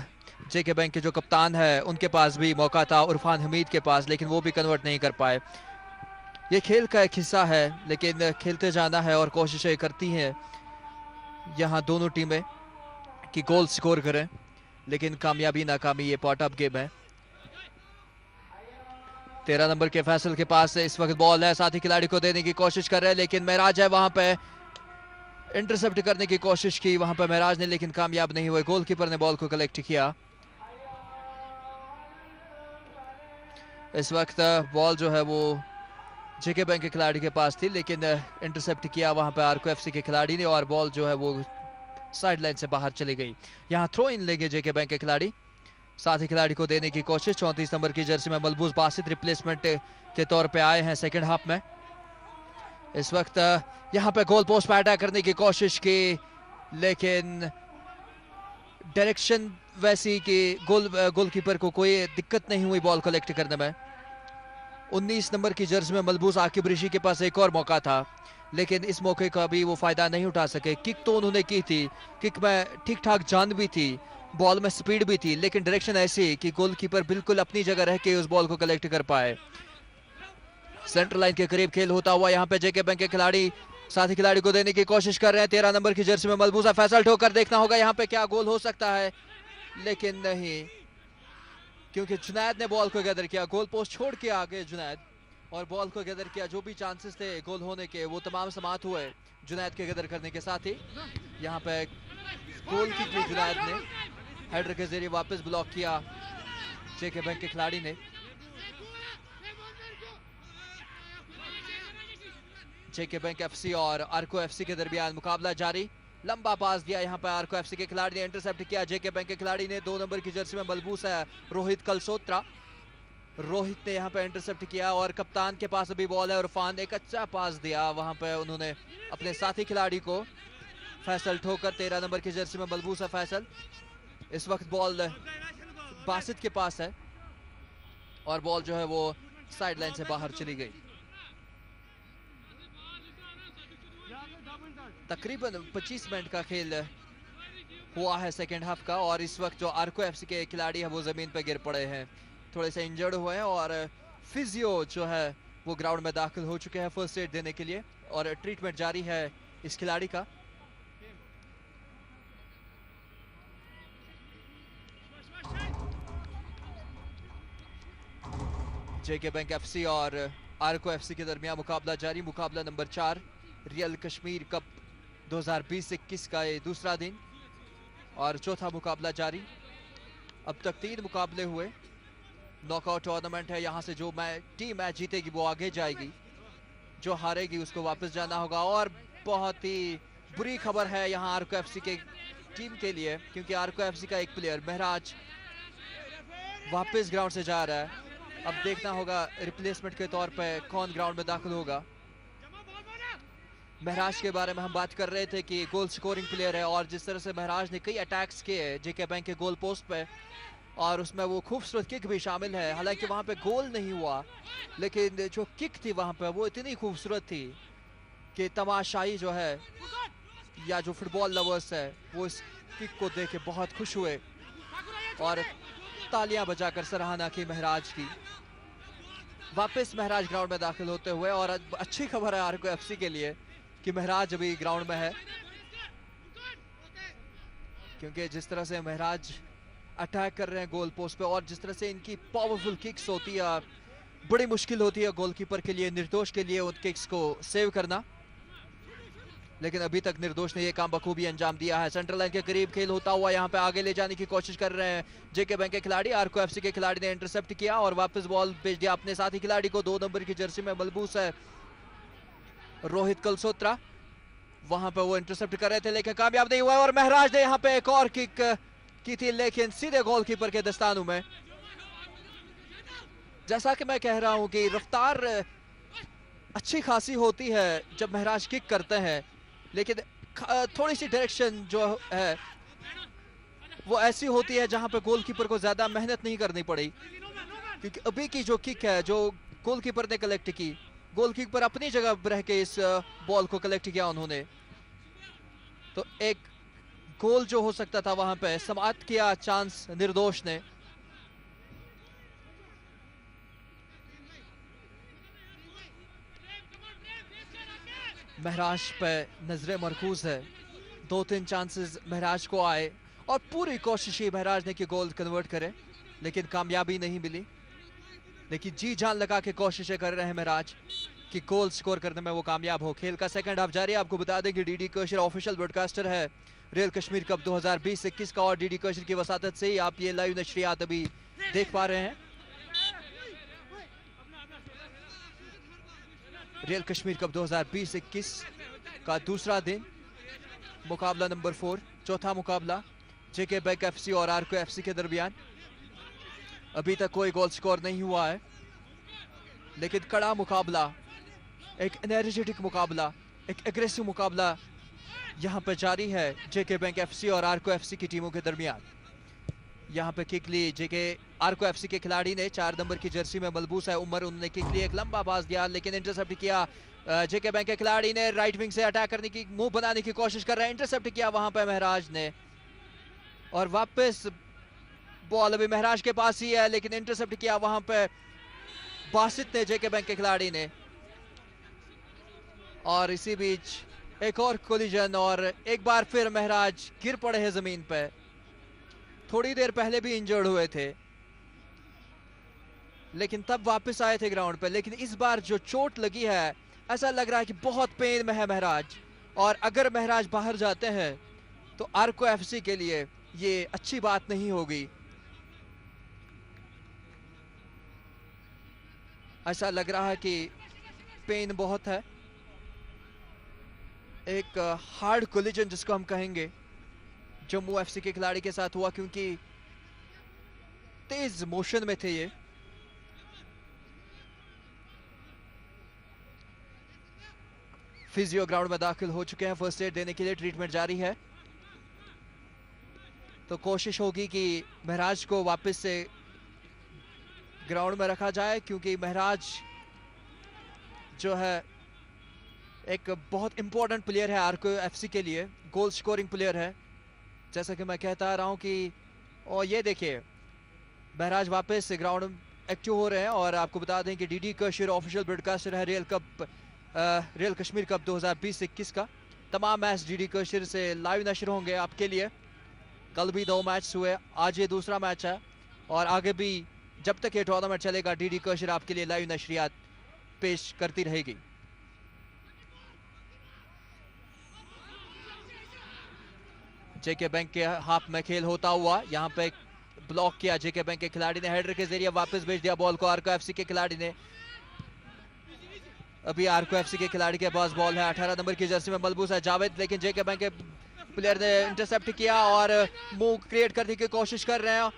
जेके बैंक के जो कप्तान है उनके पास भी मौका था, उरफान हमीद के पास, लेकिन वो भी कन्वर्ट नहीं कर पाए। ये खेल का एक हिस्सा है, लेकिन खेलते जाना है और कोशिशें करती हैं यहाँ दोनों टीमें कि गोल स्कोर करें, लेकिन कामयाबी नाकामी ये पार्ट ऑफ गेम है। 13 नंबर के फैसल के पास इस वक्त बॉल है, साथी खिलाड़ी को देने की कोशिश कर रहे हैं, लेकिन महराज है वहां पे, इंटरसेप्ट करने की कोशिश की वहां पे महराज ने, लेकिन कामयाब नहीं हुए। गोलकीपर ने बॉल को कलेक्ट किया। इस वक्त बॉल जो है वो जेके बैंक के खिलाड़ी के पास थी, लेकिन इंटरसेप्ट किया वहां पे आर्को एफसी के खिलाड़ी ने, और बॉल जो है वो साइड लाइन से बाहर चली गई। यहाँ थ्रो इन लेंगे जेके बैंक के खिलाड़ी, साथी खिलाड़ी को देने की कोशिश। 34 नंबर की जर्सी में मलबूस बासित रिप्लेसमेंट के तौर पे आए हैं सेकंड हाफ में। इस वक्त यहाँ पे गोल पोस्ट पे अटैक करने की कोशिश की, लेकिन डायरेक्शन वैसी कि गोलकीपर को कोई दिक्कत नहीं हुई बॉल कलेक्ट करने में। 19 नंबर की जर्सी में मलबूस आकिब ऋषि के पास एक और मौका था, लेकिन इस मौके का भी वो फायदा नहीं उठा सके। किक तो उन्होंने की थी, किक में ठीक ठाक जान भी थी, बॉल में स्पीड भी थी, लेकिन डायरेक्शन ऐसी कि गोलकीपर बिल्कुल अपनी जगह रह के उस बॉल को कलेक्ट कर पाए। सेंटर लाइन के करीब खेल होता हुआ यहाँ पे जेके बैंक के खिलाड़ी साथी खिलाड़ी को देने की कोशिश कर रहे हैं। 13 नंबर की जर्सी में मलबूसा फैसल ठोकर देखना होगा यहाँ पे क्या गोल हो सकता है, लेकिन नहीं, क्योंकि जुनैद ने बॉल को गैदर किया। गोल पोस्ट छोड़ के आगे जुनैद और बॉल को गैदर किया। जो भी चांसेस थे गोल होने के वो तमाम समाप्त हुए जुनैद के गैदर करने के साथ ही। यहाँ पे गोल की जुनैद ने हेडर के जरिए वापस ब्लॉक किया जेके बैंक के खिलाड़ी ने। जेके बैंक एफसी और आर्को एफसी के दरमियान मुकाबला जारी। लंबा पास दिया यहाँ पर आर्को एफसी के खिलाड़ी ने, इंटरसेप्ट किया जेके बैंक के खिलाड़ी ने। 2 नंबर की जर्सी में मलबूस है रोहित कलसोत्रा। रोहित ने यहाँ पे इंटरसेप्ट किया और कप्तान के पास अभी बॉल है। इरफान ने एक अच्छा पास दिया, वहां पे उन्होंने अपने साथी खिलाड़ी को फैसल ठोकर। 13 नंबर की जर्सी में मलबूस है फैसल। इस वक्त बॉल बासित के पास है और बॉल जो है वो साइड लाइन से बाहर चली गई। तकरीबन 25 मिनट का खेल हुआ है सेकेंड हाफ का, और इस वक्त जो आर्को एफसी के खिलाड़ी है वो जमीन पर गिर पड़े हैं, थोड़े से इंजर्ड हुए हैं और फिजियो जो है वो ग्राउंड में दाखिल हो चुके हैं फर्स्ट एड देने के लिए, और ट्रीटमेंट जारी है इस खिलाड़ी का। जेके बैंक एफसी और आर्को एफसी के दरमियान मुकाबला जारी। मुकाबला नंबर 4 रियल कश्मीर कप 2020-21 का ये दूसरा दिन और चौथा मुकाबला जारी। अब तक 3 मुकाबले हुए। नॉकआउट टूर्नामेंट है, यहाँ से जो टीम मैच जीतेगी वो आगे जाएगी, जो हारेगी उसको वापस जाना होगा। और बहुत ही बुरी खबर है यहाँ आर्को एफसी के टीम के लिए, क्योंकि आर्को एफसी का एक प्लेयर महराज वापस ग्राउंड से जा रहा है। अब देखना होगा रिप्लेसमेंट के तौर पे कौन ग्राउंड में दाखिल होगा। महराज के बारे में हम बात कर रहे थे कि गोल स्कोरिंग प्लेयर है, और जिस तरह से महराज ने कई अटैक्स किए जेके बैंक के गोल पोस्ट पे, और उसमें वो खूबसूरत किक भी शामिल है। हालांकि वहां पे गोल नहीं हुआ, लेकिन जो किक थी वहां पे वो इतनी खूबसूरत थी कि तमाशाई जो है या जो फुटबॉल लवर्स है वो इस किक को देख के बहुत खुश हुए और तालियां बजाकर सराहना की महराज की। वापस महराज ग्राउंड में दाखिल होते हुए, और अच्छी खबर है आर्को एफसी के लिए कि महराज अभी ग्राउंड में है, क्योंकि जिस तरह से महराज अटैक कर रहे हैं गोल पोस्ट पे और जिस तरह से इनकी पावरफुल किक्स होती है, बड़ी मुश्किल होती है गोलकीपर के लिए, निर्दोष के लिए उन किक्स को सेव करना, लेकिन अभी तक निर्दोष ने यह काम बखूबी अंजाम दिया है। सेंट्रल लाइन के करीब खेल होता हुआ यहाँ पे आगे ले जाने की कोशिश कर रहे हैं जेके बैंक के खिलाड़ी। आर्को एफसी के खिलाड़ी ने इंटरसेप्ट किया और वापस बॉल भेज दिया अपने साथी खिलाड़ी को। 2 नंबर की जर्सी में मलबूस है रोहित कलसोत्रा, वहां पे वो इंटरसेप्ट कर रहे थे लेकिन कामयाब नहीं हुआ, और महराज ने यहाँ पे एक और किक की थी लेकिन सीधे गोलकीपर के दस्तानों में। जैसा कि मैं कह रहा हूं कि रफ्तार अच्छी खासी होती है जब महराज किक करते हैं, लेकिन थोड़ी सी डायरेक्शन जो है वो ऐसी होती है जहां पे गोलकीपर को ज्यादा मेहनत नहीं करनी पड़ी, क्योंकि अभी की जो किक है जो गोलकीपर ने कलेक्ट की, गोलकीपर अपनी जगह रह के इस बॉल को कलेक्ट किया उन्होंने, तो एक गोल जो हो सकता था वहां पे समाप्त किया चांस निर्दोष ने। महराज पे नजरें मरकूज है, 2-3 चांसेस महराज को आए और पूरी कोशिश ही महराज ने कि गोल कन्वर्ट करे, लेकिन कामयाबी नहीं मिली। लेकिन जी जान लगा के कोशिशें कर रहे हैं महराज कि गोल स्कोर करने में वो कामयाब हो। खेल का सेकंड हाफ जारी है। आपको बता दें कि डीडी कशर ऑफिशियल ब्रॉडकास्टर है रियल कश्मीर कप 2020-21 का, और डीडी कशर की वसातत से ही आप ये लाइव नशरियात अभी देख पा रहे हैं। रियल कश्मीर कप 2020-21 का दूसरा दिन, मुकाबला नंबर 4, चौथा मुकाबला जेके बैंक एफसी और आर्को एफसी के दरमियान। अभी तक कोई गोल स्कोर नहीं हुआ है, लेकिन कड़ा मुकाबला, एक एनर्जेटिक मुकाबला, एक एग्रेसिव मुकाबला यहाँ पे जारी है जेके बैंक एफसी और आर्को एफसी की टीमों के दरमियान। यहाँ पे किक ली जेके आर्को एफसी के खिलाड़ी ने, 4 नंबर की जर्सी में मलबूस है उमर, उन्होंने किक ली, एक लंबा पास दिया लेकिन इंटरसेप्ट किया जेके बैंक के खिलाड़ी ने। राइट विंग से अटैक करने की, मूव बनाने की कोशिश कर रहे हैं, इंटरसेप्ट किया वहां पे महराज ने, और वापस बॉल अभी महराज के पास ही है लेकिन इंटरसेप्ट किया वहां पे बासित ने, जेके बैंक के खिलाड़ी ने। और इसी बीच एक और कोलिजन और एक बार फिर महराज गिर पड़े हैं जमीन पे। थोड़ी देर पहले भी इंजर्ड हुए थे लेकिन तब वापस आए थे ग्राउंड पे, लेकिन इस बार जो चोट लगी है ऐसा लग रहा है कि बहुत पेन में है महराज, और अगर महराज बाहर जाते हैं तो आर्को एफसी के लिए ये अच्छी बात नहीं होगी। ऐसा लग रहा है कि पेन बहुत है, एक हार्ड कोलिजन जिसको हम कहेंगे जम्मू एफसी के खिलाड़ी के साथ हुआ, क्योंकि तेज मोशन में थे ये। फिजियो ग्राउंड में दाखिल हो चुके हैं, फर्स्ट एड देने के लिए ट्रीटमेंट जारी है। तो कोशिश होगी कि महराज को वापस से ग्राउंड में रखा जाए, क्योंकि महराज जो है एक बहुत इंपॉर्टेंट प्लेयर है आर्को एफसी के लिए, गोल स्कोरिंग प्लेयर है, जैसा कि मैं कहता रहा हूं कि। और ये देखिए महराज वापस ग्राउंड एक्टिव हो रहे हैं। और आपको बता दें कि डीडी कशिर ऑफिशियल ब्रॉडकास्टर है रियल कश्मीर कप 2020-21 का। तमाम मैच डीडी कशिर से लाइव नशर होंगे आपके लिए। कल भी 2 मैच हुए, आज ये दूसरा मैच है, और आगे भी जब तक ये टूर्नामेंट चलेगा डीडी कशिर आपके लिए लाइव नशरियात पेश करती रहेगी। जेके बैंक के हाफ में खेल होता हुआ, यहाँ पे ब्लॉक किया जेके बैंक के खिलाड़ी ने, हेडर के जरिए वापस भेज दिया बॉल को आर्को एफसी के खिलाड़ी ने। अभी आर्को एफसी के खिलाड़ी के पास बॉल है, 18 नंबर की जर्सी में मलबूस है जावेद, लेकिन जेके बैंक के प्लेयर ने इंटरसेप्ट किया और मूव क्रिएट करने की कोशिश कर रहे हैं।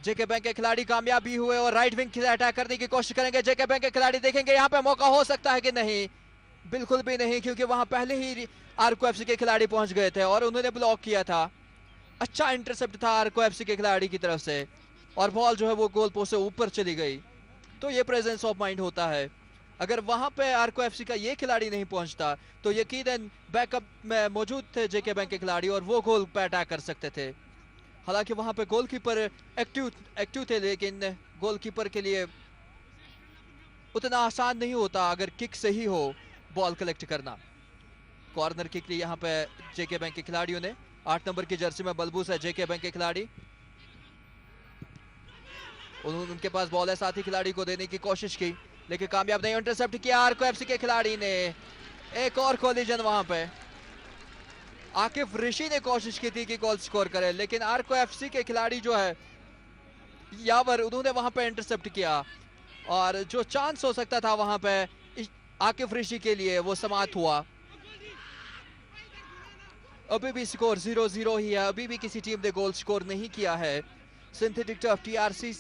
जेके बैंक के खिलाड़ी कामयाब भी हुए और राइट विंग से अटैक करने की कोशिश करेंगे जेके बैंक के खिलाड़ी। देखेंगे यहाँ पे मौका हो सकता है कि नहीं, बिल्कुल भी नहीं, क्योंकि वहां पहले ही आर्को एफसी के खिलाड़ी पहुंच गए थे और उन्होंने ब्लॉक किया था। अच्छा इंटरसेप्ट था आर्को एफसी के खिलाड़ी की तरफ से, और बॉल जो है वो गोल पोस्ट से ऊपर चली गई। तो ये प्रेजेंस ऑफ माइंड होता है। अगर वहां पे आर्को एफसी का ये खिलाड़ी नहीं पहुंचता तो यकीनन बैकअप में मौजूद थे जेके बैंक के खिलाड़ी और वो गोल पे अटैक कर सकते थे। हालांकि वहां पे गोलकीपर एक्टिव थे, लेकिन गोलकीपर के लिए उतना आसान नहीं होता अगर किक सही हो बॉल कलेक्ट करना। कॉर्नर किक ली यहाँ पे जेके बैंक के खिलाड़ियों ने, 8 नंबर की जर्सी में बलबूस है जेके बैंक के खिलाड़ी। उनके पास बॉल है, साथी खिलाड़ी को देने की कोशिश की लेकिन कामयाब नहीं, इंटरसेप्ट किया आर्को एफसी के खिलाड़ी ने। एक और कोलिजन वहां पे, आकिफ ऋषि ने कोशिश की थी कि गोल स्कोर करे, लेकिन आर्को एफसी के खिलाड़ी जो है यावर, उन्होंने वहां पे इंटरसेप्ट किया और जो चांस हो सकता था वहां पे आकिफ ऋषि के लिए वो समाप्त हुआ। अभी भी स्कोर 0-0 ही है, अभी भी किसी टीम ने गोल स्कोर नहीं किया है। सिंथेटिक टर्फ टीआरसी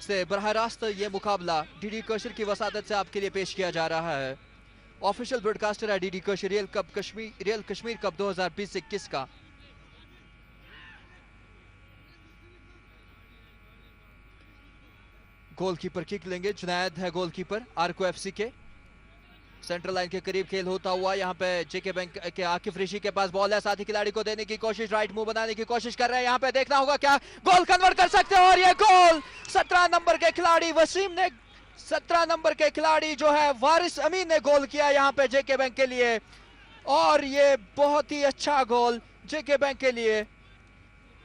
से बरह रास्त ये मुकाबला डीडी कशिर की वसादत से आपके लिए पेश किया जा रहा है। ऑफिशियल ब्रॉडकास्टर है डीडी कशिर रियल कश्मीर कप 2020-21 का। गोलकीपर किक लेंगे, जुनैद है गोलकीपर आर्को एफसी के। सेंट्रल लाइन के करीब खेल होता हुआ यहाँ पे जेके बैंक के आकिफ ऋषि के पास बॉल है, साथी खिलाड़ी को देने की कोशिश, राइट मूव बनाने की कोशिश कर रहे हैं। यहाँ पे देखना होगा क्या गोल कन्वर्ट कर सकते हैं, और ये गोल 17 नंबर के खिलाड़ी वसीम ने, 17 नंबर के खिलाड़ी जो है वारिस अमीन ने गोल किया यहाँ पे जेके बैंक के लिए, और ये बहुत ही अच्छा गोल जेके बैंक के लिए।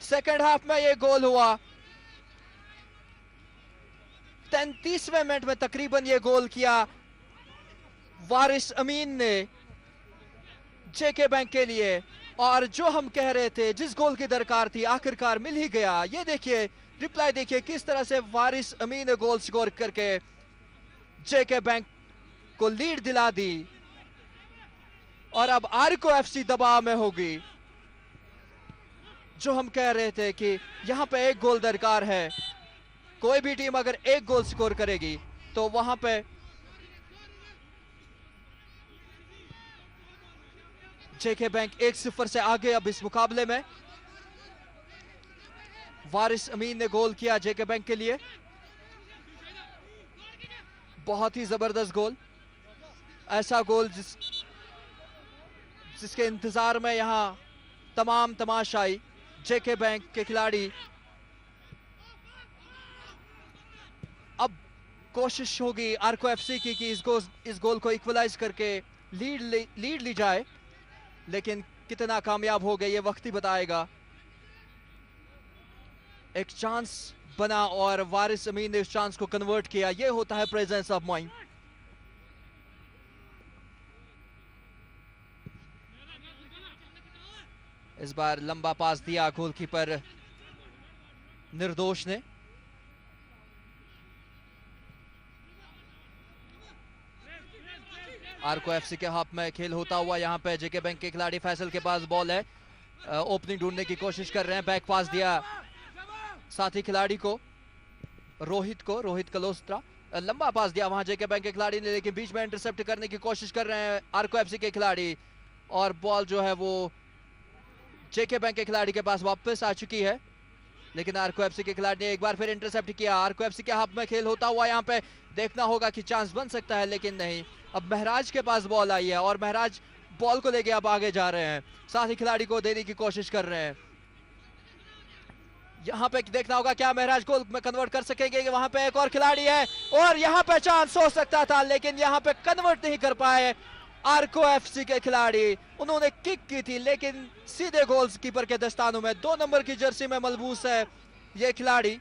सेकेंड हाफ में ये गोल हुआ, 33वें मिनट में तकरीबन ये गोल किया वारिस अमीन ने जेके बैंक के लिए। और जो हम कह रहे थे जिस गोल की दरकार थी आखिरकार मिल ही गया। ये देखिए रिप्लाई देखिए किस तरह से वारिस अमीन ने गोल स्कोर करके जेके बैंक को लीड दिला दी, और अब आर्को एफसी दबाव में होगी। जो हम कह रहे थे कि यहां पे एक गोल दरकार है, कोई भी टीम अगर एक गोल स्कोर करेगी तो वहां पे जेके बैंक 1-0 से आगे अब इस मुकाबले में। वारिस अमीन ने गोल किया जेके बैंक के लिए, बहुत ही जबरदस्त गोल, ऐसा गोल जिसके इंतजार में यहां तमाम तमाशाई जेके बैंक के खिलाड़ी। अब कोशिश होगी आर्को एफसी की कि इस गोल को इक्वलाइज करके लीड ली जाए, लेकिन कितना कामयाब हो गए ये वक्त ही बताएगा। एक चांस बना और वारिस अमीन ने उस चांस को कन्वर्ट किया, ये होता है प्रेजेंस ऑफ माइंड। इस बार लंबा पास दिया गोलकीपर निर्दोष ने। आर्को एफसी के हाथ में खेल होता हुआ यहाँ पे जेके बैंक के खिलाड़ी फैसल के पास बॉल है, ओपनिंग ढूंढने की कोशिश कर रहे हैं। बैक पास दिया साथी खिलाड़ी को, रोहित कलोस्त्रा, लंबा पास दिया वहां जेके बैंक के खिलाड़ी ने, लेकिन बीच में इंटरसेप्ट करने की कोशिश कर रहे हैं आर्को एफसी के खिलाड़ी, और बॉल जो है वो जेके बैंक के खिलाड़ी के पास वापस आ चुकी है, लेकिन आर्को एफसी के खिलाड़ी ने एक बार फिर इंटरसेप्ट किया। आर्को एफसी के हाथ में खेल होता हुआ यहाँ पे देखना होगा कि चांस बन सकता है, लेकिन नहीं। अब महराज के पास बॉल आई है और महराज बॉल को लेके अब आगे जा रहे हैं, साथी खिलाड़ी को देने की कोशिश कर रहे हैं। यहाँ पे देखना होगा क्या महराज गोल में कन्वर्ट कर सकेंगे। वहां पे एक और खिलाड़ी है और यहाँ पे चांस हो सकता था, लेकिन यहाँ पे कन्वर्ट नहीं कर पाए आर्को एफसी के खिलाड़ी। उन्होंने किक की थी लेकिन सीधे गोलकीपर के दस्तानों में। 2 नंबर की जर्सी में मलबूस है ये खिलाड़ी,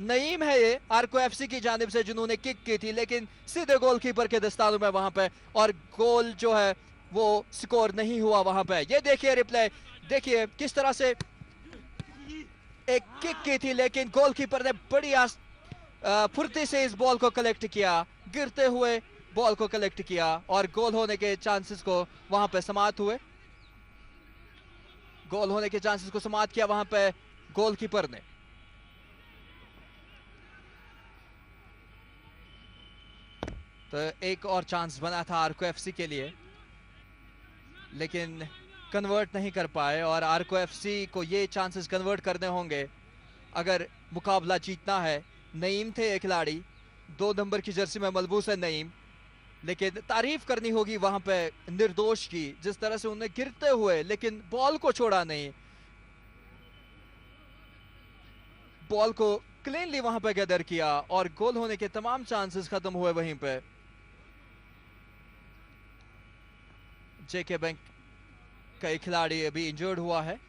नईम है ये आर्को एफसी की जानिब से, जिन्होंने किक की थी लेकिन सीधे गोलकीपर के दस्तानों में वहां पे, और गोल जो है वो स्कोर नहीं हुआ वहां पे। ये देखिए रिप्ले, देखिए किस तरह से एक किक की थी लेकिन गोलकीपर ने बड़ी फुर्ती से इस बॉल को कलेक्ट किया, गिरते हुए बॉल को कलेक्ट किया और गोल होने के चांसेस को वहां पे समाप्त हुए। गोल होने के चांसेस को समाप्त किया वहां पे गोलकीपर ने। तो एक और चांस बना था आर्को एफसी के लिए, लेकिन कन्वर्ट नहीं कर पाए, और आर्को एफसी को ये चांसेस कन्वर्ट करने होंगे अगर मुकाबला जीतना है। नईम थे ये खिलाड़ी, 2 नंबर की जर्सी में मलबूस है नईम, लेकिन तारीफ करनी होगी वहां पे निर्दोष की, जिस तरह से उन्हें गिरते हुए लेकिन बॉल को छोड़ा नहीं, बॉल को क्लीनली वहां पे गैदर किया और गोल होने के तमाम चांसेस खत्म हुए वहीं पे। जेके बैंक का एक खिलाड़ी अभी इंजर्ड हुआ है,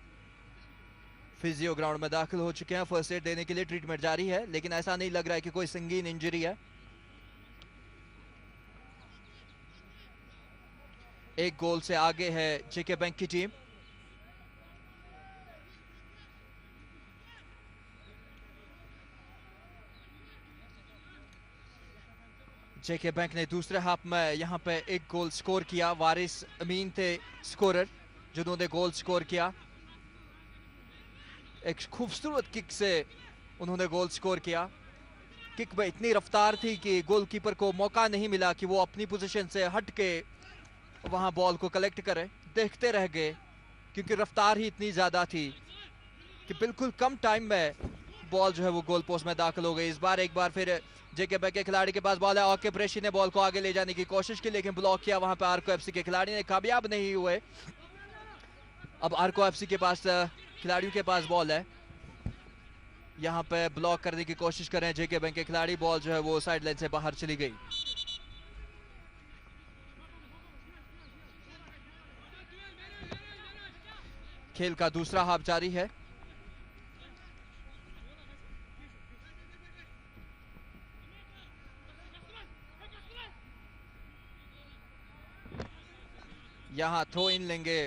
फिजियो ग्राउंड में दाखिल हो चुके हैं, फर्स्ट एड देने के लिए ट्रीटमेंट जारी है, लेकिन ऐसा नहीं लग रहा है कि कोई संगीन इंजरी है। एक गोल से आगे है जेके बैंक की टीम। जेके बैंक ने दूसरे हाफ में यहां पे एक गोल स्कोर किया। वारिस अमीन थे स्कोरर जिन्होंने गोल स्कोर किया, एक खूबसूरत किक से उन्होंने गोल स्कोर किया। किक में इतनी रफ्तार थी कि गोलकीपर को मौका नहीं मिला कि वो अपनी पोजीशन से हट के वहां बॉल को कलेक्ट करे, देखते रह गए क्योंकि रफ्तार ही इतनी ज्यादा थी कि बिल्कुल कम टाइम में बॉल जो है वो गोल पोस्ट में दाखिल हो गई। इस बार एक बार फिर जेके बैंक के खिलाड़ी के पास बॉल है, ओके प्रेशी ने बॉल को आगे ले जाने की कोशिश की लेकिन ब्लॉक किया वहां पे आर्को एफसी के खिलाड़ी ने, कामयाब नहीं हुए। अब आर्को एफसी के पास खिलाड़ियों के पास बॉल है, यहां पे ब्लॉक करने की कोशिश कर रहे हैं जेके बैंक के खिलाड़ी, बॉल जो है वो साइड लाइन से बाहर चली गई। खेल का दूसरा हाफ जारी है। यहां थ्रो इन लेंगे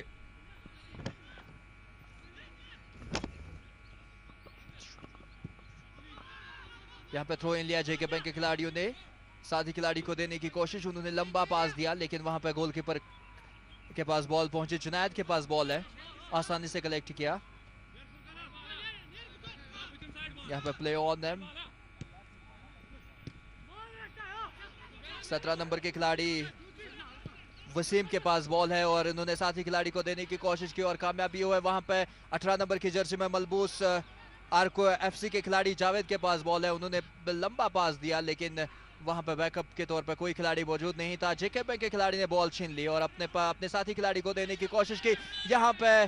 यहां पे थ्रो इन लिया जेके बैंक के खिलाड़ियों ने, साथी खिलाड़ी को देने की कोशिश, उन्होंने लंबा पास दिया लेकिन वहां पे गोलकीपर के पास बॉल पहुंची, जुनैद के पास बॉल है, आसानी से कलेक्ट किया। यहां पे प्ले ऑन है, 17 नंबर के खिलाड़ी वसीम के पास बॉल है और इन्होंने साथी खिलाड़ी को देने की कोशिश की और कामयाबी हुई। वहां पे 18 नंबर की जर्सी में मलबूस आरको एफसी के खिलाड़ी जावेद के पास बॉल है, उन्होंने लंबा पास दिया लेकिन वहां पे बैकअप के तौर पे कोई खिलाड़ी मौजूद नहीं था। जेके बैंक के खिलाड़ी ने बॉल छीन ली और अपने साथी खिलाड़ी को देने की कोशिश की। यहाँ पे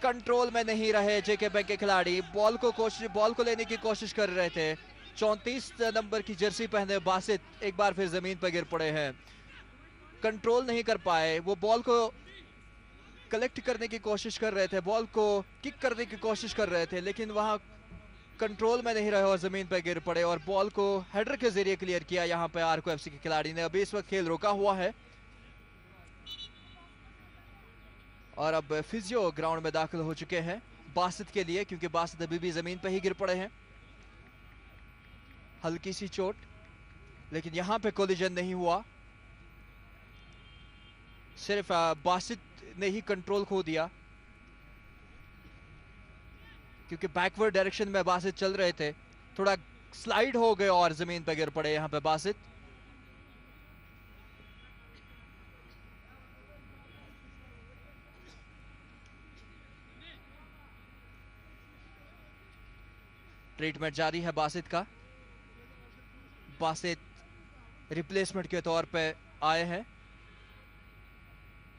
कंट्रोल में नहीं रहे जेके बैंक के खिलाड़ी, बॉल को लेने की कोशिश कर रहे थे। 34 नंबर की जर्सी पहने बासित एक बार फिर जमीन पर गिर पड़े हैं, कंट्रोल नहीं कर पाए। वो बॉल को कलेक्ट करने की कोशिश कर रहे थे, बॉल को किक करने की कोशिश कर रहे थे लेकिन वहां कंट्रोल में नहीं रहे और जमीन पर गिर पड़े और बॉल को हेडर के जरिए क्लियर किया यहाँ पे आरको एफसी के खिलाड़ी ने। अभी इस वक्त खेल रोका हुआ है और अब फिजियो ग्राउंड में दाखिल हो चुके हैं बासित के लिए, क्योंकि बासित अभी भी जमीन पर ही गिर पड़े हैं, हल्की सी चोट, लेकिन यहाँ पे कोलिजन नहीं हुआ, सिर्फ बासित ने ही कंट्रोल खो दिया क्योंकि बैकवर्ड डायरेक्शन में बासित चल रहे थे, थोड़ा स्लाइड हो गए और जमीन पर गिर पड़े यहाँ पे बासित। ट्रीटमेंट जारी है बासित का। बासित रिप्लेसमेंट के तौर पे आए हैं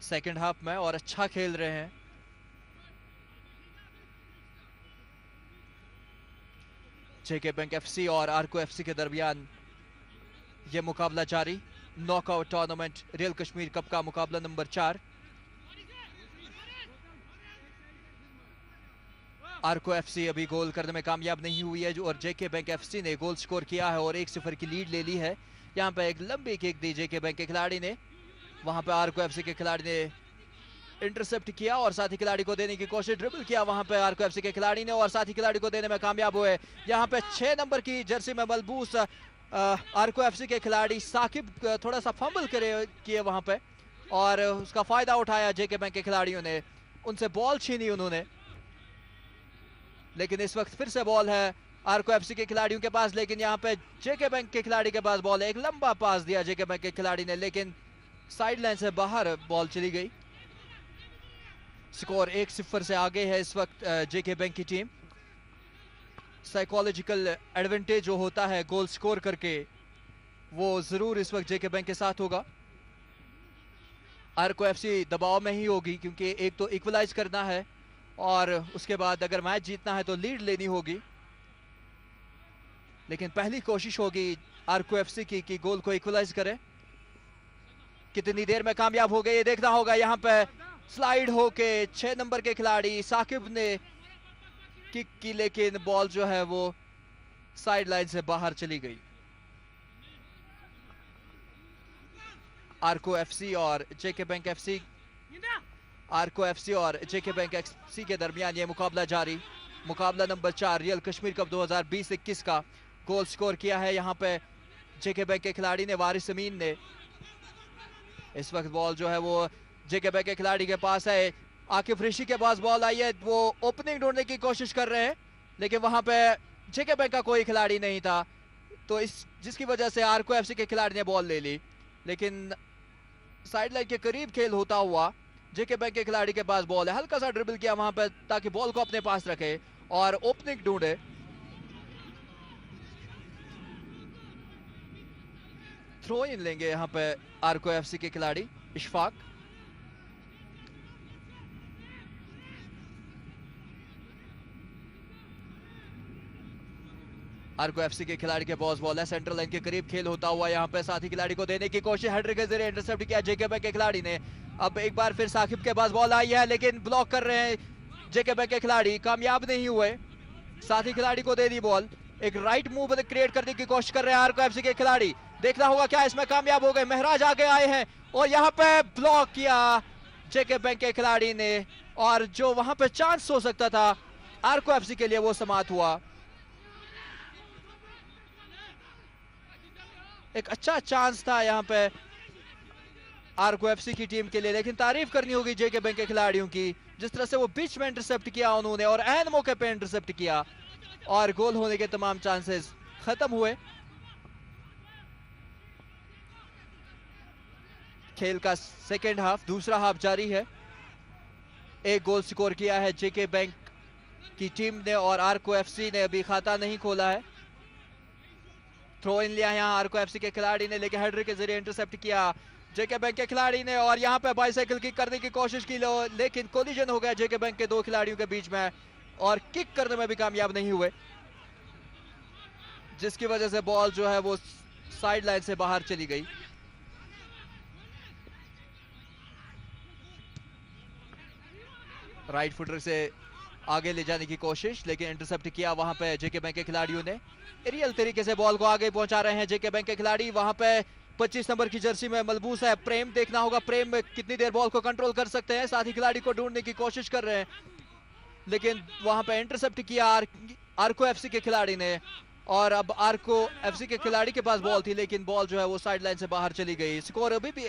सेकंड हाफ में और अच्छा खेल रहे हैं। जेके बैंक एफसी और आरको एफसी के दरमियान यह मुकाबला जारी, knockout tournament real Kashmir cup का मुकाबला नंबर 4। आरको एफसी अभी गोल करने में कामयाब नहीं हुई है और जेके बैंक एफसी ने गोल स्कोर किया है और 1-0 की लीड ले ली है। यहाँ पे एक लंबी किक दी जेके बैंक के खिलाड़ी ने, वहां पे आरको एफसी के खिलाड़ी ने इंटरसेप्ट किया और साथी खिलाड़ी को देने की कोशिश, ड्रिबल किया वहां पे आरको एफसी के खिलाड़ी ने और साथी खिलाड़ी को देने में कामयाब हुए। यहाँ पे 6 नंबर की जर्सी में मलबूस आरको एफसी के खिलाड़ी साकिब थोड़ा सा फंबल किए वहां पे और उसका फायदा उठाया जेके बैंक के खिलाड़ियों ने, उनसे बॉल छीनी उन्होंने, लेकिन इस वक्त फिर से बॉल है आरको एफसी के खिलाड़ियों के पास, लेकिन यहाँ पे जेके बैंक के खिलाड़ी के पास बॉल है। एक लंबा पास दिया जेके बैंक के खिलाड़ी ने लेकिन साइड लाइन से बाहर बॉल चली गई। स्कोर 1-0 से आगे है इस वक्त जेके बैंक की टीम। साइकोलॉजिकल एडवांटेज जो होता है गोल स्कोर करके वो जरूर इस वक्त जेके बैंक के साथ होगा। आरको एफसी दबाव में ही होगी क्योंकि एक तो इक्वलाइज करना है और उसके बाद अगर मैच जीतना है तो लीड लेनी होगी, लेकिन पहली कोशिश होगी आरको एफसी की कि गोल को इक्वलाइज करे। कितनी देर में कामयाब हो गए ये देखना होगा। यहाँ पे स्लाइड होके 6 नंबर के खिलाड़ी साकिब ने किक की लेकिन बॉल जो है वो साइड लाइन से बाहर चली गई। आरको एफसी और जेके बैंक एफसी के दरमियान ये मुकाबला जारी, मुकाबला नंबर 4 रियल कश्मीर कप 2020-21 का। गोल स्कोर किया है यहाँ पे जेके बैंक के खिलाड़ी ने, वारिस अमीन ने। इस वक्त बॉल जो है वो जेके बैंक के खिलाड़ी के पास है, आकिफ ऋषि के पास बॉल आई है, वो ओपनिंग ढूंढने की कोशिश कर रहे हैं लेकिन वहां पे जेके बैंक का कोई खिलाड़ी नहीं था, तो जिसकी वजह से आरको एफसी के खिलाड़ी ने बॉल ले ली, लेकिन साइड लाइन के करीब खेल होता हुआ जेके बैंक के खिलाड़ी के पास बॉल है। हल्का सा ड्रिबल किया वहां पे ताकि बॉल को अपने पास रखे और ओपनिंग ढूंढे। थ्रो इन लेंगे यहाँ पे आरको एफसी के खिलाड़ी इशफाक। आरको एफसी के खिलाड़ी के पास बॉल है, सेंट्रल लाइन के करीब खेल होता हुआ यहाँ पे साथी खिलाड़ी को देने की कोशिश, हेडर के जरिए इंटरसेप्ट किया जेके बैंक के खिलाड़ी ने। अब एक बार फिर साकिब के पास बॉल आई है लेकिन ब्लॉक कर रहे हैं जेके बैंक के खिलाड़ी, कामयाब नहीं हुए। साथी खिलाड़ी को दे दी बॉल, एक राइट मूव क्रिएट करने की कोशिश कर रहे हैं आरको एफसी के खिलाड़ी, देखना होगा क्या इसमें कामयाब हो गए। महराज आगे आए हैं और यहाँ पे ब्लॉक किया जेके बैंक के खिलाड़ी ने और जो वहां पे चांस हो सकता था आरको एफसी के लिए वो समाप्त हुआ। एक अच्छा चांस था यहाँ पे आरको एफसी की टीम के लिए, लेकिन तारीफ करनी होगी जेके बैंक के खिलाड़ियों की, जिस तरह से वो बीच में इंटरसेप्ट किया उन्होंने और ऐन मौके पे इंटरसेप्ट किया और गोल होने के तमाम चांसेस खत्म हुए। खेल का सेकेंड हाफ, दूसरा हाफ जारी है। एक गोल स्कोर किया है जेके बैंक की टीम ने और आर्को एफसी ने अभी खाता नहीं खोला है। थ्रो इन लिया यहाँ आर्को एफसी के खिलाड़ी ने, लेकिन हेडर के जरिए इंटरसेप्ट किया जेके बैंक के खिलाड़ी ने और यहाँ पे बाइसाइकिल किक करने की कोशिश की, लेकिन कोलिजन हो गया जेके बैंक के दो खिलाड़ियों के बीच में और किक करने में भी कामयाब नहीं हुए, जिसकी वजह से बॉल जो है वो साइड लाइन से बाहर चली गई। राइट फुटर से आगे ले जाने की कोशिश, लेकिन इंटरसेप्ट किया वहां पे जेके बैंक के खिलाड़ियों ने। एरियल तरीके से बॉल को आगे पहुंचा रहे हैं जेके बैंक के खिलाड़ी। वहां पे 25 नंबर की जर्सी में मलबूस है प्रेम, देखना होगा प्रेम में कितनी देर बॉल को कंट्रोल कर सकते हैं। साथ ही खिलाड़ी को ढूंढने की कोशिश कर रहे हैं, लेकिन वहां पे इंटरसेप्ट किया आर्को एफसी के खिलाड़ी ने और अब आर्को एफसी के खिलाड़ी के पास बॉल थी, लेकिन बॉल जो है वो साइड लाइन से बाहर चली गई। स्कोर अभी भी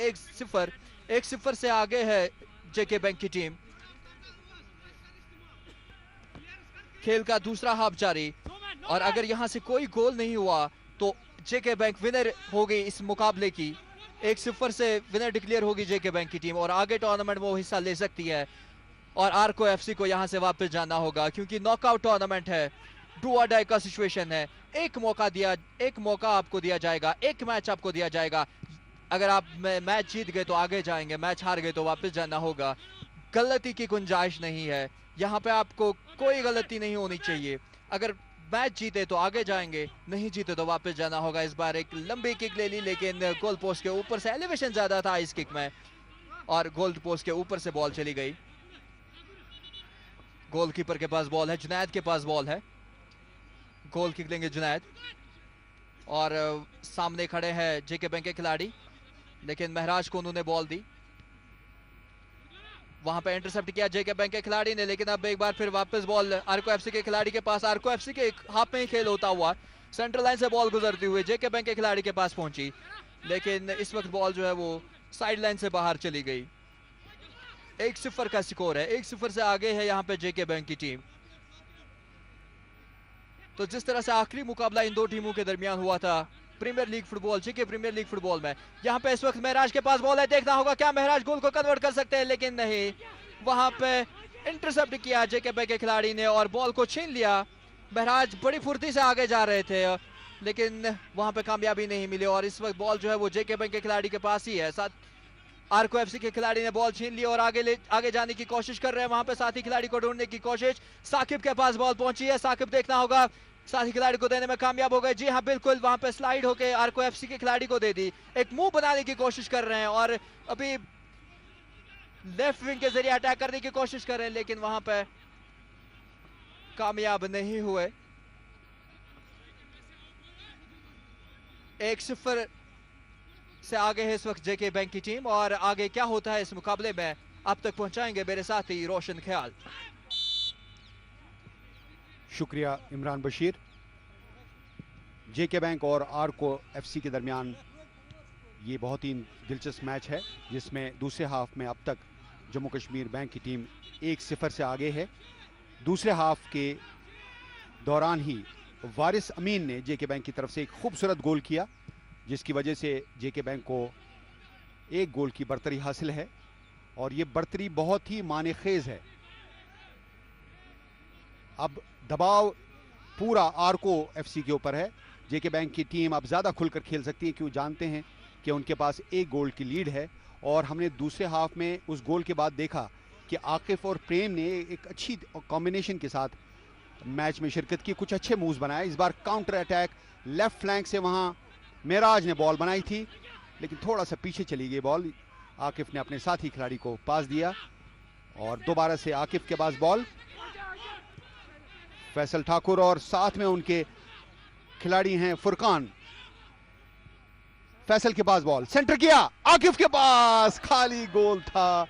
1-0 से आगे है जेके बैंक की टीम। खेल का दूसरा हाफ जारी और अगर यहां से कोई गोल नहीं हुआ तो जेके बैंक विनर होगी इस मुकाबले की। 1-0 से विनर डिक्लेयर होगी जेके बैंक की टीम और आगे टूर्नामेंट में वो हिस्सा ले सकती है और आर्को एफसी को यहां से वापस जाना होगा, क्योंकि नॉकआउट टूर्नामेंट है, डू और डाई का सिचुएशन है। एक मौका आपको दिया जाएगा, एक मैच आपको दिया जाएगा। अगर आप मैच जीत गए तो आगे जाएंगे, मैच हार गए तो वापस जाना होगा। गलती की गुंजाइश नहीं है यहाँ पे, आपको कोई गलती नहीं होनी चाहिए। अगर मैच जीते तो आगे जाएंगे, नहीं जीते तो वापस जाना होगा। इस बार एक लंबी किक ले ली, लेकिन गोल पोस्ट के ऊपर से एलिवेशन ज्यादा था इस किक में और गोल पोस्ट के ऊपर से बॉल चली गई। गोलकीपर के पास बॉल है, जुनैद के पास बॉल है। गोल किक लेंगे जुनैद और सामने खड़े हैं जेके बैंक के खिलाड़ी, लेकिन महराज को उन्होंने बॉल दी। वहां पे इंटरसेप्ट किया जेके बैंक के खिलाड़ी ने, लेकिन अब एक बार फिर वापस बॉल आर्को एफसी के खिलाड़ी के पास। आर्को एफसी के हाफ में ही खेल होता हुआ सेंट्रल लाइन से बॉल गुजरती हुई जेके बैंक के खिलाड़ी के पास पहुंची, लेकिन इस वक्त बॉल जो है वो साइड लाइन से बाहर चली गई। 1-0 का स्कोर है, 1-0 से आगे है यहाँ पे जेके बैंक की टीम। तो जिस तरह से आखिरी मुकाबला इन दो टीमों के दरमियान हुआ था प्रीमियर लीग फुटबॉल, जेके प्रीमियर लीग फुटबॉल में, यहाँ पे इस वक्त महराज के पास बॉल है। देखना होगा क्या महराज गोल को कन्वर्ट कर सकते हैं, लेकिन नहीं, वहां पे इंटरसेप्ट किया जेके बैंक के खिलाड़ी ने और बॉल को छीन लिया। महराज बड़ी फुर्ती से आगे जा रहे थे, लेकिन वहां पे कामयाबी नहीं मिली और इस वक्त बॉल जो है वो जेके बैंक के खिलाड़ी के पास ही है। साथ आर्को एफसी के खिलाड़ी ने बॉल छीन ली और आगे जाने की कोशिश कर रहे हैं। वहां पे साथी खिलाड़ी को ढूंढने की कोशिश, साकिब के पास बॉल पहुंची है। साकिब देखना होगा साथी खिलाड़ी को देने में कामयाब हो गए। जी हाँ बिल्कुल, वहां पे स्लाइड होके आर्को एफसी के खिलाड़ी को दे दी। एक मुंह बनाने की कोशिश कर रहे हैं और अभी लेफ्ट विंग के जरिए अटैक करने की कोशिश कर रहे हैं, लेकिन वहां पे कामयाब नहीं हुए। 1-0 से आगे है इस वक्त जेके बैंक की टीम और आगे क्या होता है इस मुकाबले में अब तक पहुंचाएंगे मेरे साथी रोशन ख्याल। शुक्रिया इमरान बशीर। जेके बैंक और आर्को एफसी के दरमियान ये बहुत ही दिलचस्प मैच है, जिसमें दूसरे हाफ में अब तक जम्मू कश्मीर बैंक की टीम 1-0 से आगे है। दूसरे हाफ के दौरान ही वारिस अमीन ने जेके बैंक की तरफ से एक खूबसूरत गोल किया, जिसकी वजह से जेके बैंक को एक गोल की बढ़तरी हासिल है और ये बढ़तरी बहुत ही मानेखेज है। अब दबाव पूरा आर्को एफसी के ऊपर है। जेके बैंक की टीम अब ज़्यादा खुलकर खेल सकती है, क्यों जानते हैं कि उनके पास एक गोल की लीड है और हमने दूसरे हाफ में उस गोल के बाद देखा कि आकिफ और प्रेम ने एक अच्छी कॉम्बिनेशन के साथ मैच में शिरकत की, कुछ अच्छे मूव्स बनाए। इस बार काउंटर अटैक लेफ्ट फ्लैंक से वहाँ मेराज ने बॉल बनाई थी, लेकिन थोड़ा सा पीछे चली गई बॉल। आकिफ ने अपने साथी खिलाड़ी को पास दिया और दोबारा से आकिफ के पास बॉल, फैसल ठाकुर और साथ में उनके खिलाड़ी हैं फुरकान। फैसल के पास बॉल, सेंटर किया, आकिफ के पास, खाली गोल था,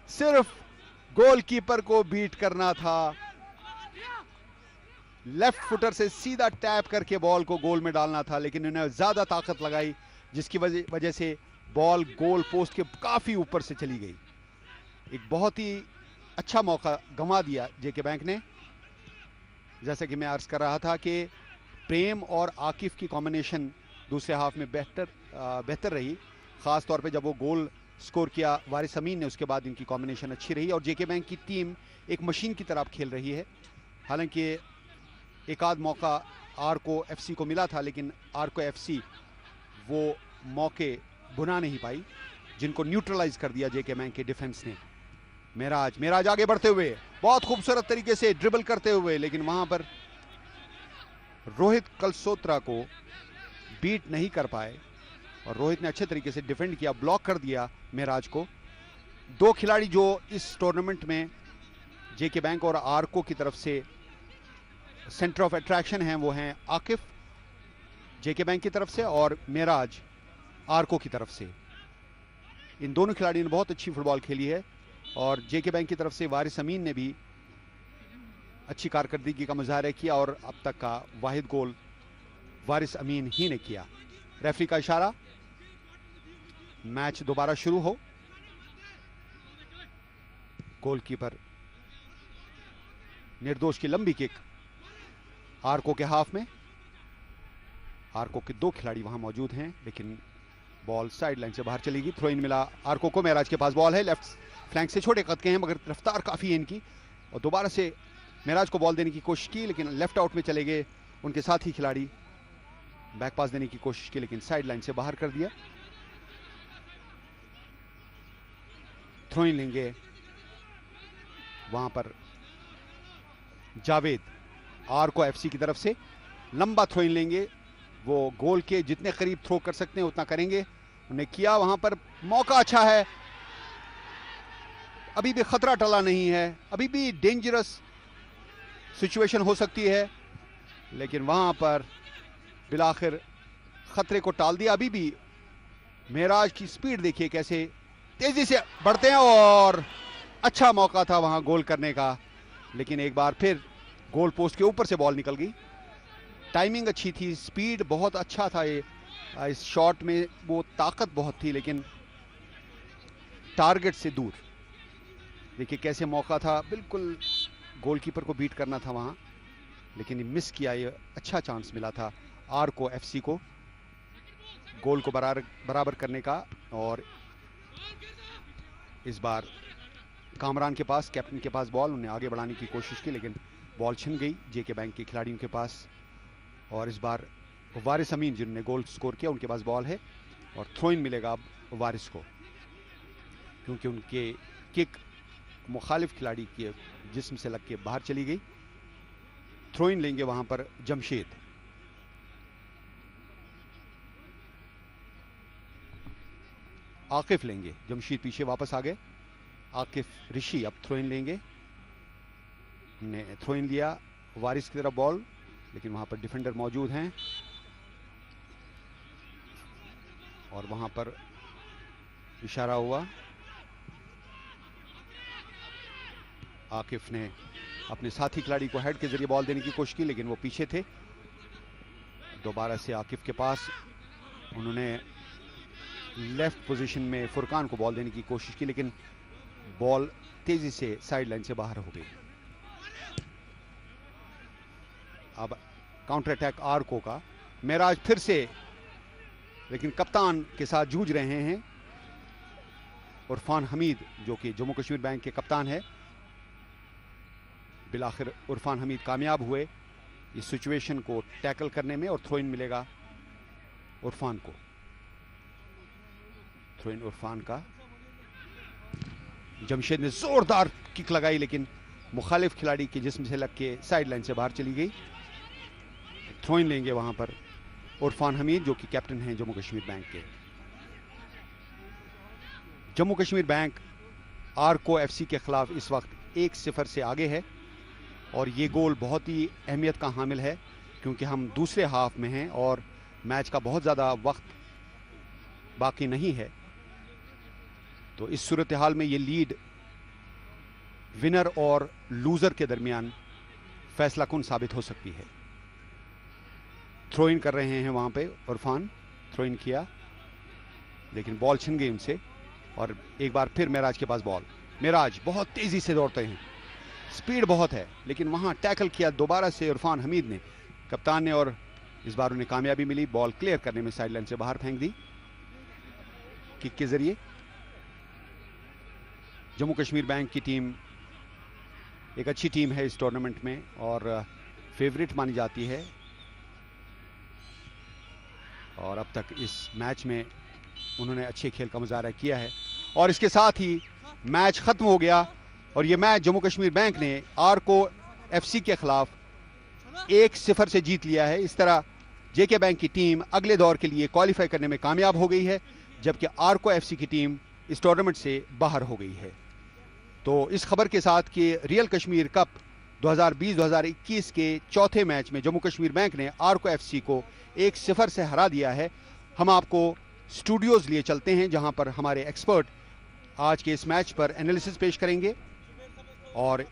सिर्फ गोलकीपर को बीट करना था। लेफ्ट फुटर से सीधा टैप करके बॉल को गोल में डालना था, लेकिन उन्हें ज्यादा ताकत लगाई, जिसकी वजह से बॉल गोल पोस्ट के काफी ऊपर से चली गई। एक बहुत ही अच्छा मौका गंवा दिया जेके बैंक ने। जैसा कि मैं अर्ज कर रहा था कि प्रेम और आकिफ की कॉम्बिनेशन दूसरे हाफ में बेहतर रही। ख़ास तौर पे जब वो गोल स्कोर किया वारिस अमीन ने, उसके बाद इनकी कॉम्बिनेशन अच्छी रही और जेके बैंक की टीम एक मशीन की तरह खेल रही है। हालांकि एक आध मौका आरको एफसी को मिला था, लेकिन आरको एफसी वो मौके बुना नहीं पाई जिनको न्यूट्रलाइज कर दिया जेके बैंक के डिफेंस ने। मेराज आगे बढ़ते हुए बहुत खूबसूरत तरीके से ड्रिबल करते हुए, लेकिन वहां पर रोहित कलसोत्रा को बीट नहीं कर पाए और रोहित ने अच्छे तरीके से डिफेंड किया, ब्लॉक कर दिया मेराज को। दो खिलाड़ी जो इस टूर्नामेंट में जेके बैंक और आरको की तरफ से सेंटर ऑफ अट्रैक्शन हैं, वो हैं आकिफ जेके बैंक की तरफ से और मेराज आरको की तरफ से। इन दोनों खिलाड़ियों ने बहुत अच्छी फुटबॉल खेली है और जेके बैंक की तरफ से वारिस अमीन ने भी अच्छी कारकर्दगी का मुजाहरा किया और अब तक का वाहिद गोल वारिस अमीन ही ने किया। रेफरी का इशारा, मैच दोबारा शुरू हो। गोलकीपर निर्दोष की लंबी किक आरको के हाफ में। आरको के दो खिलाड़ी वहां मौजूद हैं, लेकिन बॉल साइड लाइन से बाहर चली गई। थ्रो इन मिला आरको को। मेराज के पास बॉल है, लेफ्ट फ्लैंक से छोटे कद के हैं मगर रफ्तार काफी है इनकी, और दोबारा से मेराज को बॉल देने की कोशिश की लेकिन लेफ्ट आउट में चले गए उनके साथी खिलाड़ी। बैक पास देने की कोशिश की लेकिन साइड लाइन से बाहर कर दिया। थ्रो इन लेंगे वहां पर जावेद आरको एफसी की तरफ से। लंबा थ्रो इन लेंगे, वो गोल के जितने करीब थ्रो कर सकते हैं उतना करेंगे। उन्हें किया, वहां पर मौका अच्छा है, अभी भी खतरा टला नहीं है, अभी भी डेंजरस सिचुएशन हो सकती है, लेकिन वहां पर बिलाखिर खतरे को टाल दिया। अभी भी मेराज की स्पीड देखिए कैसे तेजी से बढ़ते हैं और अच्छा मौका था वहां गोल करने का, लेकिन एक बार फिर गोल पोस्ट के ऊपर से बॉल निकल गई। टाइमिंग अच्छी थी, स्पीड बहुत अच्छा था, ये इस शॉट में वो ताकत बहुत थी लेकिन टारगेट से दूर। देखिए कैसे मौका था, बिल्कुल गोलकीपर को बीट करना था वहां, लेकिन ये मिस किया। ये अच्छा चांस मिला था आरको एफसी को गोल को बराबर करने का। और इस बार कामरान के पास, कैप्टन के पास बॉल, उन्हें आगे बढ़ाने की कोशिश की लेकिन बॉल छिन गई जेके बैंक के खिलाड़ियों के पास। और इस बार वारिस अमीन जिन्होंने गोल स्कोर किया उनके पास बॉल है और थ्रो इन मिलेगा अब वारिस को, क्योंकि उनके किक मुखालिफ खिलाड़ी के जिस्म से लग के बाहर चली गई। थ्रो इन लेंगे वहां पर जमशेद। आकिफ लेंगे, जमशेद पीछे वापस आ गए। आकिफ ऋषि अब थ्रो इन लेंगे, ने थ्रो इन लिया वारिस की तरफ बॉल, लेकिन वहां पर डिफेंडर मौजूद हैं और वहां पर इशारा हुआ। आकिफ ने अपने साथी खिलाड़ी को हेड के जरिए बॉल देने की कोशिश की लेकिन वो पीछे थे। दोबारा से आकिफ के पास, उन्होंने लेफ्ट पोजीशन में फुरकान को बॉल देने की कोशिश की लेकिन बॉल तेजी से साइड लाइन से बाहर हो गई। अब काउंटर अटैक आरको का, मेराज फिर से लेकिन कप्तान के साथ जूझ रहे हैं उरफान हमीद जो कि जम्मू कश्मीर बैंक के कप्तान है। बिलाखिर उरफान हमीद कामयाब हुए इस सिचुएशन को टैकल करने में और थ्रो इन मिलेगा उरफान को। थ्रो इन उरफान का, जमशेद ने जोरदार किक लगाई लेकिन मुखालिफ खिलाड़ी के जिस्म से लग के साइड लाइन से बाहर चली गई। थ्रो इन लेंगे वहां पर उरफान हमीद जो कि कैप्टन हैं जम्मू कश्मीर बैंक के। जम्मू कश्मीर बैंक आरको एफसी के खिलाफ इस वक्त 1-0 से आगे है और ये गोल बहुत ही अहमियत का हामिल है क्योंकि हम दूसरे हाफ में हैं और मैच का बहुत ज़्यादा वक्त बाकी नहीं है। तो इस सूरत हाल में ये लीड विनर और लूजर के दरमियान फैसला कुन साबित हो सकती है। थ्रो इन कर रहे हैं वहां पे उरफान, थ्रो इन किया लेकिन बॉल छिन गई उनसे और एक बार फिर मेराज के पास बॉल। मेराज बहुत तेजी से दौड़ते हैं, स्पीड बहुत है लेकिन वहां टैकल किया दोबारा से उरफान हमीद ने, कप्तान ने, और इस बार उन्हें कामयाबी मिली। बॉल क्लियर करने में साइड लाइन से बाहर फेंक दी। किक के जरिए। जम्मू कश्मीर बैंक की टीम एक अच्छी टीम है इस टूर्नामेंट में और फेवरेट मानी जाती है, और अब तक इस मैच में उन्होंने अच्छे खेल का मुजाहरा किया है। और इसके साथ ही मैच खत्म हो गया और ये मैच जम्मू कश्मीर बैंक ने आरको एफसी के खिलाफ 1-0 से जीत लिया है। इस तरह जेके बैंक की टीम अगले दौर के लिए क्वालिफाई करने में कामयाब हो गई है, जबकि आरको एफसी की टीम इस टूर्नामेंट से बाहर हो गई है। तो इस खबर के साथ कि रियल कश्मीर कप 2020-2021 के चौथे मैच में जम्मू कश्मीर बैंक ने आरको एफसी को 1-0 से हरा दिया है, हम आपको स्टूडियोज लिए चलते हैं जहां पर हमारे एक्सपर्ट आज के इस मैच पर एनालिसिस पेश करेंगे और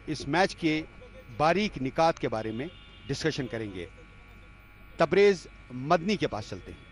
इस मैच के बारीक निकात के बारे में डिस्कशन करेंगे। तबरेज मदनी के पास चलते हैं।